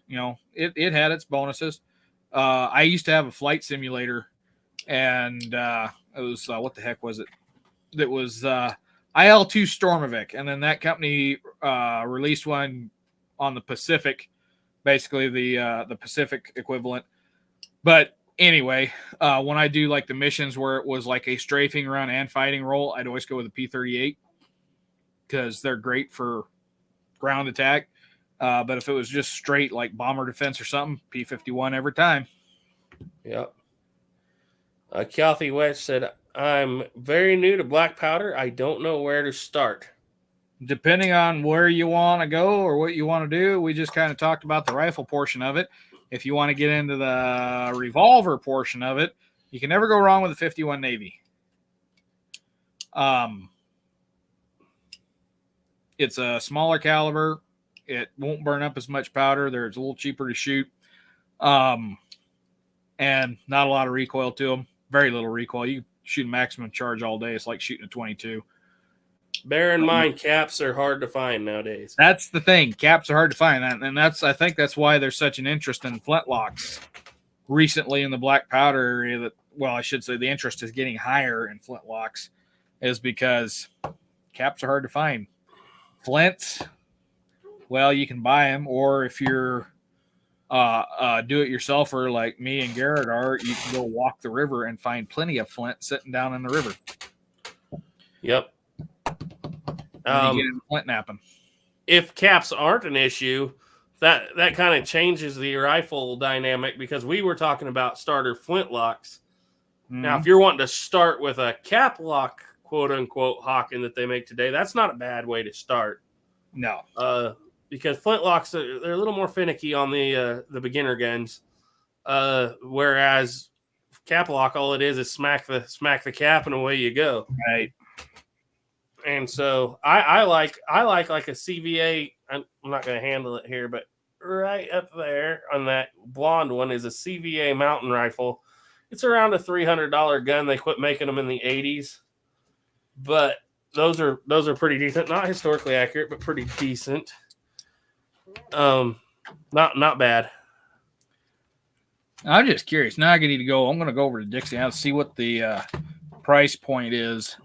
it had its bonuses. I used to have a flight simulator, and it was, what the heck was it? It was IL-2 Stormovic, and then that company released one on the Pacific, basically the Pacific equivalent. But anyway, when I do like the missions where it was like a strafing run and fighting role, I'd always go with the P38 because they're great for ground attack. But if it was just straight like bomber defense or something, P51 every time. Yep. Kathy West said, I'm very new to black powder. I don't know where to start. Depending on where you want to go or what you want to do, we just kind of talked about the rifle portion of it. If you want to get into the revolver portion of it, you can never go wrong with the 51 Navy. It's a smaller caliber. It won't burn up as much powder. It's a little cheaper to shoot. And not a lot of recoil to them. Very little recoil. You shoot a maximum charge all day. It's like shooting a 22. Bear in mind, caps are hard to find nowadays. That's the thing. Caps are hard to find. And I think that's why there's such an interest in flintlocks recently in the black powder area. I should say the interest is getting higher in flintlocks is because caps are hard to find. Flints, well, you can buy them, or if you're do-it-yourselfer like me and Garrett are, you can go walk the river and find plenty of flint sitting down in the river. Yep. You get flint napping. If caps aren't an issue, that kind of changes the rifle dynamic because we were talking about starter flintlocks. Mm-hmm. Now, if you're wanting to start with a cap lock, quote-unquote, Hawken that they make today, that's not a bad way to start. No. Because flintlocks, they're a little more finicky on the beginner guns. Whereas cap lock, all it is smack the cap and away you go. Right. And so I like a CVA. I'm not going to handle it here, but right up there on that blonde one is a CVA mountain rifle. It's around a $300 gun. They quit making them in the 80s, but those are pretty decent. Not historically accurate, but pretty decent. Not bad. I'm just curious. Now I need to go. I'm going to go over to Dixie and see what the price point is.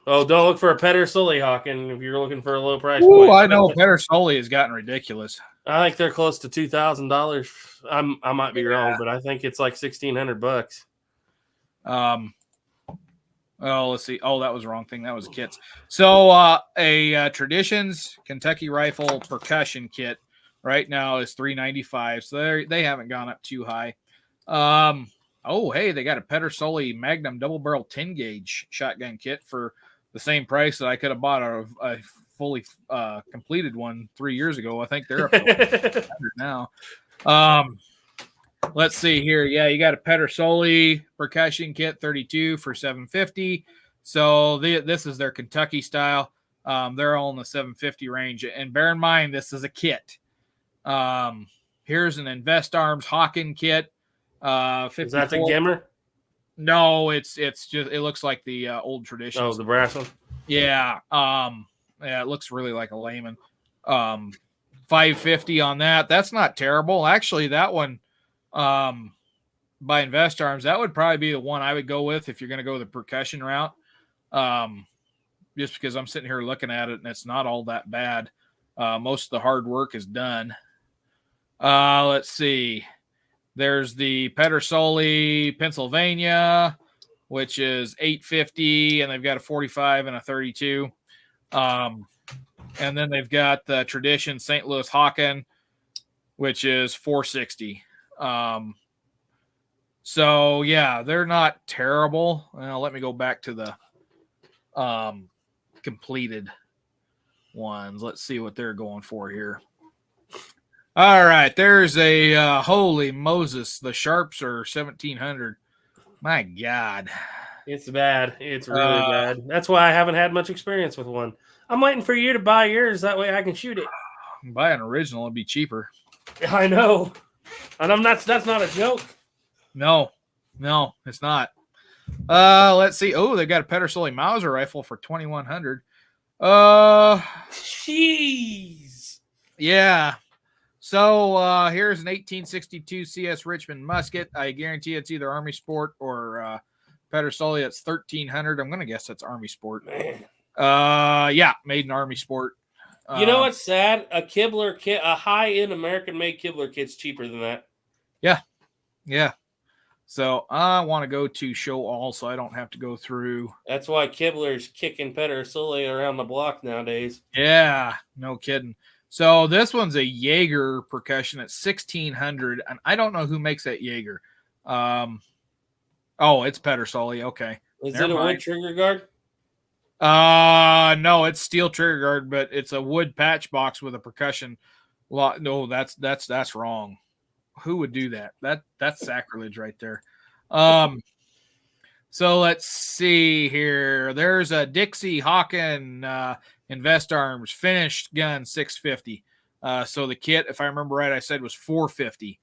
Oh, don't look for a Pedersoli, Hawken, if you're looking for a low price Ooh, point. I know Pedersoli has gotten ridiculous. I think they're close to $2,000. I might be wrong, but I think it's like $1,600. Oh, let's see. Oh, that was the wrong thing. That was kits. So a Traditions Kentucky Rifle percussion kit right now is $395. So they haven't gone up too high. Oh, hey, they got a Pedersoli Magnum double barrel 10 gauge shotgun kit for the same price that I could have bought a fully completed one 3 years ago. I think they're up to $100 now. Let's see here. Yeah, you got a Pedersoli percussion kit 32 for $750. So this is their Kentucky style. They're all in the $750 range. And bear in mind, this is a kit. Here's an Invest Arms Hawken kit. 54. Is that the Gimmer? No, it's just it looks like the old Traditions. Oh, the brass one. Yeah. Yeah, it looks really like a layman. $550 on that. That's not terrible. Actually, that one by Invest Arms, that would probably be the one I would go with if you're going to go the percussion route. Just because I'm sitting here looking at it and it's not all that bad. Most of the hard work is done. Let's see. There's the Pedersoli Pennsylvania, which is $850, and they've got a 45 and a 32. And then they've got the Tradition St. Louis Hawken, which is $460. So yeah, they're not terrible. Well, let me go back to the completed ones. Let's see what they're going for here. All right, there's a holy Moses. The Sharps are 1,700. My God, it's bad. It's really bad. That's why I haven't had much experience with one. I'm waiting for you to buy yours. That way I can shoot it. Buy an original; it'd be cheaper. I know, and that's not a joke. No, it's not. Let's see. Oh, they got a Pedersoli Mauser rifle for 2,100. Jeez. Yeah. So here's an 1862 CS Richmond musket. I guarantee it's either Army Sport or Pedersoli. That's 1,300. I'm gonna guess that's Army Sport. Man. Yeah, made in Army Sport. You know what's sad? A Kibler kit, a high-end American-made Kibler kit's cheaper than that. Yeah. So I want to go to show all, so I don't have to go through. That's why Kibler's kicking Pedersoli around the block nowadays. Yeah, no kidding. So this one's a Jaeger percussion at 1,600, and I don't know who makes that Jaeger. Oh, it's Pedersoli. Okay. Is it a wood trigger guard? No, it's steel trigger guard, but it's a wood patch box with a percussion. No, that's wrong. Who would do that? That's sacrilege right there. So let's see here. There's a Dixie Hawken Invest Arms finished gun 650. So the kit, if I remember right, I said was 450.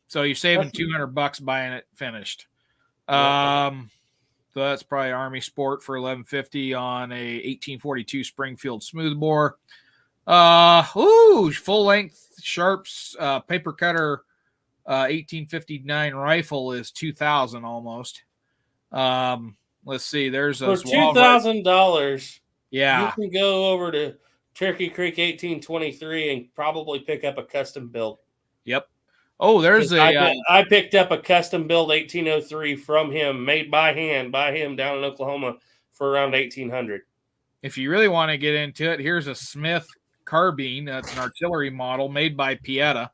So you're saving $200 buying it finished. So that's probably Army Sport for 1150 on a 1842 Springfield smoothbore. Full length Sharps paper cutter 1859 rifle is 2,000 almost. Let's see. There's for $2,000. Yeah, you can go over to Turkey Creek 1823 and probably pick up a custom build. Yep. Oh, there's I picked up a custom build 1803 from him, made by him down in Oklahoma for around 1,800. If you really want to get into it, here's a Smith carbine. That's an artillery model made by Pieta.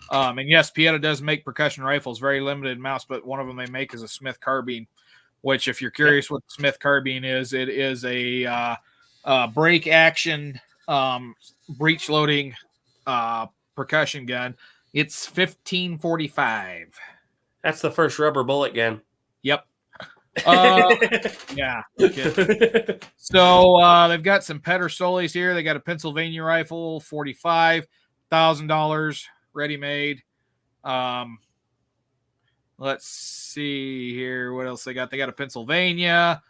And yes, Pieta does make percussion rifles, very limited amounts, but one of them they make is a Smith carbine, which if you're curious what the Smith carbine is, it is a break action breech loading percussion gun. It's 1545. That's the first rubber bullet gun. Yep. Yeah. Okay. So they've got some Pedersolis here. They got a Pennsylvania rifle, $45,000, ready made. Let's see here. What else they got? They got a Pennsylvania,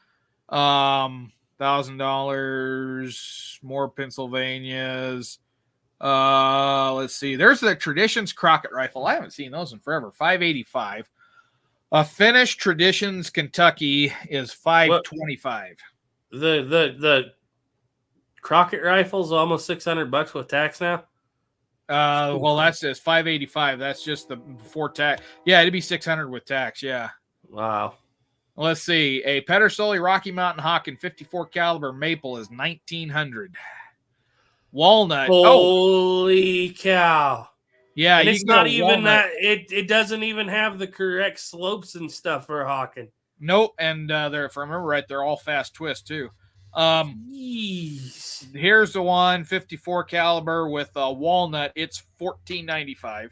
$1,000, more Pennsylvanias. Let's see. There's the Traditions Crockett rifle. I haven't seen those in forever. $585. A Finnish Traditions Kentucky is $525. The Crockett rifle's almost $600 with tax now. Well, that's just $585. That's just the before tax. Yeah, it'd be $600 with tax. Yeah. Wow. Let's see. A Pedersoli Rocky Mountain Hawken 54 caliber maple is $1,900. Walnut. Holy cow! Yeah, and it's not even walnut. that. It doesn't even have the correct slopes and stuff for Hawken. Nope. And they're, if I remember right, they're all fast twist too. Jeez. Here's the one 54 caliber with walnut. It's $1,495.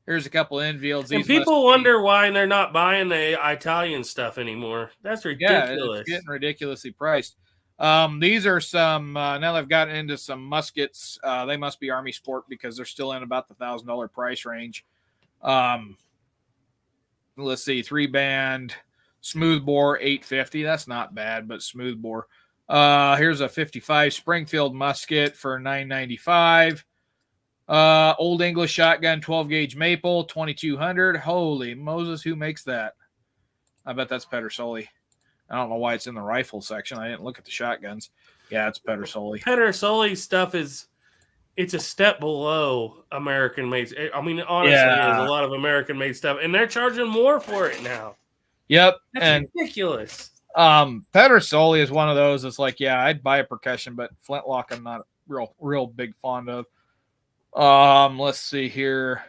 Here's a couple of Enfields. And people wonder why they're not buying the Italian stuff anymore. That's ridiculous. Yeah, it's getting ridiculously priced. These are some, now they've gotten into some muskets. They must be Army Sport because they're still in about the $1,000 price range. Let's see, 3-band smoothbore, $850. That's not bad, but smoothbore. Here's a 55 Springfield musket for $995. Old English shotgun, 12 gauge maple, $2,200. Holy Moses, who makes that? I bet that's Pedersoli. I don't know why it's in the rifle section. I didn't look at the shotguns. Yeah, it's Pedersoli. Pedersoli stuff it's a step below American made. I mean, honestly, there's a lot of American made stuff, and they're charging more for it now. Yep. That's ridiculous. Pedersoli is one of those. It's like, yeah, I'd buy a percussion, but flintlock I'm not real big fond of. Let's see here.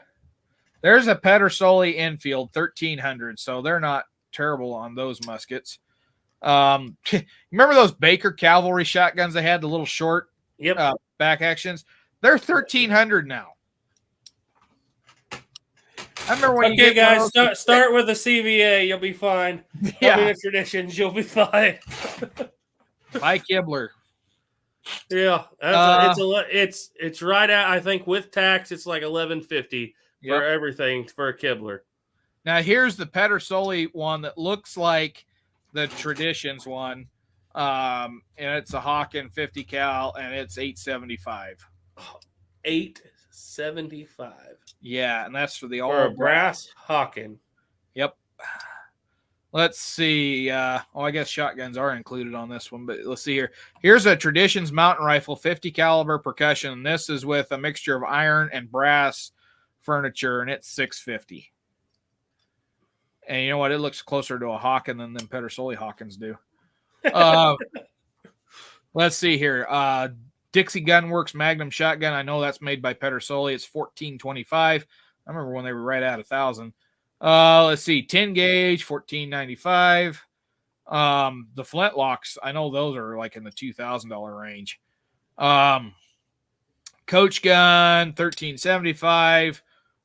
There's a Pedersoli Enfield, $1,300. So they're not terrible on those muskets. Remember those Baker cavalry shotguns they had, the little short back actions? They're $1,300 now. I remember when you guys start with a CVA, you'll be fine. Yeah, the Traditions, you'll be fine. Buy Kibler. Yeah, it's right at, I think with tax it's like $1,150 for everything for a Kibler. Now here's the Pedersoli one that looks like the Traditions one, and it's a Hawken 50 cal, and it's $875. $875. Yeah, and that's for the all brass Hawken. Yep. Let's see. I guess shotguns are included on this one, but let's see here. Here's a Traditions mountain rifle, 50 caliber percussion. This is with a mixture of iron and brass furniture, and it's $650. And you know what? It looks closer to a Hawken than them Pedersoli Hawkens do. Let's see here. Dixie Gunworks Magnum shotgun. I know that's made by Pedersoli. It's $1,425. I remember when they were right at $1,000. Let's see, 10 gauge, $1,495. The flintlocks, I know those are like in the $2,000 range. Coach gun, $1,375.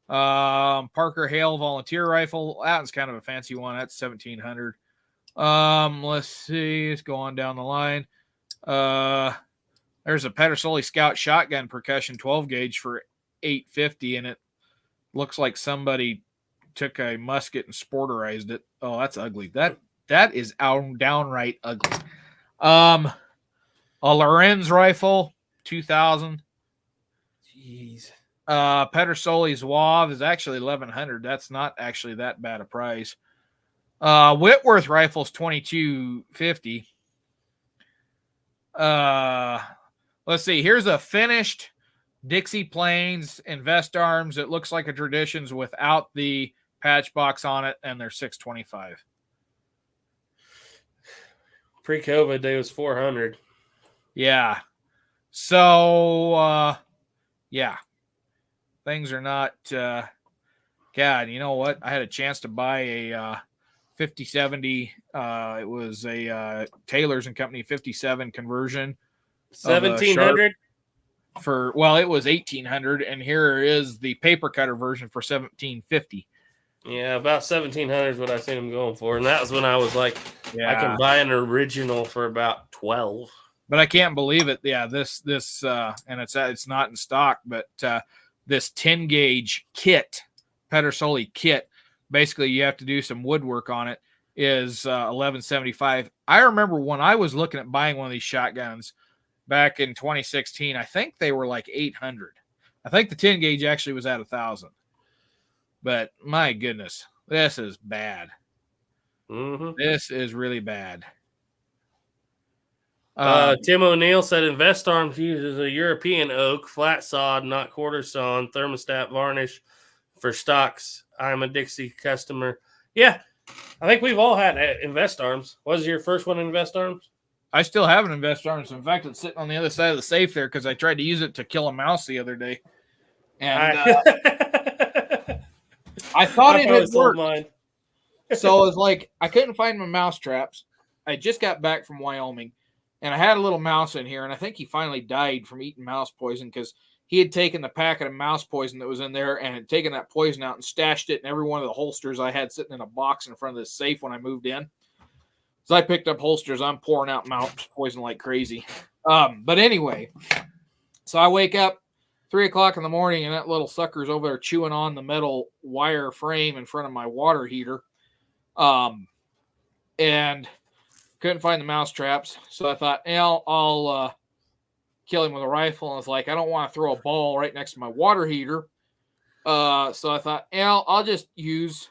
Parker Hale volunteer rifle. That one's kind of a fancy one. That's $1,700. Let's see. Let's go on down the line. There's a Pedersoli Scout shotgun percussion 12 gauge for $850, and it looks like somebody took a musket and sporterized it. Oh, that's ugly. That is downright ugly. A Lorenz rifle, $2,000. Jeez. Pedersoli Zouave is actually $1,100. That's not actually that bad a price. Whitworth rifles, $2,250. Let's see. Here's a finished Dixie Plains Invest Arms. It looks like a Traditions without the patch box on it, and they're $625. Pre-COVID, they was $400. Yeah. So, yeah. Things are not. God, you know what? I had a chance to buy a 5070. It was a Taylor's and Company 57 conversion. 1,700. for, well, it was $1,800, and here is the paper cutter version for $1,750. Yeah, about 1,700 is what I seen them going for, and that was when I was like, I can buy an original for about 12. But I can't believe it. Yeah, this and it's not in stock, but this 10 gauge kit, Pedersoli kit, basically you have to do some woodwork on it, is $1,175. I remember when I was looking at buying one of these shotguns back in 2016, I think they were like $800. I think the 10 gauge actually was at $1,000. But my goodness, this is bad. Mm-hmm. This is really bad. Tim O'Neill said InvestArms uses a European oak, flat sawed, not quarter sawn, thermostat varnish for stocks. I'm a Dixie customer. Yeah, I think we've all had InvestArms. Was your first one InvestArms? I still have an InvestArms. In fact, it's sitting on the other side of the safe there because I tried to use it to kill a mouse the other day. And I thought it had worked. Mine. So it's like I couldn't find my mouse traps. I just got back from Wyoming, and I had a little mouse in here, and I think he finally died from eating mouse poison because he had taken the packet of mouse poison that was in there and had taken that poison out and stashed it in every one of the holsters I had sitting in a box in front of this safe when I moved in. So I picked up holsters. I'm pouring out mouse poison like crazy. But anyway, so I wake up 3 o'clock in the morning, and that little sucker's over there chewing on the metal wire frame in front of my water heater. And couldn't find the mouse traps. So I thought, I'll kill him with a rifle. And I was like, I don't want to throw a ball right next to my water heater. So I thought, I'll just use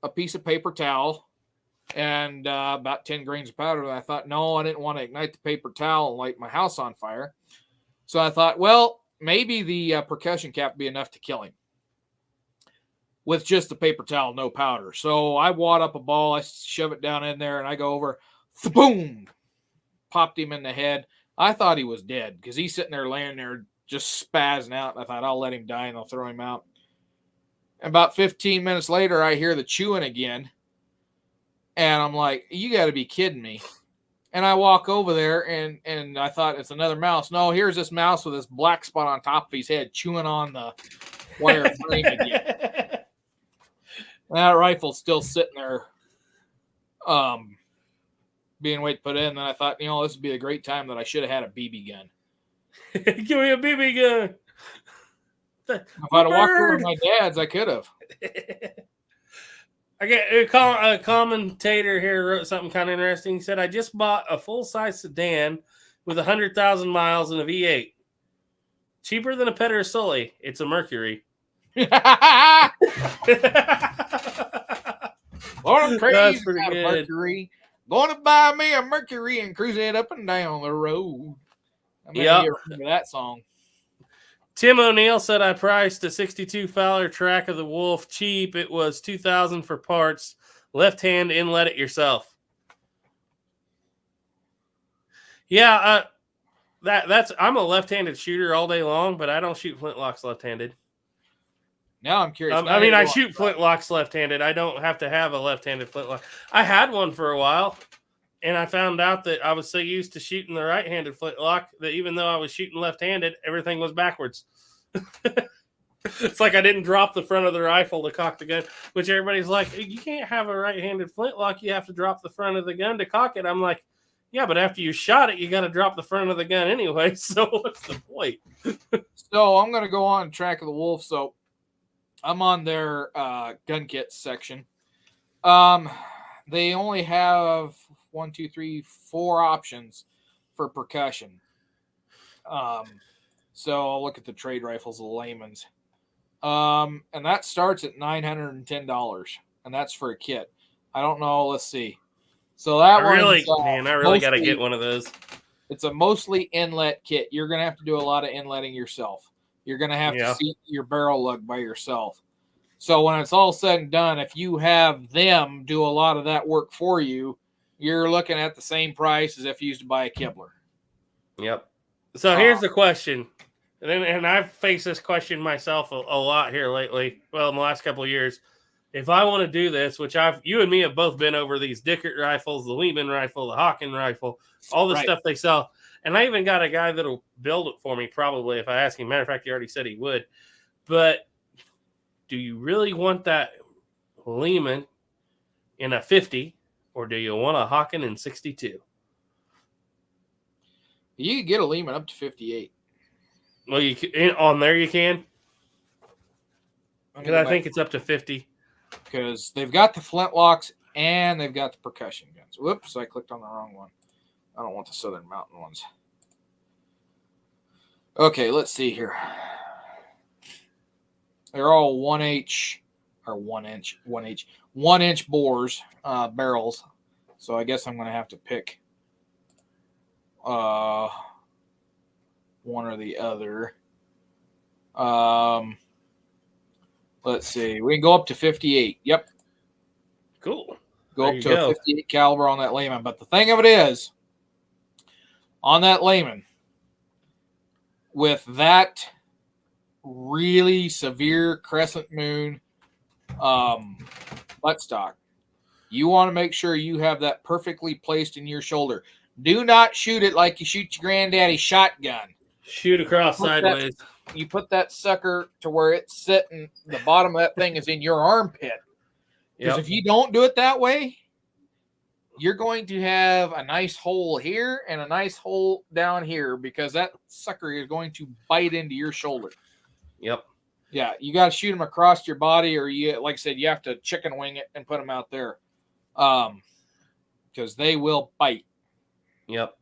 a piece of paper towel and about 10 grains of powder. And I thought, no, I didn't want to ignite the paper towel and light my house on fire. So I thought, well, maybe the percussion cap would be enough to kill him with just the paper towel, no powder. So I wad up a ball, I shove it down in there, and I go over, boom, popped him in the head. I thought he was dead because he's sitting there laying there just spazzing out. And I thought, I'll let him die and I'll throw him out. And about 15 minutes later, I hear the chewing again. And I'm like, you got to be kidding me. And I walk over there, and I thought it's another mouse. No, here's this mouse with this black spot on top of his head chewing on the wire frame again. That rifle's still sitting there being waited to put in. And I thought, this would be a great time that I should have had a BB gun. Give me a BB gun. If I'd have walked over to my dad's, I could have. I get a commentator here wrote something kind of interesting. He said, I just bought a full-size sedan with 100,000 miles and a V8. Cheaper than a Pedersoli. It's a Mercury. Lord, I'm crazy about a Mercury. Going to buy me a Mercury and cruise it up and down the road. I mean, you remember that song. Tim O'Neill said, I priced a 62 Fowler track of the Wolf cheap. It was $2,000 for parts. Left hand inlet it yourself. Yeah, that's I'm a left-handed shooter all day long, but I don't shoot flintlocks left-handed. Now I'm curious. I shoot flintlocks left-handed. I don't have to have a left-handed flintlock. I had one for a while, and I found out that I was so used to shooting the right-handed flintlock that even though I was shooting left-handed, everything was backwards. It's like I didn't drop the front of the rifle to cock the gun, which everybody's like, you can't have a right-handed flintlock. You have to drop the front of the gun to cock it. I'm like, yeah, but after you shot it, you got to drop the front of the gun anyway. So what's the point? So I'm going to go on Track of the Wolf. So I'm on their gun kit section. They only have 4 options for percussion. So I'll look at the trade rifles, the layman's. And that starts at $910, and that's for a kit. I don't know. Let's see. So that I really got to get one of those. It's a mostly inlet kit. You're going to have to do a lot of inletting yourself. You're going to have to seat your barrel lug by yourself. So when it's all said and done, if you have them do a lot of that work for you, you're looking at the same price as if you used to buy a Kibler. Yep. So here's the question. And I've faced this question myself a lot here lately. Well, in the last couple of years. If I want to do this, which you and me have both been over these Dickert rifles, the Lehman rifle, the Hawken rifle, all the stuff they sell. And I even got a guy that'll build it for me probably if I ask him. Matter of fact, he already said he would. But do you really want that Lehman in a 50 or do you want a Hawken in 62? You can get a Lehman up to 58. Well, on there you can. Because I think it's up to 50. Because they've got the flintlocks and they've got the percussion guns. Whoops, I clicked on the wrong one. I don't want the Southern Mountain ones. Okay, let's see here. They're all 1H or 1 inch bores, barrels. So I guess I'm going to have to pick one or the other. Let's see. We can go up to 58. Yep. Cool. Go up to a 58 caliber on that Lehman. But the thing of it is, on that Lehman, with that really severe crescent moon buttstock, you want to make sure you have that perfectly placed in your shoulder. Do not shoot it like you shoot your granddaddy's shotgun. Shoot across sideways. You put that sucker to where it's sitting, the bottom of that thing is in your armpit. Because if you don't do it that way, you're going to have a nice hole here and a nice hole down here because that sucker is going to bite into your shoulder. Yep. Yeah, you got to shoot them across your body, or you, like I said, you have to chicken wing it and put them out there, because they will bite. Yep.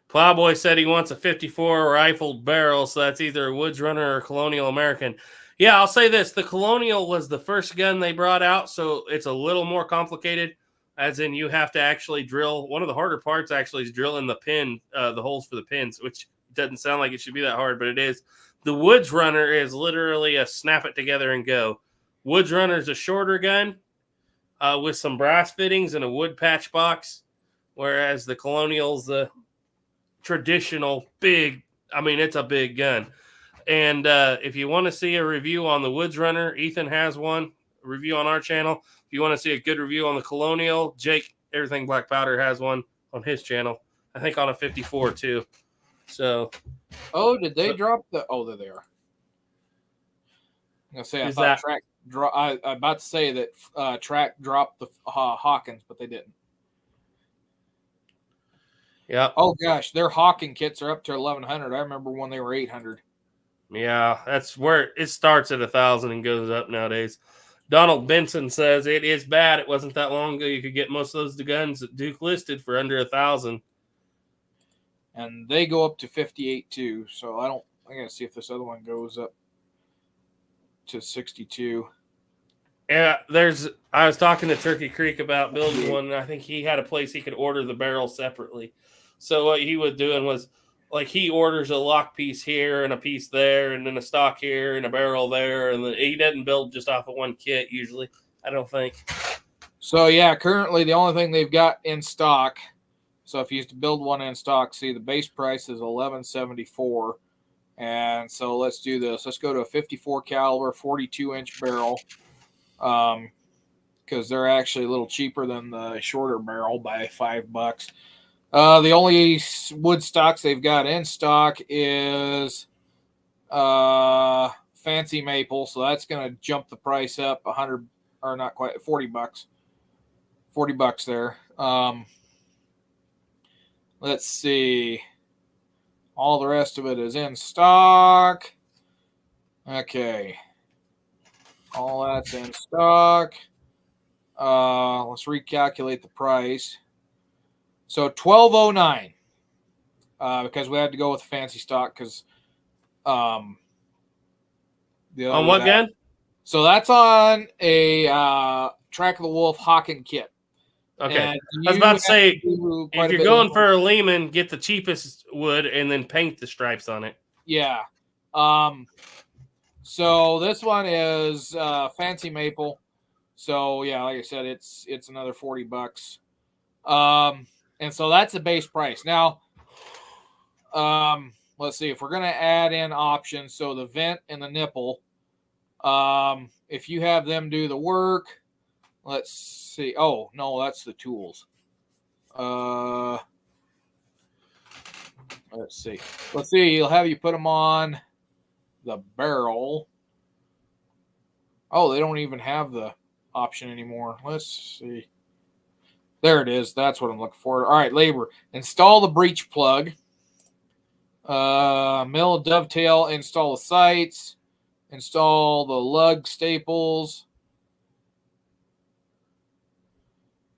Plowboy said he wants a 54 rifled barrel, so that's either a Woods Runner or Colonial American. Yeah, I'll say this. The Colonial was the first gun they brought out, so it's a little more complicated, as in you have to actually drill. One of the harder parts actually is drilling the pin, the holes for the pins, which doesn't sound like it should be that hard, but it is. The Woods Runner is literally a snap it together and go. Woods Runner is a shorter gun with some brass fittings and a wood patch box, whereas the Colonial's the traditional big, I mean, it's a big gun. And if you want to see a review on the Woods Runner, Ethan has one, a review on our channel. If you want to see a good review on the Colonial, Jake, Everything Black Powder, has one on his channel. I think on a 54 too. So, did they drop the? Oh, there they are. I'm gonna say I thought Track. I'm about to say that Track dropped the Hawkins, but they didn't. Yeah. Oh gosh, their Hawking kits are up to 1,100. I remember when they were 800. Yeah, that's where it starts at 1,000 and goes up nowadays. Donald Benson says it is bad. It wasn't that long ago you could get most of those guns that Duke listed for under 1,000. And they go up to 58 too. So I gotta see if this other one goes up to 62. Yeah, I was talking to Turkey Creek about building one, and I think he had a place he could order the barrel separately. So what he was doing was, like, he orders a lock piece here and a piece there, and then a stock here and a barrel there, and then he doesn't build just off of one kit usually, I don't think. So yeah, currently the only thing they've got in stock. So if you used to build one in stock, see the base price is $11.74, and so let's do this. Let's go to a 54 caliber, 42-inch barrel, because they're actually a little cheaper than the shorter barrel by $5. The only wood stocks they've got in stock is fancy maple, so that's going to jump the price up 100, or not quite, $40. $40 there. Let's see. All the rest of it is in stock. Okay. All that's in stock. Let's recalculate the price. So $12.09. Because we had to go with fancy stock because on what gun? So that's on a Track of the Wolf Hawken kit. Okay. I was about to say, if you're going for a Lehman, get the cheapest wood and then paint the stripes on it. Yeah. So this one is fancy maple. So yeah, like I said, it's another $40. And so that's the base price. Now, let's see if we're gonna add in options. So the vent and the nipple. If you have them do the work, let's see. Oh no, that's the tools. Let's see. He'll have you put them on the barrel. Oh, they don't even have the option anymore. Let's see. There it is. That's what I'm looking for. All right, labor. Install the breech plug. Mill dovetail. Install the sights. Install the lug staples.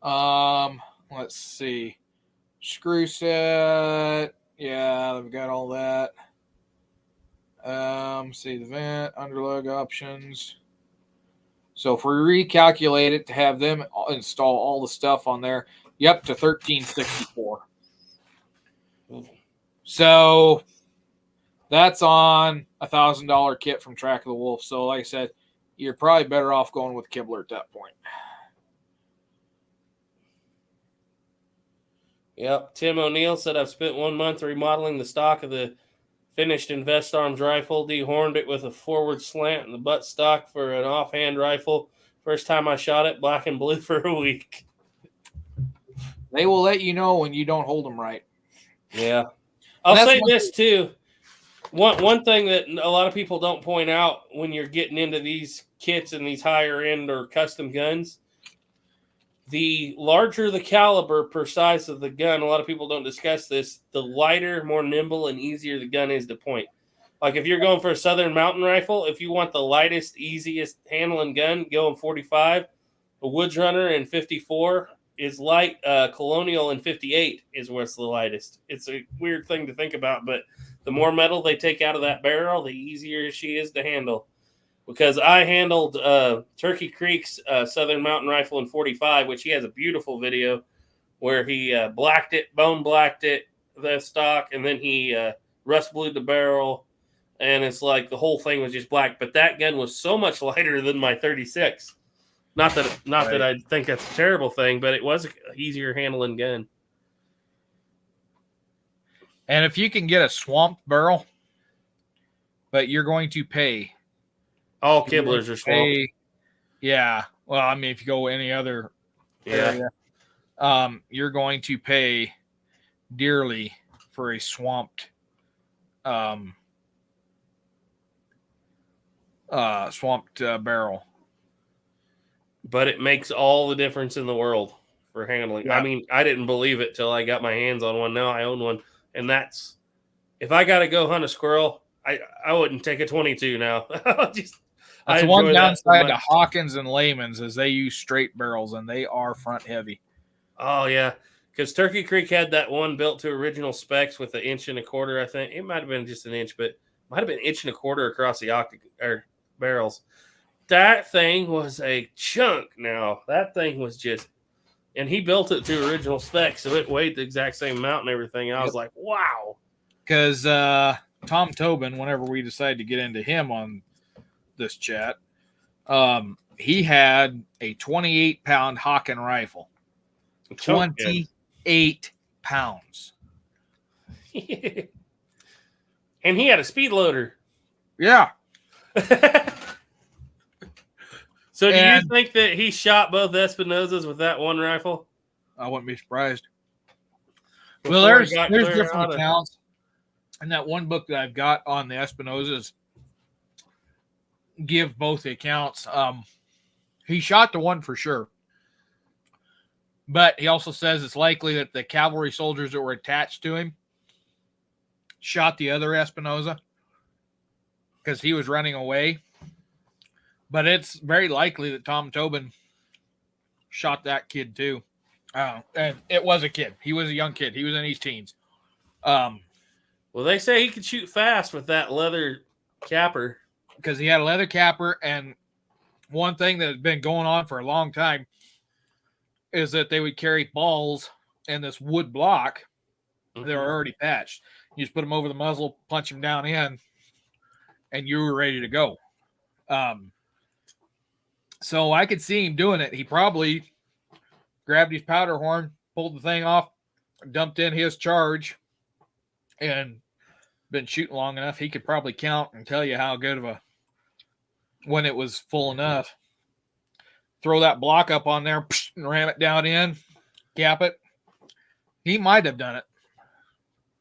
Let's see. Screw set. Yeah, I've got all that. See the vent, underlug options. So if we recalculate it to have them install all the stuff on there, yep, to $1,364. So that's on $1,000 kit from Track of the Wolf. So like I said, you're probably better off going with Kibler at that point. Yep. Tim O'Neill said, I've spent 1 month remodeling the stock of the finished Invest Arms rifle, dehorned it with a forward slant and the butt stock for an offhand rifle. First time I shot it, black and blue for a week. They will let you know when you don't hold them right. Yeah. I'll say this too. One thing that a lot of people don't point out when you're getting into these kits and these higher end or custom guns, the larger the caliber per size of the gun, a lot of people don't discuss this, the lighter, more nimble, and easier the gun is to point. Like if you're going for a Southern Mountain rifle, if you want the lightest, easiest handling gun, go in 45. A Woods Runner in 54 is light. Colonial in 58 is what's the lightest. It's a weird thing to think about, but the more metal they take out of that barrel, the easier she is to handle. Because I handled Turkey Creek's Southern Mountain rifle in 45, which he has a beautiful video where he blacked it, bone blacked it, the stock, and then he rust blued the barrel, and it's like the whole thing was just black. But that gun was so much lighter than my 36. Not that I think that's a terrible thing, but it was an easier handling gun. And if you can get a swamped barrel, but you're going to pay. All Kiblers are swamped. Yeah. Well, I mean, if you go any other area, you're going to pay dearly for a swamped barrel. But it makes all the difference in the world for handling. Yeah. I mean, I didn't believe it till I got my hands on one. Now I own one. And that's, if I got to go hunt a squirrel, I wouldn't take a 22 now. That's one downside to Hawkins and Layman's is they use straight barrels and they are front heavy. Oh yeah, because Turkey Creek had that one built to original specs with 1.25 inches. I think it might have been just 1 inch, but might have been 1.25 inches across the barrels. That thing was a chunk. Now that thing was just, and he built it to original specs, so it weighed the exact same amount and everything. And I was like, wow. Because Tom Tobin, whenever we decided to get into him on this chat, he had a 28-pound Hawken rifle. 28 pounds. And he had a speed loader. Yeah. So do you think that he shot both Espinosas with that one rifle? I wouldn't be surprised. Well, there's different accounts. And that one book that I've got on the Espinosas give both the accounts. He shot the one for sure. But he also says it's likely that the cavalry soldiers that were attached to him shot the other Espinosa because he was running away. But it's very likely that Tom Tobin shot that kid too. And it was a kid. He was a young kid. He was in his teens. Well, they say he could shoot fast with that leather capper. Because he had a leather capper, and one thing that has been going on for a long time is that they would carry balls in this wood block. Mm-hmm. They were already patched. You just put them over the muzzle, punch them down in, and you were ready to go. So I could see him doing it. He probably grabbed his powder horn, pulled the thing off, dumped in his charge, and been shooting long enough. He could probably count and tell you how good of a, when it was full enough. Throw that block up on there and ram it down in, cap it. He might have done it.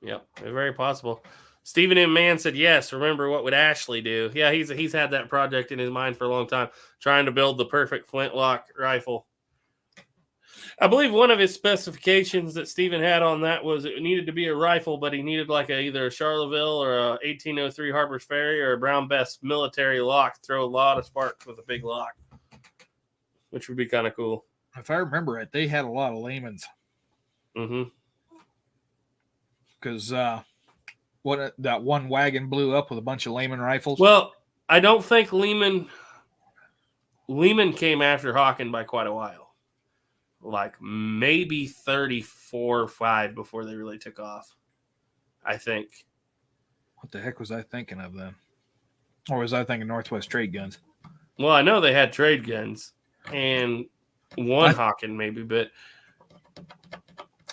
Yep, very possible. Stephen M. Mann said yes. Remember, what would Ashley do? Yeah, he's had that project in his mind for a long time, trying to build the perfect flintlock rifle. I believe one of his specifications that Stephen had on that was it needed to be a rifle, but he needed like either a Charleville or a 1803 Harper's Ferry or a Brown Bess military lock. Throw a lot of sparks with a big lock, which would be kind of cool. If I remember it, they had a lot of Lehmans. Mm-hmm. Because that one wagon blew up with a bunch of Lehman rifles. Well, I don't think Lehman came after Hawken by quite a while. Like maybe 34 or 5 before they really took off, I think. What the heck was I thinking of then? Or was I thinking Northwest Trade Guns? Well, I know they had trade guns and one Hawken maybe, but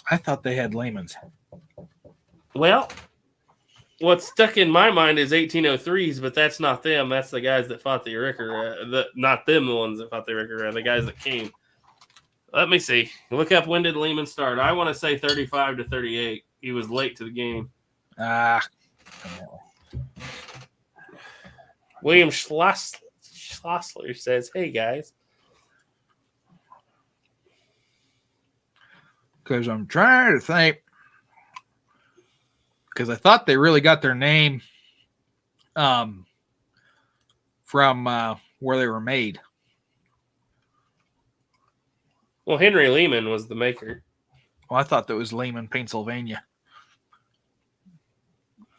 I thought they had Lehmans. Well, what's stuck in my mind is 1803s, but that's not them. That's the guys that fought the Iricker. Not them, the ones that fought the Iricker. The guys that came. Let me see. Look up when did Lehman start. I want to say 35 to 38. He was late to the game. William Schlossler says, hey, guys. Because I'm trying to think. Because I thought they really got their name from where they were made. Well, Henry Lehman was the maker. Well, I thought that was Lehman, Pennsylvania.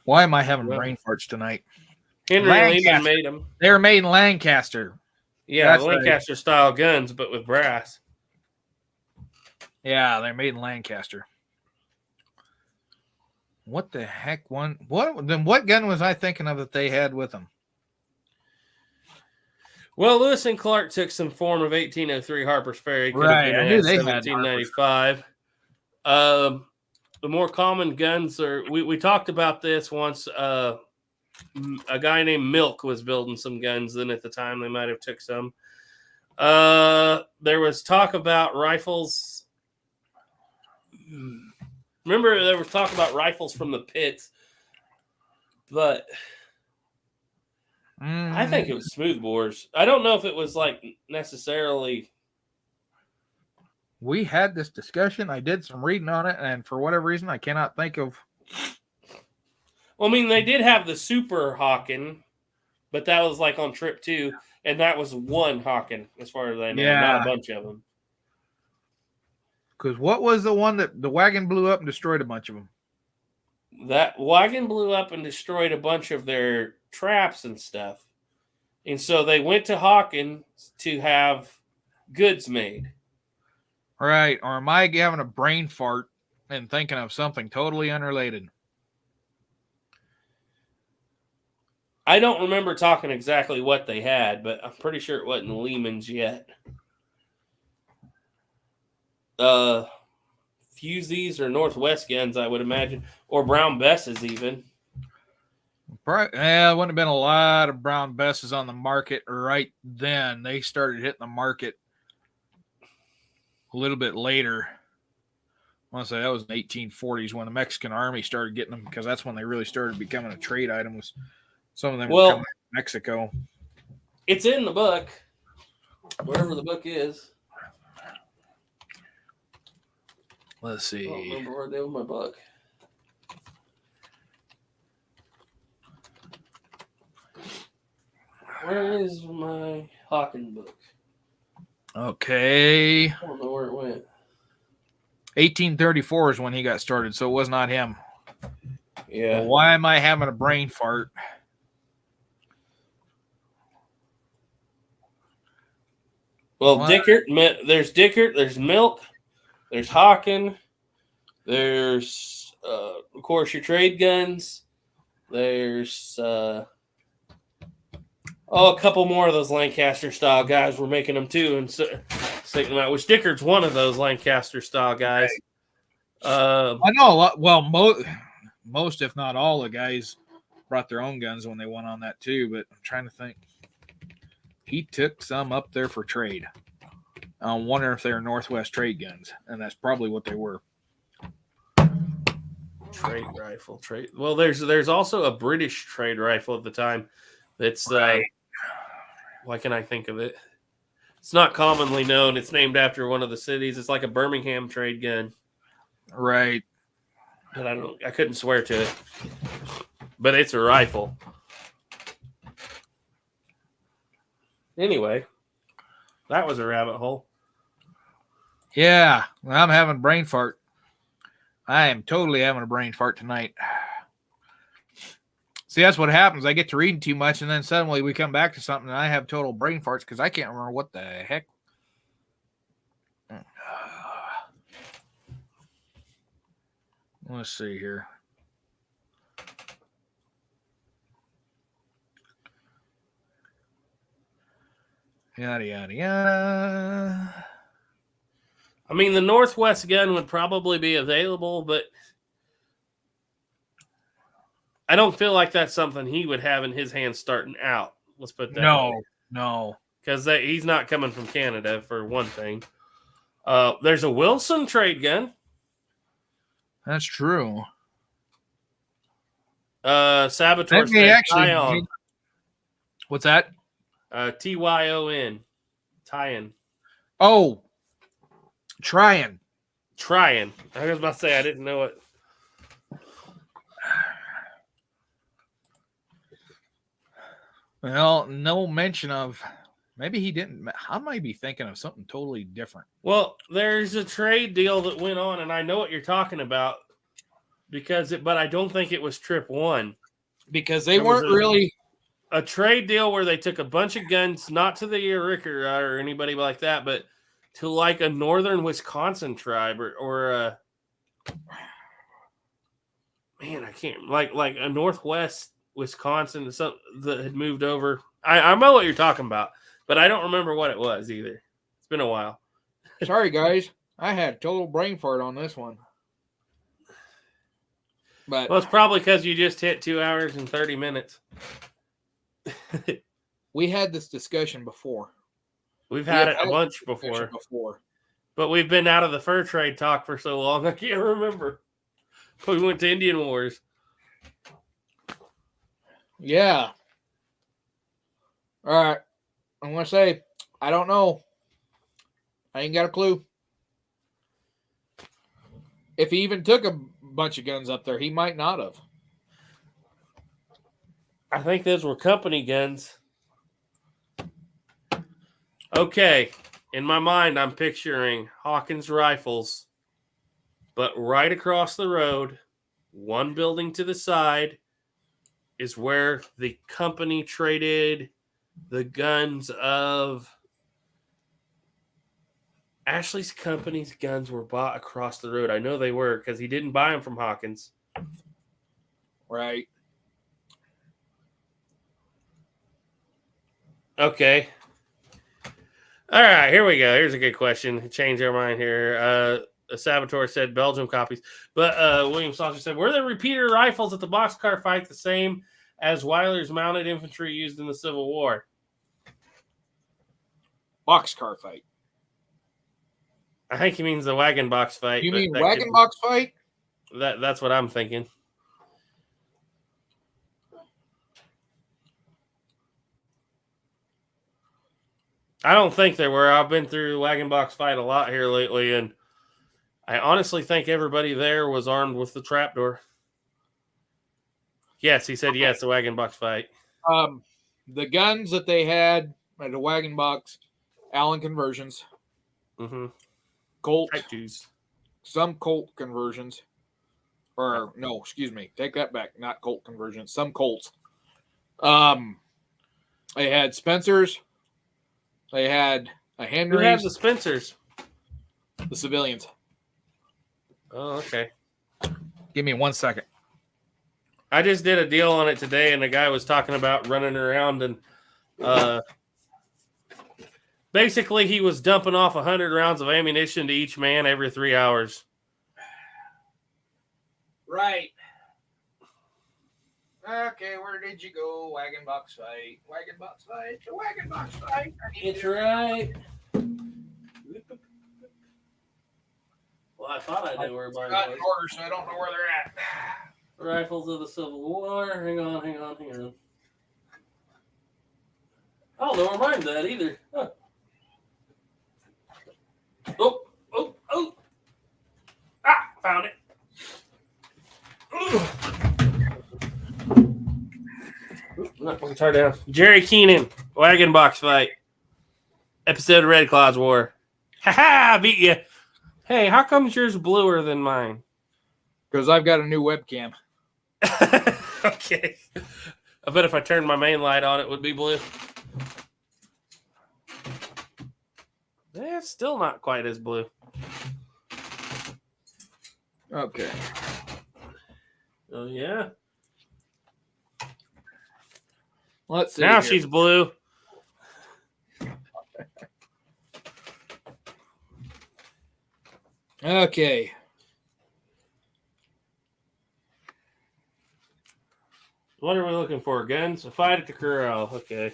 Why am I having brain farts tonight? Henry Lehman made them. They were made in Lancaster. Yeah, Lancaster style guns, but with brass. Yeah, they're made in Lancaster. What the heck? What gun was I thinking of that they had with them? Well, Lewis and Clark took some form of 1803 Harper's Ferry. Right, I knew they 1795. The more common guns are. We talked about this once. A guy named Milk was building some guns. Then at the time they might have took some. There was talk about rifles. Remember, there was talk about rifles from the pits, but I think it was smoothbores. I don't know if it was like necessarily. We had this discussion. I did some reading on it, and for whatever reason, I cannot think of. Well, I mean, they did have the Super Hawken, but that was like on trip 2, and that was one Hawken, as far as I know, not a bunch of them. Because what was the one that the wagon blew up and destroyed a bunch of them? That wagon blew up and destroyed a bunch of their traps and stuff. And so they went to Hawken to have goods made. Right. Or am I having a brain fart and thinking of something totally unrelated? I don't remember talking exactly what they had, but I'm pretty sure it wasn't Lehman's yet. Fusees or Northwest guns, I would imagine, or Brown Besses even. Yeah, wouldn't have been a lot of Brown Besses on the market right then. They started hitting the market a little bit later. I want to say that was in the 1840s when the Mexican Army started getting them, because that's when they really started becoming a trade item. Was some of them were coming from Mexico. It's in the book, wherever the book is. Let's see. I don't remember where they were my book. Where is my Hawken book? Okay. I don't know where it went. 1834 is when he got started, so it was not him. Yeah. Well, why am I having a brain fart? Well, Dickert, there's Dickert, there's Milk, there's Hawken, there's, of course, your trade guns. There's a couple more of those Lancaster-style guys. We're making them, too, and sticking them out, which Dickert's one of those Lancaster-style guys. I know a lot. Well, most, if not all, the guys brought their own guns when they went on that, too, but I'm trying to think. He took some up there for trade. I wonder if they're Northwest trade guns, and that's probably what they were. Trade rifle. Well, there's also a British trade rifle at the time. That's Right. why can I think of it? It's not commonly known. It's named after one of the cities. It's like a Birmingham trade gun. Right. But I couldn't swear to it. But it's a rifle. Anyway, that was a rabbit hole. Yeah. Well, I'm having a brain fart. I am totally having a brain fart tonight. See, that's what happens. I get to reading too much, and then suddenly we come back to something, and I have total brain farts because I can't remember what the heck. Let's see here. Yada, yada, yada. I mean, the Northwest gun would probably be available, but I don't feel like that's something he would have in his hands starting out. Let's put that way. No. Because he's not coming from Canada, for one thing. There's a Wilson trade gun. That's true. Saboteur That may said actually Tyon. be- What's that? Tyon. Tyon. Oh, trying. I was about to say I didn't know it. Well, no mention of. Maybe he didn't. I might be thinking of something totally different. Well, there's a trade deal that went on, and I know what you're talking about but I don't think it was Trip 1. Because they There was weren't really. A trade deal where they took a bunch of guns, not to the Eureka or anybody like that, but to like a northern Wisconsin tribe or a man, I can't like a northwest Wisconsin something that had moved over. I know what you're talking about, but I don't remember what it was either. It's been a while. Sorry, guys. I had total brain fart on this one. But Well, it's probably because you just hit 2 hours and 30 minutes. we had this discussion before. We've had it a bunch before, but we've been out of the fur trade talk for so long, I can't remember. We went to Indian Wars. Yeah. All right. I'm going to say, I don't know. I ain't got a clue. If he even took a bunch of guns up there, he might not have. I think those were company guns. Okay. In my mind, I'm picturing Hawkins rifles, but right across the road, one building to the side, is where the company traded the guns of Ashley's company's guns were bought across the road. I know they were because he didn't buy them from Hawkins. Right. Okay. All right, here we go. Here's a good question. Change our mind here. A saboteur said Belgium copies. But William Sausage said, were the repeater rifles at the boxcar fight the same as Weiler's mounted infantry used in the Civil War? Boxcar fight. I think he means the wagon box fight. You but mean that wagon box fight? That's what I'm thinking. I don't think there were. I've been through the wagon box fight a lot here lately, and I honestly think everybody there was armed with the trapdoor. Yes, he said yes, the wagon box fight. The guns that they had at the wagon box, Allen conversions, Mm-hmm. Colt, Type 2s. some Colt conversions. Or no, excuse me, take that back. Not Colt conversions, some Colts. They had Spencers. They had a Who Henry's. had the Spencers? The civilians. Oh, okay. Give me 1 second. I just did a deal on it today, and the guy was talking about running around, and basically he was dumping off 100 rounds of ammunition to each man every 3 hours. Right. Okay, where did you go? Wagon box fight. Wagon box fight. The wagon box fight. It's right. I thought I knew where mine Got in was. order, so I don't know where they're at. Rifles of the Civil War. Hang on. I don't know where mine's at either. Huh. Oh. Ah, found it. Not putting the tar down. Jerry Keenan, wagon box fight. Episode of Red Claws War. Ha beat you. Hey, how comes yours bluer than mine? Because I've got a new webcam. Okay. I bet if I turned my main light on, it would be blue. It's still not quite as blue. Okay. Oh, yeah. Let's see. Now here. she's blue. Okay. What are we looking for? Guns? A fight at the corral. Okay.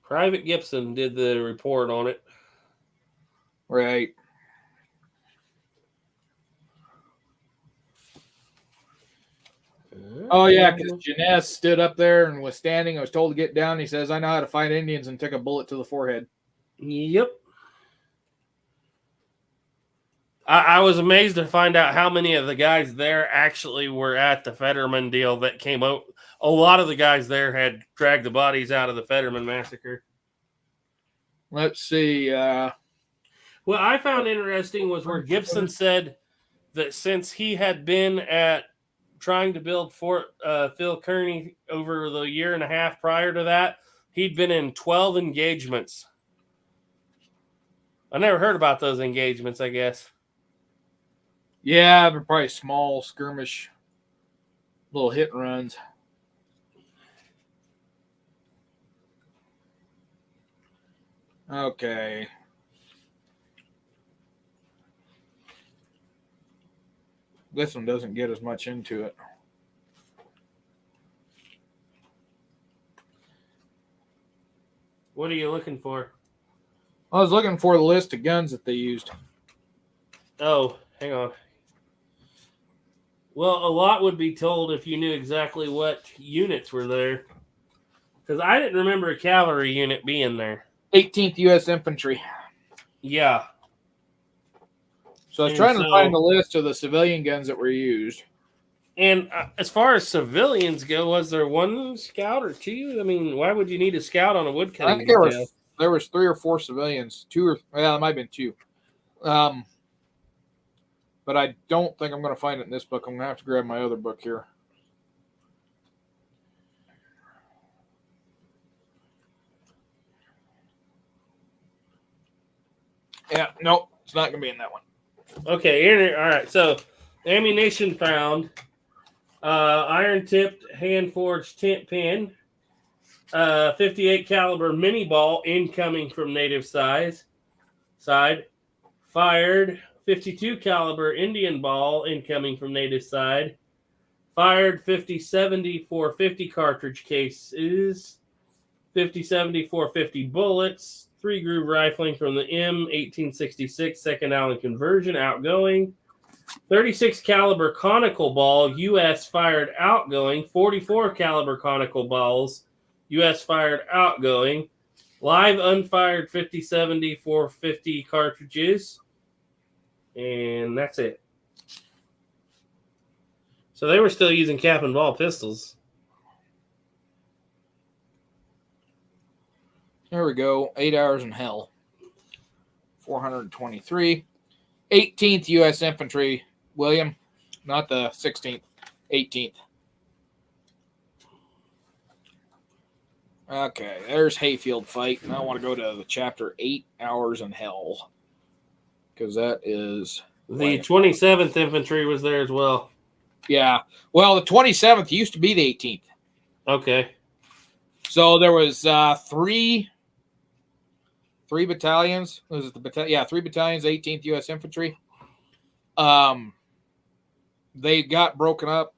Private Gibson did the report on it. Right. Oh, yeah, because Janess stood up there and was standing. I was told to get down. He says, I know how to fight Indians, and took a bullet to the forehead. Yep. I was amazed to find out how many of the guys there actually were at the Fetterman deal that came out. A lot of the guys there had dragged the bodies out of the Fetterman massacre. Let's see. What I found interesting was where Gibson said that since he had been at trying to build Fort Phil Kearny over the year and a half prior to that, he'd been in 12 engagements. I never heard about those engagements, I guess. Yeah, but probably small skirmish, little hit and runs. Okay. This one doesn't get as much into it. What are you looking for? I was looking for the list of guns that they used. Oh, hang on. Well, a lot would be told if you knew exactly what units were there. Because I didn't remember a cavalry unit being there. 18th U.S. Infantry. Yeah. So I was trying to find the list of the civilian guns that were used. And as far as civilians go, was there one scout or two? I mean, why would you need a scout on a woodcutting I think detail? there was 3 or 4 civilians. It might have been 2. But I don't think I'm going to find it in this book. I'm going to have to grab my other book here. Yeah, nope, it's not going to be in that one. Okay, all right. So, ammunition found, iron-tipped, hand-forged tent pin, 58 caliber mini ball incoming from native side, fired 52 caliber Indian ball incoming from native side, fired 50-70 450 cartridge cases, 50-70 450 bullets, 3-groove rifling from the M1866 second Allen conversion outgoing, 36 caliber conical ball U.S. fired outgoing, 44 caliber conical balls U.S. fired outgoing, live unfired 50-70 450 cartridges, and that's it. So they were still using cap and ball pistols. There we go. 8 hours in hell. 423. 18th U.S. Infantry, William. Not the 16th. 18th. Okay, there's Hayfield fight. And I want to go to the chapter 8 hours in hell. Because that is... The 27th Infantry was there as well. Yeah. Well, the 27th used to be the 18th. Okay. So there was 3 battalions. Was it the battalion? Yeah, 3 battalions, 18th U.S. Infantry. They got broken up,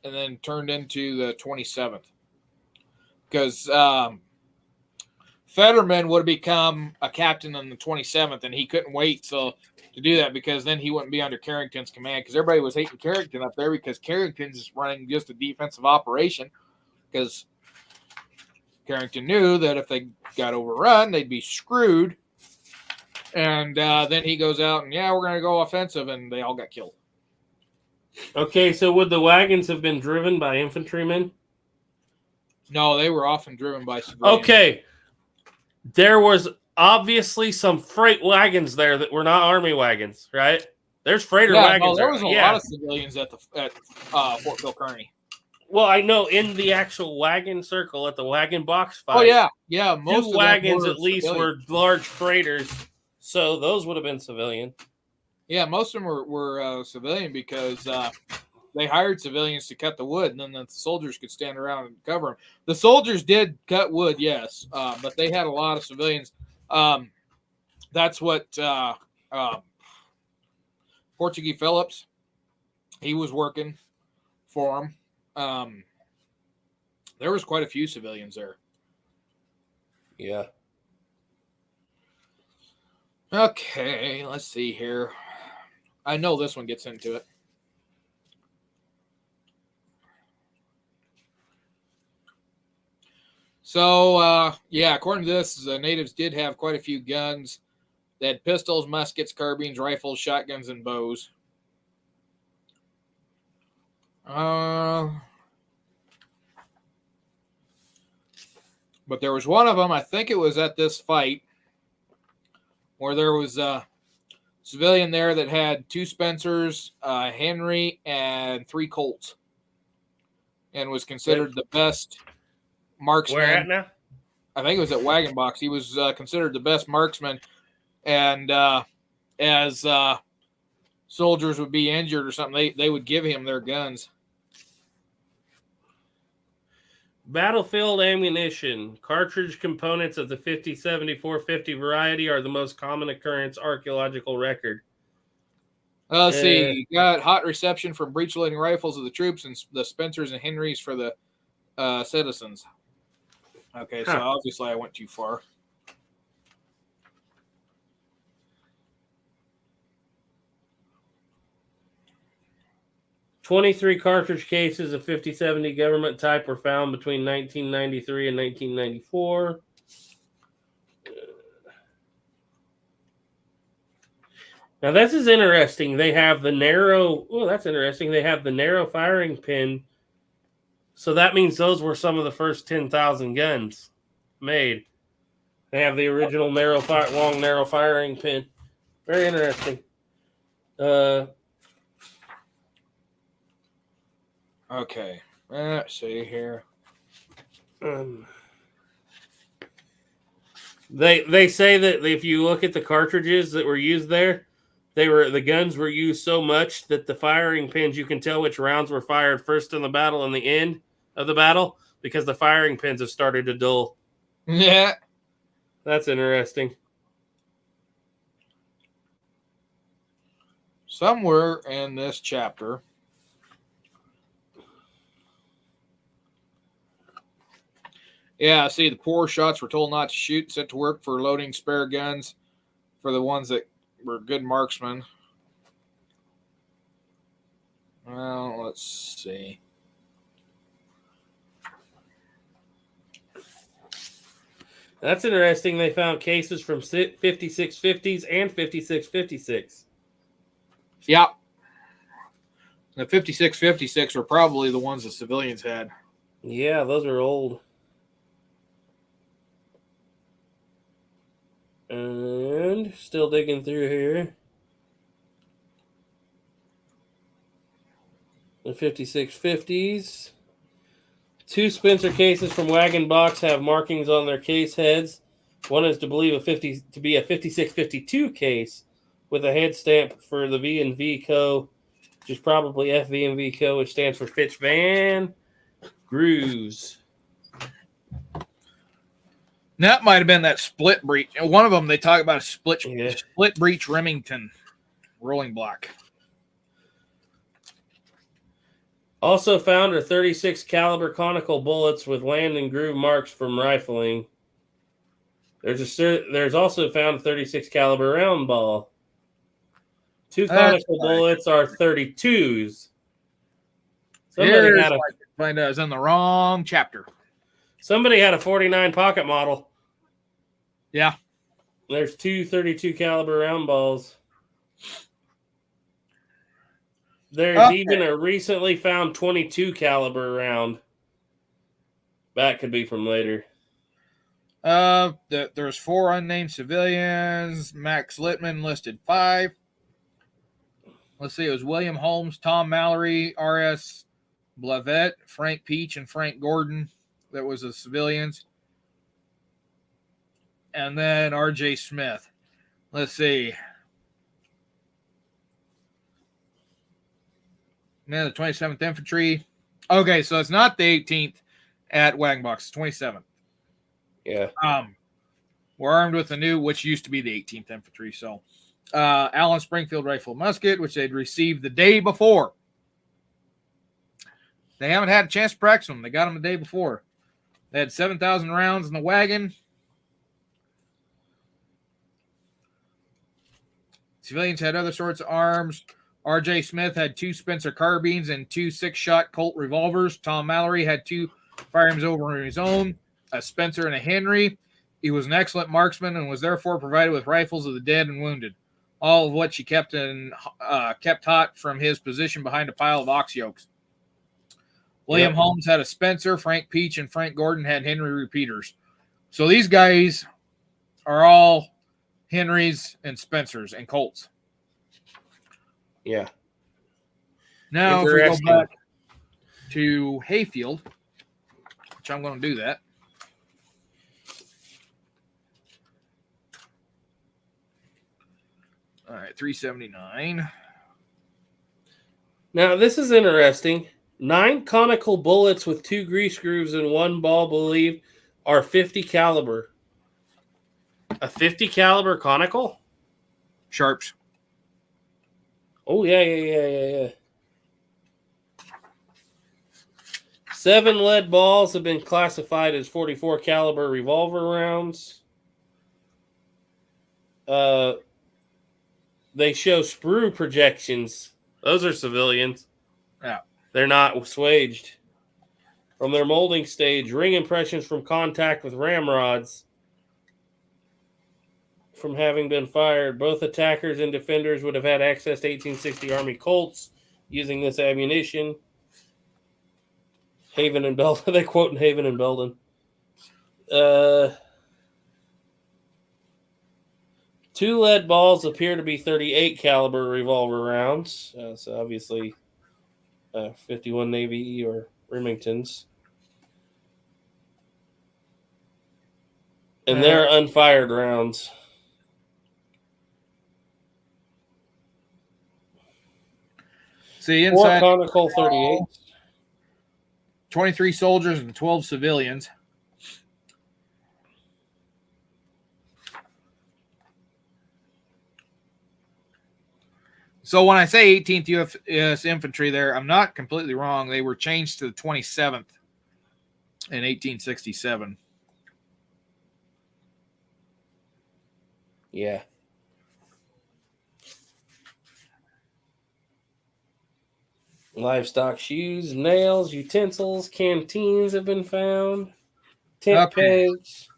and then turned into the 27th. Because Fetterman would have become a captain on the 27th, and he couldn't wait to do that because then he wouldn't be under Carrington's command, because everybody was hating Carrington up there because Carrington's running just a defensive operation, because Carrington knew that if they got overrun, they'd be screwed. And then he goes out and, we're going to go offensive, and they all got killed. Okay, so would the wagons have been driven by infantrymen? No, they were often driven by civilians. Okay. There was obviously some freight wagons there that were not army wagons, right? There's freighter wagons. There was a lot of civilians at Fort Bill Kearny. Well, I know in the actual wagon circle at the wagon box fight. Oh, yeah. Most two wagons at least were large freighters, so those would have been civilian. Yeah, most of them were civilian because they hired civilians to cut the wood, and then the soldiers could stand around and cover them. The soldiers did cut wood, yes, but they had a lot of civilians. That's what Portuguese Phillips, he was working for them. There was quite a few civilians there. Yeah. Okay, let's see here. I know this one gets into it. So, according to this, the natives did have quite a few guns. They had pistols, muskets, carbines, rifles, shotguns, and bows. But there was one of them, I think it was at this fight, where there was a civilian there that had 2 Spencers, Henry, and 3 Colts, and was considered the best marksman. Where at now? I think it was at Wagon Box. He was considered the best marksman, and as soldiers would be injured or something, they would give him their guns. Battlefield ammunition. Cartridge components of the 50-70-450 variety are the most common occurrence archaeological record. Let's see. Got hot reception from breech-loading rifles of the troops and the Spencers and Henrys for the citizens. Okay, so obviously I went too far. "23 cartridge cases of 50-70 government type were found between 1993 and 1994. Now this is interesting. They have the narrow. Oh, that's interesting. They have the narrow firing pin. So that means those were some of the first 10,000 guns made. They have the original long narrow firing pin. Very interesting. Okay, let's see here. They say that if you look at the cartridges that were used there, the guns were used so much that the firing pins, you can tell which rounds were fired first in the battle and the end of the battle because the firing pins have started to dull. Yeah, that's interesting. Somewhere in this chapter, see, the poor shots were told not to shoot, set to work for loading spare guns for the ones that were good marksmen. Well, let's see. That's interesting. They found cases from 5650s and 5656. Yeah. The 5656 were probably the ones the civilians had. Yeah, those are old. And still digging through here. The 5650s. 2 Spencer cases from Wagon Box have markings on their case heads. One is to be a 5652 case with a head stamp for the V&V Co., which is probably FV&V Co., which stands for Fitch Van Grooves. That might have been that split breech. One of them, they talk about a split breech Remington rolling block. Also found are 36 caliber conical bullets with land and groove marks from rifling. There's also found a 36 caliber round ball. 2 conical bullets are 32s. Here's why I find out I was in the wrong chapter. Somebody had a 49 pocket model. Yeah. There's 2 32 caliber round balls. There's even a recently found 22 caliber round. That could be from later. There's 4 unnamed civilians. Max Littman listed 5. Let's see, it was William Holmes, Tom Mallory, R.S. Blavette, Frank Peach, and Frank Gordon. That was the civilians. And then R.J. Smith. Let's see. Man, the 27th Infantry. Okay, so it's not the 18th at Wagon Box. It's 27th. Yeah. We're armed with the new, which used to be the 18th Infantry. So, Allen Springfield rifle musket, which they'd received the day before. They haven't had a chance to practice them. They got them the day before. They had 7,000 rounds in the wagon. Civilians had other sorts of arms. R.J. Smith had 2 Spencer carbines and 2 6-shot Colt revolvers. Tom Mallory had 2 firearms over his own, a Spencer and a Henry. He was an excellent marksman and was therefore provided with rifles of the dead and wounded, all of which he kept hot from his position behind a pile of ox yokes. William Holmes had a Spencer. Frank Peach and Frank Gordon had Henry repeaters. So these guys are all Henrys and Spencers and Colts. Yeah. Now, if we go back to Hayfield, which I'm going to do that. All right, 379. Now, this is interesting. 9 conical bullets with 2 grease grooves and 1 ball believed are 50 caliber. A 50 caliber conical? Sharps. Oh, yeah. 7 lead balls have been classified as 44 caliber revolver rounds. They show sprue projections. Those are civilians. Yeah. They're not swaged. From their molding stage, ring impressions from contact with ramrods from having been fired. Both attackers and defenders would have had access to 1860 Army Colts using this ammunition. Haven and Belden. They quote in Haven and Belden. 2 lead balls appear to be 38 caliber revolver rounds. So obviously 51 Navy or Remingtons. And they're unfired rounds. See, inside 4 conical 38. 23 soldiers and 12 civilians. So when I say 18th U.S. Infantry there, I'm not completely wrong. They were changed to the 27th in 1867. Yeah. Livestock shoes, nails, utensils, canteens have been found. Tent pegs.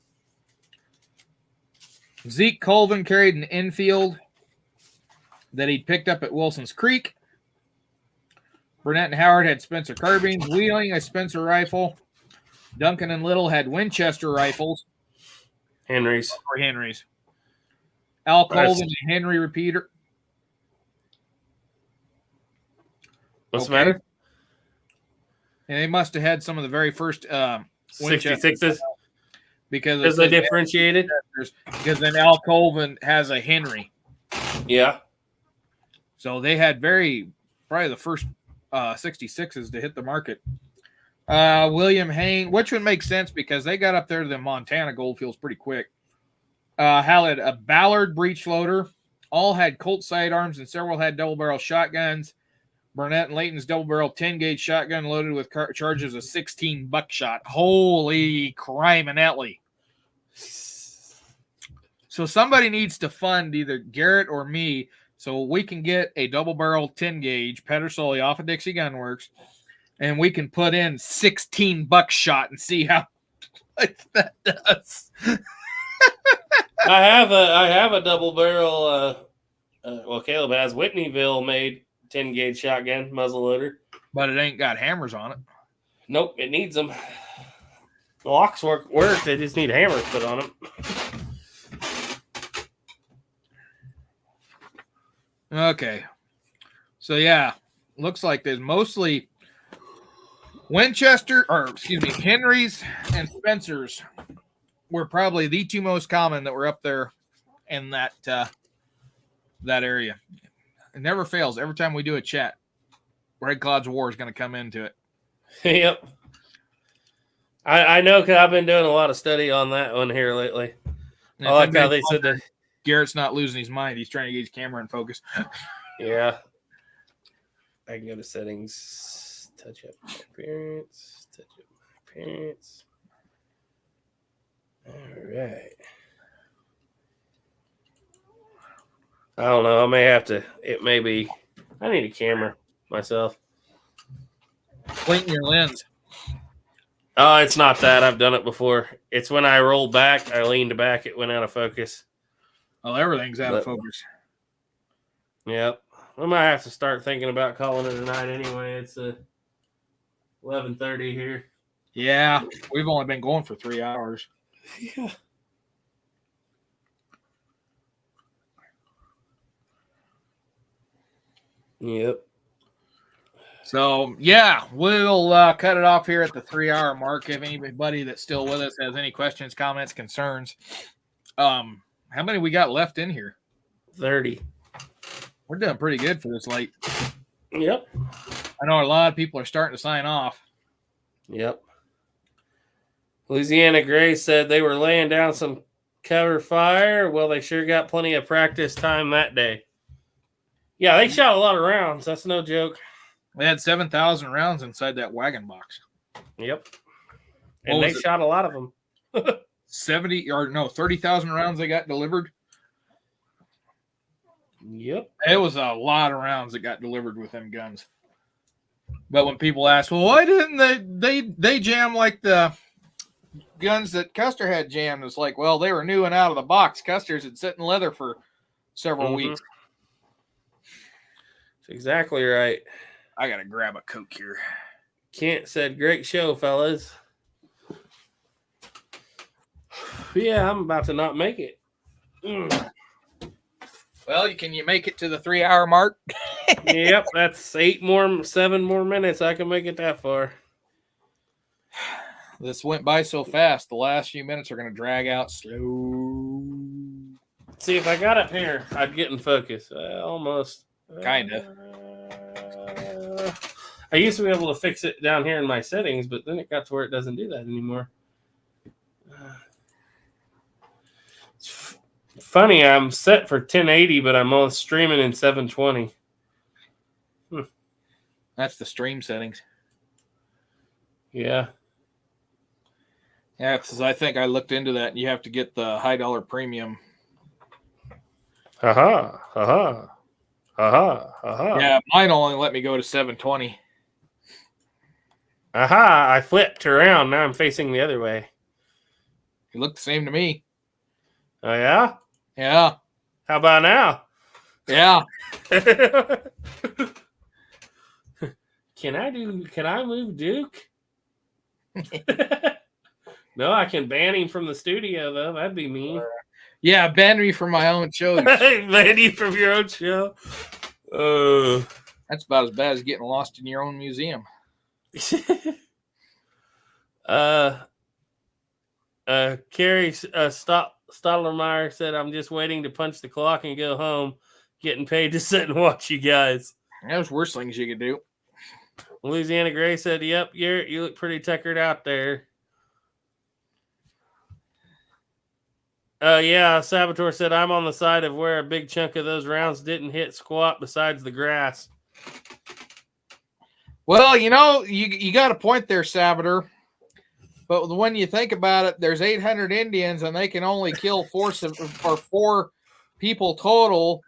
Zeke Colvin carried an Enfield that he'd picked up at Wilson's Creek. Burnett and Howard had Spencer carbines. Wheeling a Spencer rifle. Duncan and Little had Winchester rifles. Henrys. Or Henrys. Al Colvin a Henry repeater. What's the matter? And they must have had some of the very first 66s. Because they differentiated? Because then Al Colvin has a Henry. Yeah. So they had probably the first 66s to hit the market. William Hayne, which would make sense because they got up there to the Montana goldfields pretty quick. Had a Ballard breech loader. All had Colt sidearms and several had double barrel shotguns. Burnett and Layton's double barrel 10-gauge shotgun loaded with charges of 16 buckshot. Holy criminelli. So somebody needs to fund either Garrett or me so we can get a double barrel 10-gauge Pedersoli off of Dixie Gun Works, and we can put in 16 buckshot and see how that does. I have a double barrel. Well, Caleb has Whitneyville made 10-gauge shotgun muzzleloader, But it ain't got hammers on it. Nope, it needs them. The locks work. They just need hammers put on them. Okay. So, yeah, looks like there's mostly Henry's and Spencer's were probably the two most common that were up there in that area. It never fails. Every time we do a chat, Red Cloud's War is going to come into it. Yep. I know because I've been doing a lot of study on that one here lately. And I like how they said that. Garrett's not losing his mind. He's trying to get his camera in focus. Yeah. I can go to settings, touch up my appearance, All right. I don't know. I may have to. It may be. I need a camera myself. Clean your lens. Oh, it's not that. I've done it before. It's when I rolled back, I leaned back, it went out of focus. Oh, everything's out of focus. Yep. I might have to start thinking about calling it a night anyway. It's 11:30 here. Yeah, we've only been going for 3 hours. Yeah. Yep. So, yeah, we'll cut it off here at the 3-hour mark. If anybody that's still with us has any questions, comments, concerns. How many we got left in here? 30. We're doing pretty good for this late. Yep. I know a lot of people are starting to sign off. Yep. Louisiana Gray said they were laying down some cover fire. Well, they sure got plenty of practice time that day. Yeah, they shot a lot of rounds. That's no joke. We had 7,000 rounds inside that wagon box. Yep. And they shot a lot of them. 30,000 rounds they got delivered. Yep. It was a lot of rounds that got delivered with them guns. But when people ask, well, why didn't they jam like the guns that Custer had jammed? It's like, well, they were new and out of the box. Custer's had sit in leather for several weeks. That's exactly right. I got to grab a Coke here. Kent said, great show, fellas. Yeah, I'm about to not make it. Well, can you make it to the 3-hour mark? Yep, that's 7 more minutes. I can make it that far. This went by so fast. The last few minutes are going to drag out slow. See, if I got up here, I'd get in focus. Almost. Kind of. I used to be able to fix it down here in my settings, but then it got to where it doesn't do that anymore. It's funny, I'm set for 1080, but I'm on streaming in 720. That's the stream settings. Yeah. Yeah, because I think I looked into that, and you have to get the high dollar premium. Yeah, mine only let me go to 720. I flipped around. Now I'm facing the other way. You look the same to me. Oh, yeah? Yeah. How about now? Yeah. Can I move Duke? No, I can ban him from the studio, though. That'd be mean. Yeah, ban me from my own show. Ban you from your own show. That's about as bad as getting lost in your own museum. Carrie Stottlermeyer said, I'm just waiting to punch the clock and go home, getting paid to sit and watch you guys. There's worse things you could do. Louisiana Gray said, yep, you look pretty tuckered out there. Yeah, Saboteur said, I'm on the side of where a big chunk of those rounds didn't hit squat besides the grass. Well, you got a point there, Sabater. But when you think about it, there's 800 Indians and they can only kill four people total.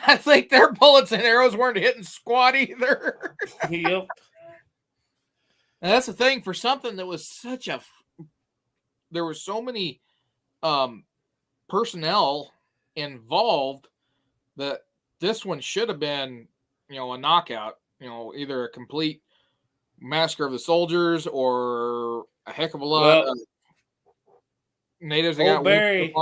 I think their bullets and arrows weren't hitting squat either. Yep. And that's the thing for something that was there were so many personnel involved that this one should have been, a knockout, either a complete massacre of the soldiers or a heck of a lot of natives that got Barry.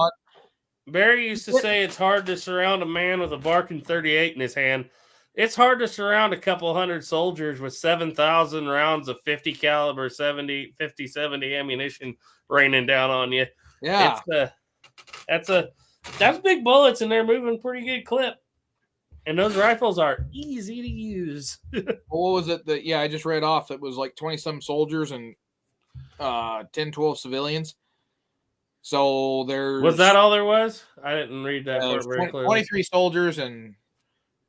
Barry used to say it's hard to surround a man with a barking 38 in his hand. It's hard to surround a couple hundred soldiers with 7,000 rounds of 50 caliber 70 ammunition raining down on you. Yeah. That's big bullets and they're moving pretty good clip. And those rifles are easy to use. What was it that, I just read off? It was like 20-some soldiers and 10, 12 civilians. So Was that all there was? I didn't read that part very clearly. 23 soldiers and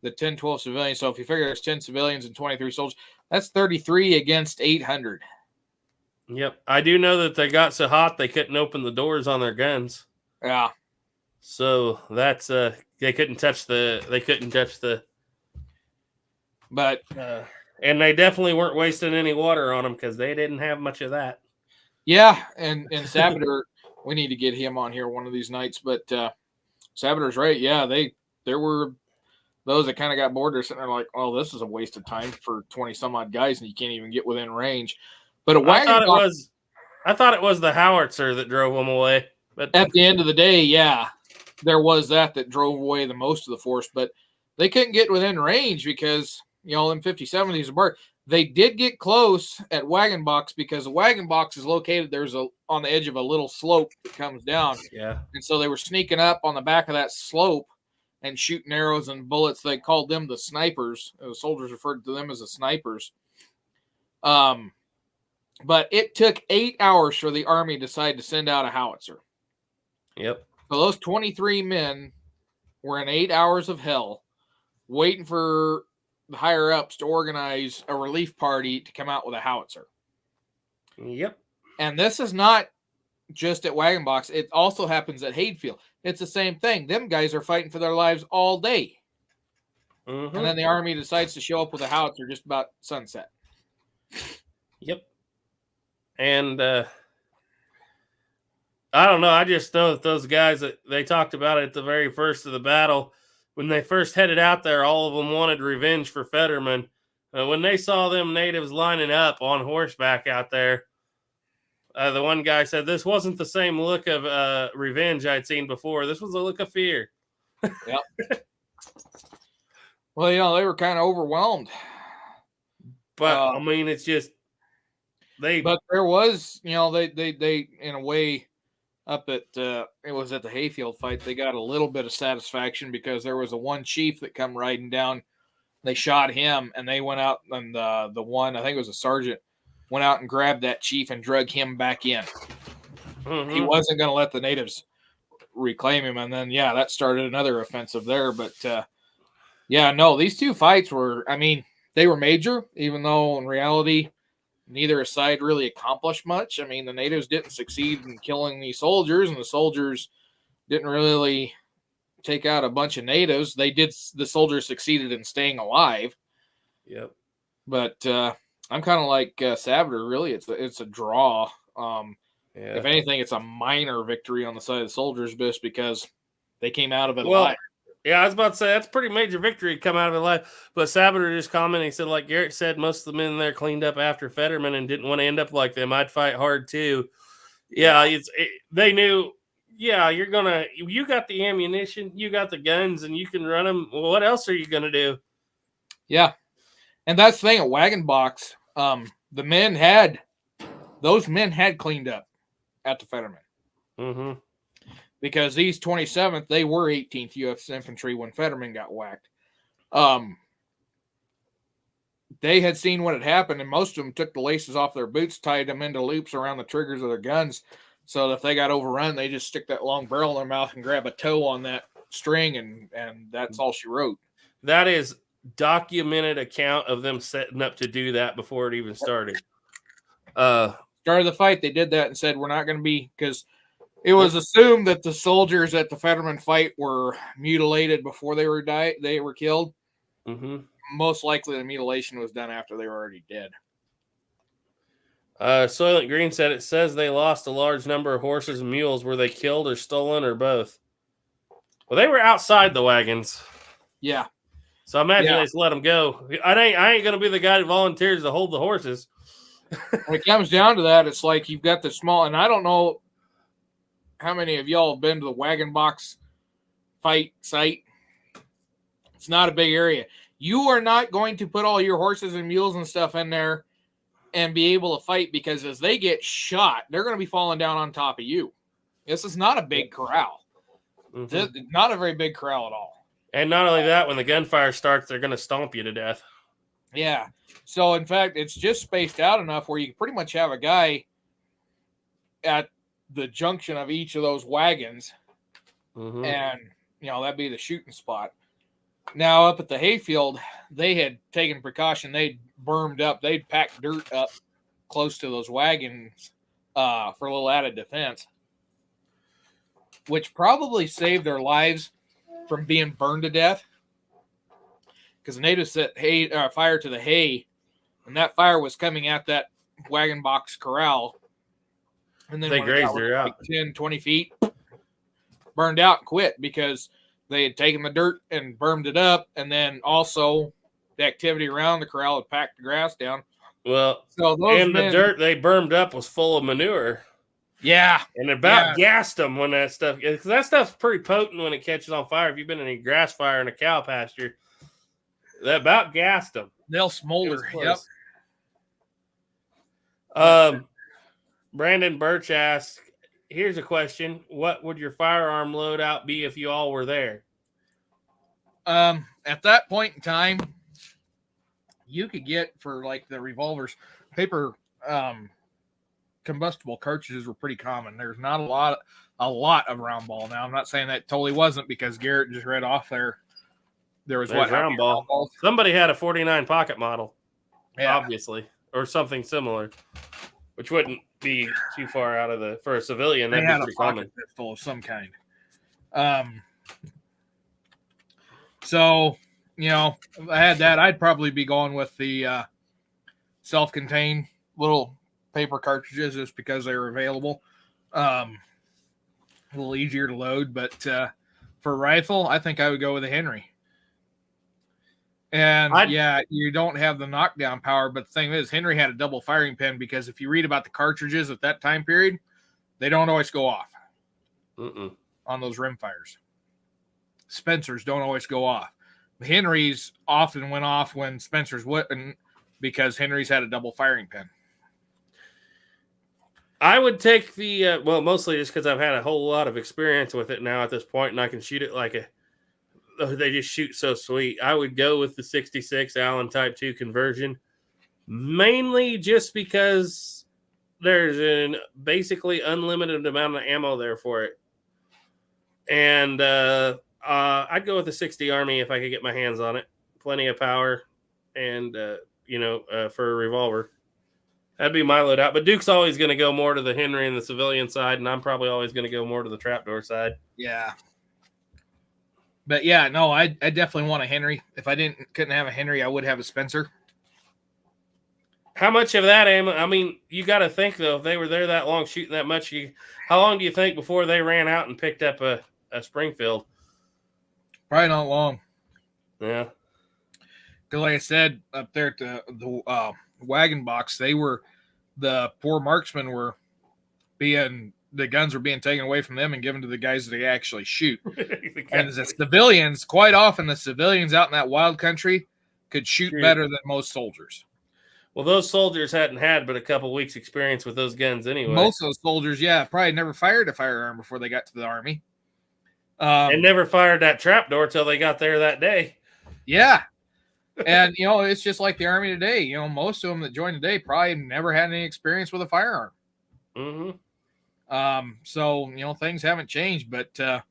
the 10, 12 civilians. So if you figure there's 10 civilians and 23 soldiers, that's 33 against 800. Yep. I do know that they got so hot they couldn't open the doors on their guns. Yeah. So that's they couldn't touch the but and they definitely weren't wasting any water on them because they didn't have much of that. Yeah, and Sabater, we need to get him on here one of these nights. But Sabater's right. Yeah, there were those that kind of got bored. They're sitting there like, "Oh, this is a waste of time for 20 some odd guys, and you can't even get within range." But I thought it was the howitzer that drove them away. But at the end of the day, yeah, there was that drove away the most of the force. But they couldn't get within range because them 50-70s apart. They did get close at Wagon Box because the Wagon Box is located. On the edge of a little slope that comes down. Yeah. And so they were sneaking up on the back of that slope and shooting arrows and bullets. They called them the snipers. The soldiers referred to them as the snipers. But it took 8 hours for the Army to decide to send out a howitzer. Yep. So those 23 men were in 8 hours of hell waiting for the higher ups to organize a relief party to come out with a howitzer. Yep. And this is not just at Wagon Box. It also happens at Hayfield. It's the same thing. Them guys are fighting for their lives all day. Mm-hmm. And then the Army decides to show up with a howitzer just about sunset. Yep. And I don't know. I just know that those guys that they talked about at the very first of the battle, when they first headed out there, all of them wanted revenge for Fetterman. When they saw them natives lining up on horseback out there, the one guy said, this wasn't the same look of revenge I'd seen before. This was a look of fear. Yep. Well, they were kind of overwhelmed. But, I mean, it's just... But there was, they in a way, up at, it was at the Hayfield fight, they got a little bit of satisfaction because there was a one chief that come riding down. They shot him, and they went out, and the one, I think it was a sergeant, went out and grabbed that chief and drug him back in. Mm-hmm. He wasn't going to let the natives reclaim him. And then, that started another offensive there. But, these two fights were, they were major, even though in reality, neither side really accomplished much. The natives didn't succeed in killing these soldiers, and the soldiers didn't really take out a bunch of natives. The soldiers succeeded in staying alive. Yep. But, I'm kind of like Sabater. Really, it's a draw. If anything, it's a minor victory on the side of the soldiers, just because they came out of it alive. Yeah, I was about to say that's a pretty major victory to come out of it alive. But Sabater just commented. He said, like Garrett said, most of the men there cleaned up after Fetterman and didn't want to end up like them. I'd fight hard too. Yeah, they knew. Yeah, you got the ammunition, you got the guns, and you can run them. Well, what else are you gonna do? Yeah. And that's the thing at Wagon Box, those men had cleaned up at the Fetterman. Mm-hmm. Because these 27th, they were 18th U.S. Infantry when Fetterman got whacked. They had seen what had happened, and most of them took the laces off their boots, tied them into loops around the triggers of their guns, so that if they got overrun, they just stick that long barrel in their mouth and grab a toe on that string, and that's all she wrote. That is documented account of them setting up to do that before it even started. Started the fight, they did that and said we're not going to be, because it was assumed that the soldiers at the Fetterman fight were mutilated before they were killed. Mm-hmm. Most likely the mutilation was done after they were already dead. Soylent Green said it says they lost a large number of horses and mules. Were they killed or stolen or both? Well, they were outside the wagons. Yeah. So I imagine they just let them go. I ain't going to be the guy that volunteers to hold the horses. When it comes down to that, it's like you've got the small, and I don't know how many of y'all have been to the wagon box fight site. It's not a big area. You are not going to put all your horses and mules and stuff in there and be able to fight, because as they get shot, they're going to be falling down on top of you. This is not a big corral. Mm-hmm. Not a very big corral at all. And not only that, when the gunfire starts, they're going to stomp you to death. Yeah. So, in fact, it's just spaced out enough where you pretty much have a guy at the junction of each of those wagons. Mm-hmm. And, that'd be the shooting spot. Now, up at the hayfield, they had taken precaution. They'd bermed up. They'd packed dirt up close to those wagons for a little added defense, which probably saved their lives from being burned to death. Because the natives set fire to the hay, and that fire was coming at that wagon box corral. And then they grazed her out. Like 10, 20 feet, burned out and quit because they had taken the dirt and burned it up. And then also the activity around the corral had packed the grass down. Well, the dirt they burned up was full of manure. Yeah. And about gassed them when that stuff, because that stuff's pretty potent when it catches on fire. If you've been in a grass fire in a cow pasture, that about gassed them. They'll smolder. Yep. Brandon Birch asks, here's a question. What would your firearm loadout be if you all were there? At that point in time, you could get, for like the revolvers, paper combustible cartridges were pretty common. There's not a lot of round ball. Now, I'm not saying that totally wasn't, because Garrett just read off there. There's round ball. Somebody had a 49 pocket model, obviously, or something similar, which wouldn't be too far out of for a civilian. That'd be pretty common. Pistol of some kind. So, if I had that, I'd probably be going with the self-contained little paper cartridges, just because they were available. A little easier to load, but for rifle, I think I would go with a Henry. And you don't have the knockdown power, but the thing is, Henry had a double firing pin, because if you read about the cartridges at that time period, they don't always go off on those rim fires. Spencer's don't always go off. Henry's often went off when Spencer's wouldn't, because Henry's had a double firing pin. I would take the, mostly just because I've had a whole lot of experience with it now at this point, and I can shoot it they just shoot so sweet. I would go with the 66 Allen Type 2 conversion, mainly just because there's an basically unlimited amount of ammo there for it. And I'd go with the 60 Army if I could get my hands on it. Plenty of power and, for a revolver. That'd be my loadout. But Duke's always going to go more to the Henry and the civilian side, and I'm probably always going to go more to the trapdoor side. Yeah. But I definitely want a Henry. If I couldn't have a Henry, I would have a Spencer. How much of that ammo? I mean, you got to think, though, if they were there that long shooting that much, how long do you think before they ran out and picked up a Springfield? Probably not long. Yeah. Because like I said, up there at the wagon box, the poor marksmen the guns were being taken away from them and given to the guys that they actually shoot. And the civilians, quite often the civilians out in that wild country could shoot better than most soldiers. Well, those soldiers hadn't had but a couple weeks experience with those guns anyway. Most of those soldiers, probably never fired a firearm before they got to the Army. And never fired that trapdoor till they got there that day. Yeah. And, it's just like the Army today. Most of them that joined today probably never had any experience with a firearm. Mm-hmm. So, things haven't changed, but, they,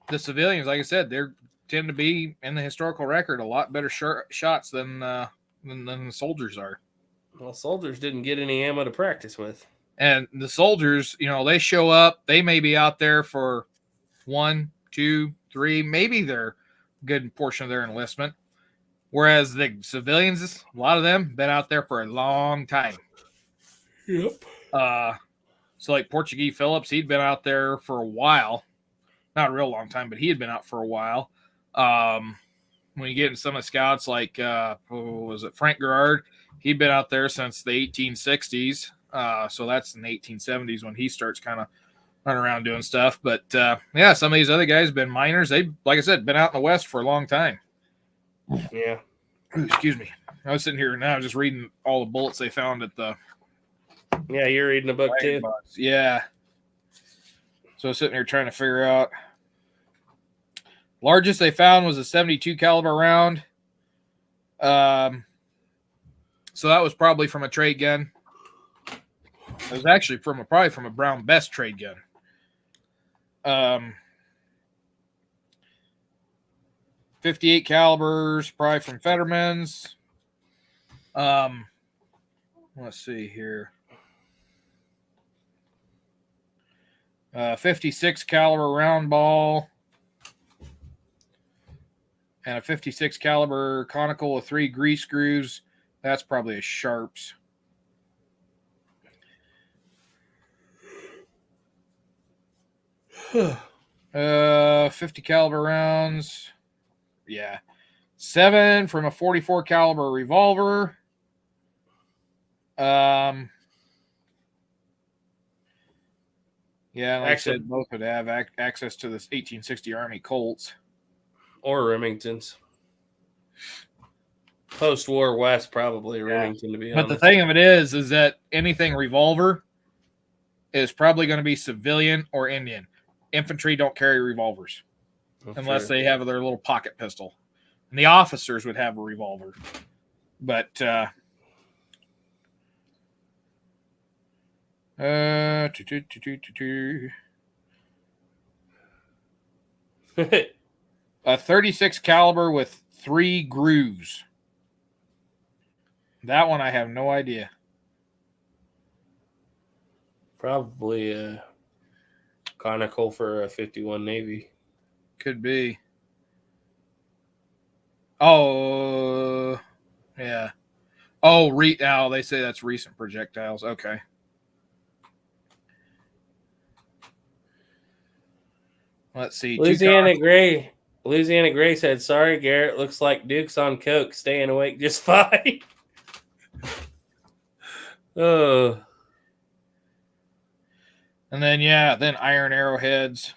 the civilians, like I said, they tend to be in the historical record a lot better shots than the soldiers are. Well, soldiers didn't get any ammo to practice with. And the soldiers, they show up. They may be out there for 1, 2, 3, maybe they're a good portion of their enlistment. Whereas the civilians, a lot of them, been out there for a long time. Yep. So like Portuguese Phillips, he'd been out there for a while. Not a real long time, but he had been out for a while. When you get into some of the scouts, like was it Frank Garrard? He'd been out there since the 1860s. So that's in the 1870s when he starts kind of running around doing stuff. But yeah, some of these other guys have been miners. They, like I said, been out in the West for a long time. Yeah. Ooh, excuse me. I was sitting here now just reading all the bullets they found at the. Yeah, you're reading a book too. Box. Yeah. So I was sitting here trying to figure out. Largest they found was a 72 caliber round. So that was probably from a trade gun. It was actually probably from a Brown Best trade gun. 58 calibers, probably from Fetterman's. Let's see here. 56 caliber round ball. And a 56 caliber conical with 3 grease screws. That's probably a Sharps. Uh, 50 caliber rounds. Yeah. 7 from a 44 caliber revolver. Yeah, like I said, both would have access to this 1860 Army Colts. Or Remingtons. Post-war West, probably Remington, to be honest. But the thing of it is that anything revolver is probably going to be civilian or Indian. Infantry don't carry revolvers unless they have their little pocket pistol. And the officers would have a revolver. But a 36 caliber with 3 grooves. That one I have no idea. Probably a conical for a 51 Navy. Could be. Oh, yeah. Oh, now they say that's recent projectiles. Okay. Let's see. Louisiana Gray said, "Sorry, Garrett. Looks like Duke's on coke, staying awake just fine." Oh. And then iron arrowheads,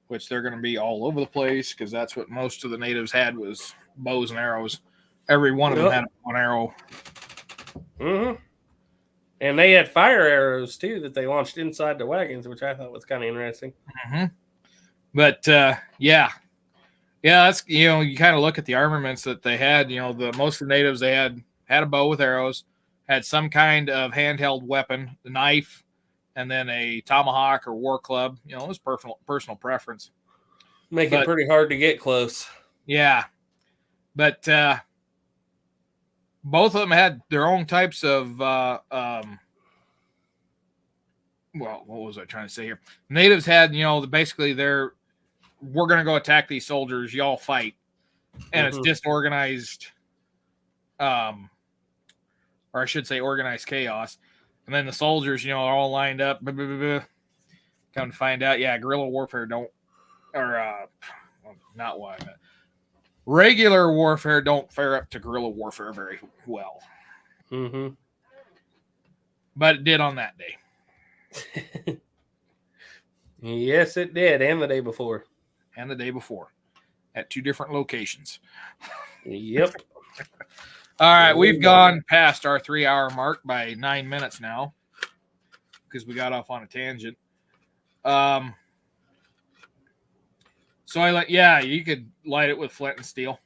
which they're going to be all over the place because that's what most of the natives had was bows and arrows. Every one of them had one arrow. Mm-hmm. And they had fire arrows too that they launched inside the wagons, which I thought was kind of interesting. Mm-hmm. But yeah, that's you kind of look at the armaments that they had. Most of the natives they had a bow with arrows, had some kind of handheld weapon, the knife, and then a tomahawk or war club. It was personal preference. Make it pretty hard to get close. Yeah, but both of them had their own types of. Well, what was I trying to say here? Natives had, basically we're going to go attack these soldiers. Y'all fight. And it's disorganized, or I should say organized chaos. And then the soldiers, are all lined up. Come to find out, guerrilla warfare not what I meant. Regular warfare don't fare up to guerrilla warfare very well. Mm-hmm. But it did on that day. Yes, it did. And the day before. At 2 different locations. Yep. All right. We've gone past our 3-hour mark by 9 minutes now because we got off on a tangent. So you could light it with flint and steel.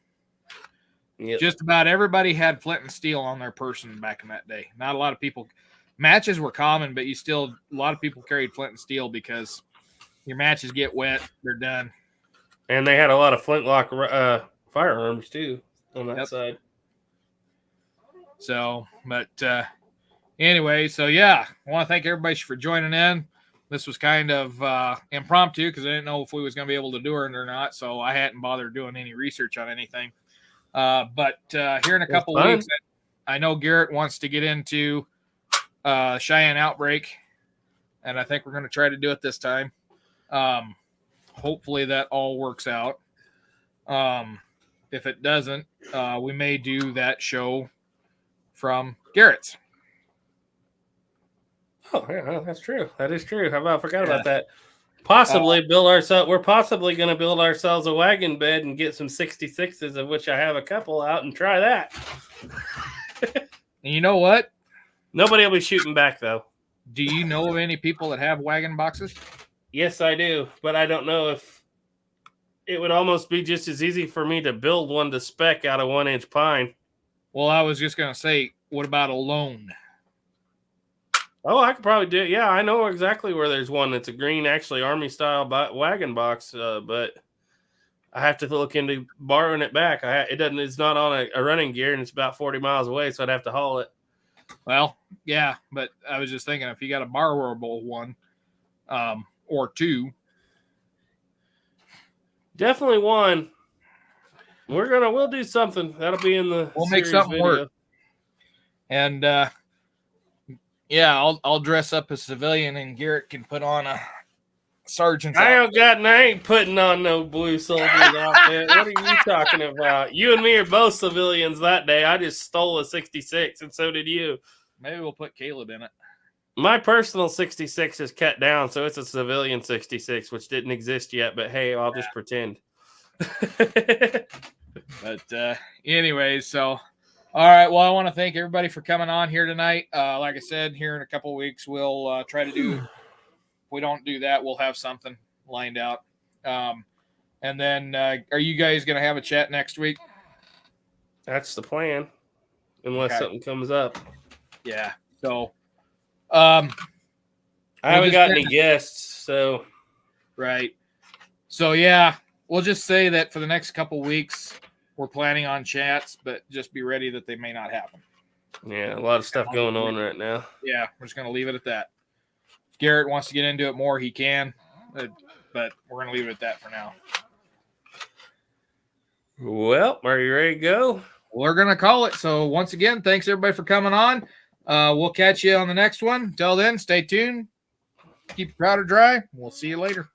Yep. Just about everybody had flint and steel on their person back in that day. Not a lot of people. Matches were common, but a lot of people carried flint and steel because your matches get wet, they're done. And they had a lot of flintlock firearms too on that side. So, but anyway, so yeah, I want to thank everybody for joining in. This was kind of impromptu because I didn't know if we was going to be able to do it or not, so I hadn't bothered doing any research on anything. But here in a couple weeks, I know Garrett wants to get into Cheyenne Outbreak, and I think we're going to try to do it this time. Hopefully that all works out. If it doesn't, we may do that show from Garrett's. Oh, yeah, that's true. That is true. How about I forgot about that? Possibly build ourselves. We're possibly going to build ourselves a wagon bed and get some 66s, of which I have a couple out, and try that. And you know what? Nobody will be shooting back, though. Do you know of any people that have wagon boxes? Yes, I do, but I don't know if it would almost be just as easy for me to build one to spec out of 1-inch pine. Well, I was just going to say, what about a loan? Oh, I could probably do it. Yeah, I know exactly where there's one that's a green, actually Army-style wagon box, but I have to look into borrowing it back. It's not on a running gear, and it's about 40 miles away, so I'd have to haul it. Well, yeah, but I was just thinking if you got a borrowable one or two. Definitely one. We'll do something. That'll be in the We'll make something video. work. And yeah, I'll dress up as civilian and Garrett can put on a sergeant's outfit. I ain't putting on no blue soldier's outfit. What are you talking about? You and me are both civilians that day. I just stole a 66 and so did you. Maybe we'll put Caleb in it. My personal 66 is cut down, so it's a civilian 66, which didn't exist yet, but hey, I'll just pretend. But anyways, so all right. Well, I want to thank everybody for coming on here tonight. Like I said, here in a couple of weeks, we'll try to do. If we don't do that, we'll have something lined out. And then, are you guys going to have a chat next week? That's the plan, unless something comes up. Yeah. So, I haven't got any guests, so right. So yeah, we'll just say that for the next couple of weeks, we're planning on chats, but just be ready that they may not happen. Yeah, a lot of stuff going on right now. Yeah, we're just going to leave it at that. If Garrett wants to get into it more, he can, but we're going to leave it at that for now. Well, are you ready to go? We're going to call it. So once again, thanks everybody for coming on. We'll catch you on the next one. Until then, stay tuned. Keep your powder dry. We'll see you later.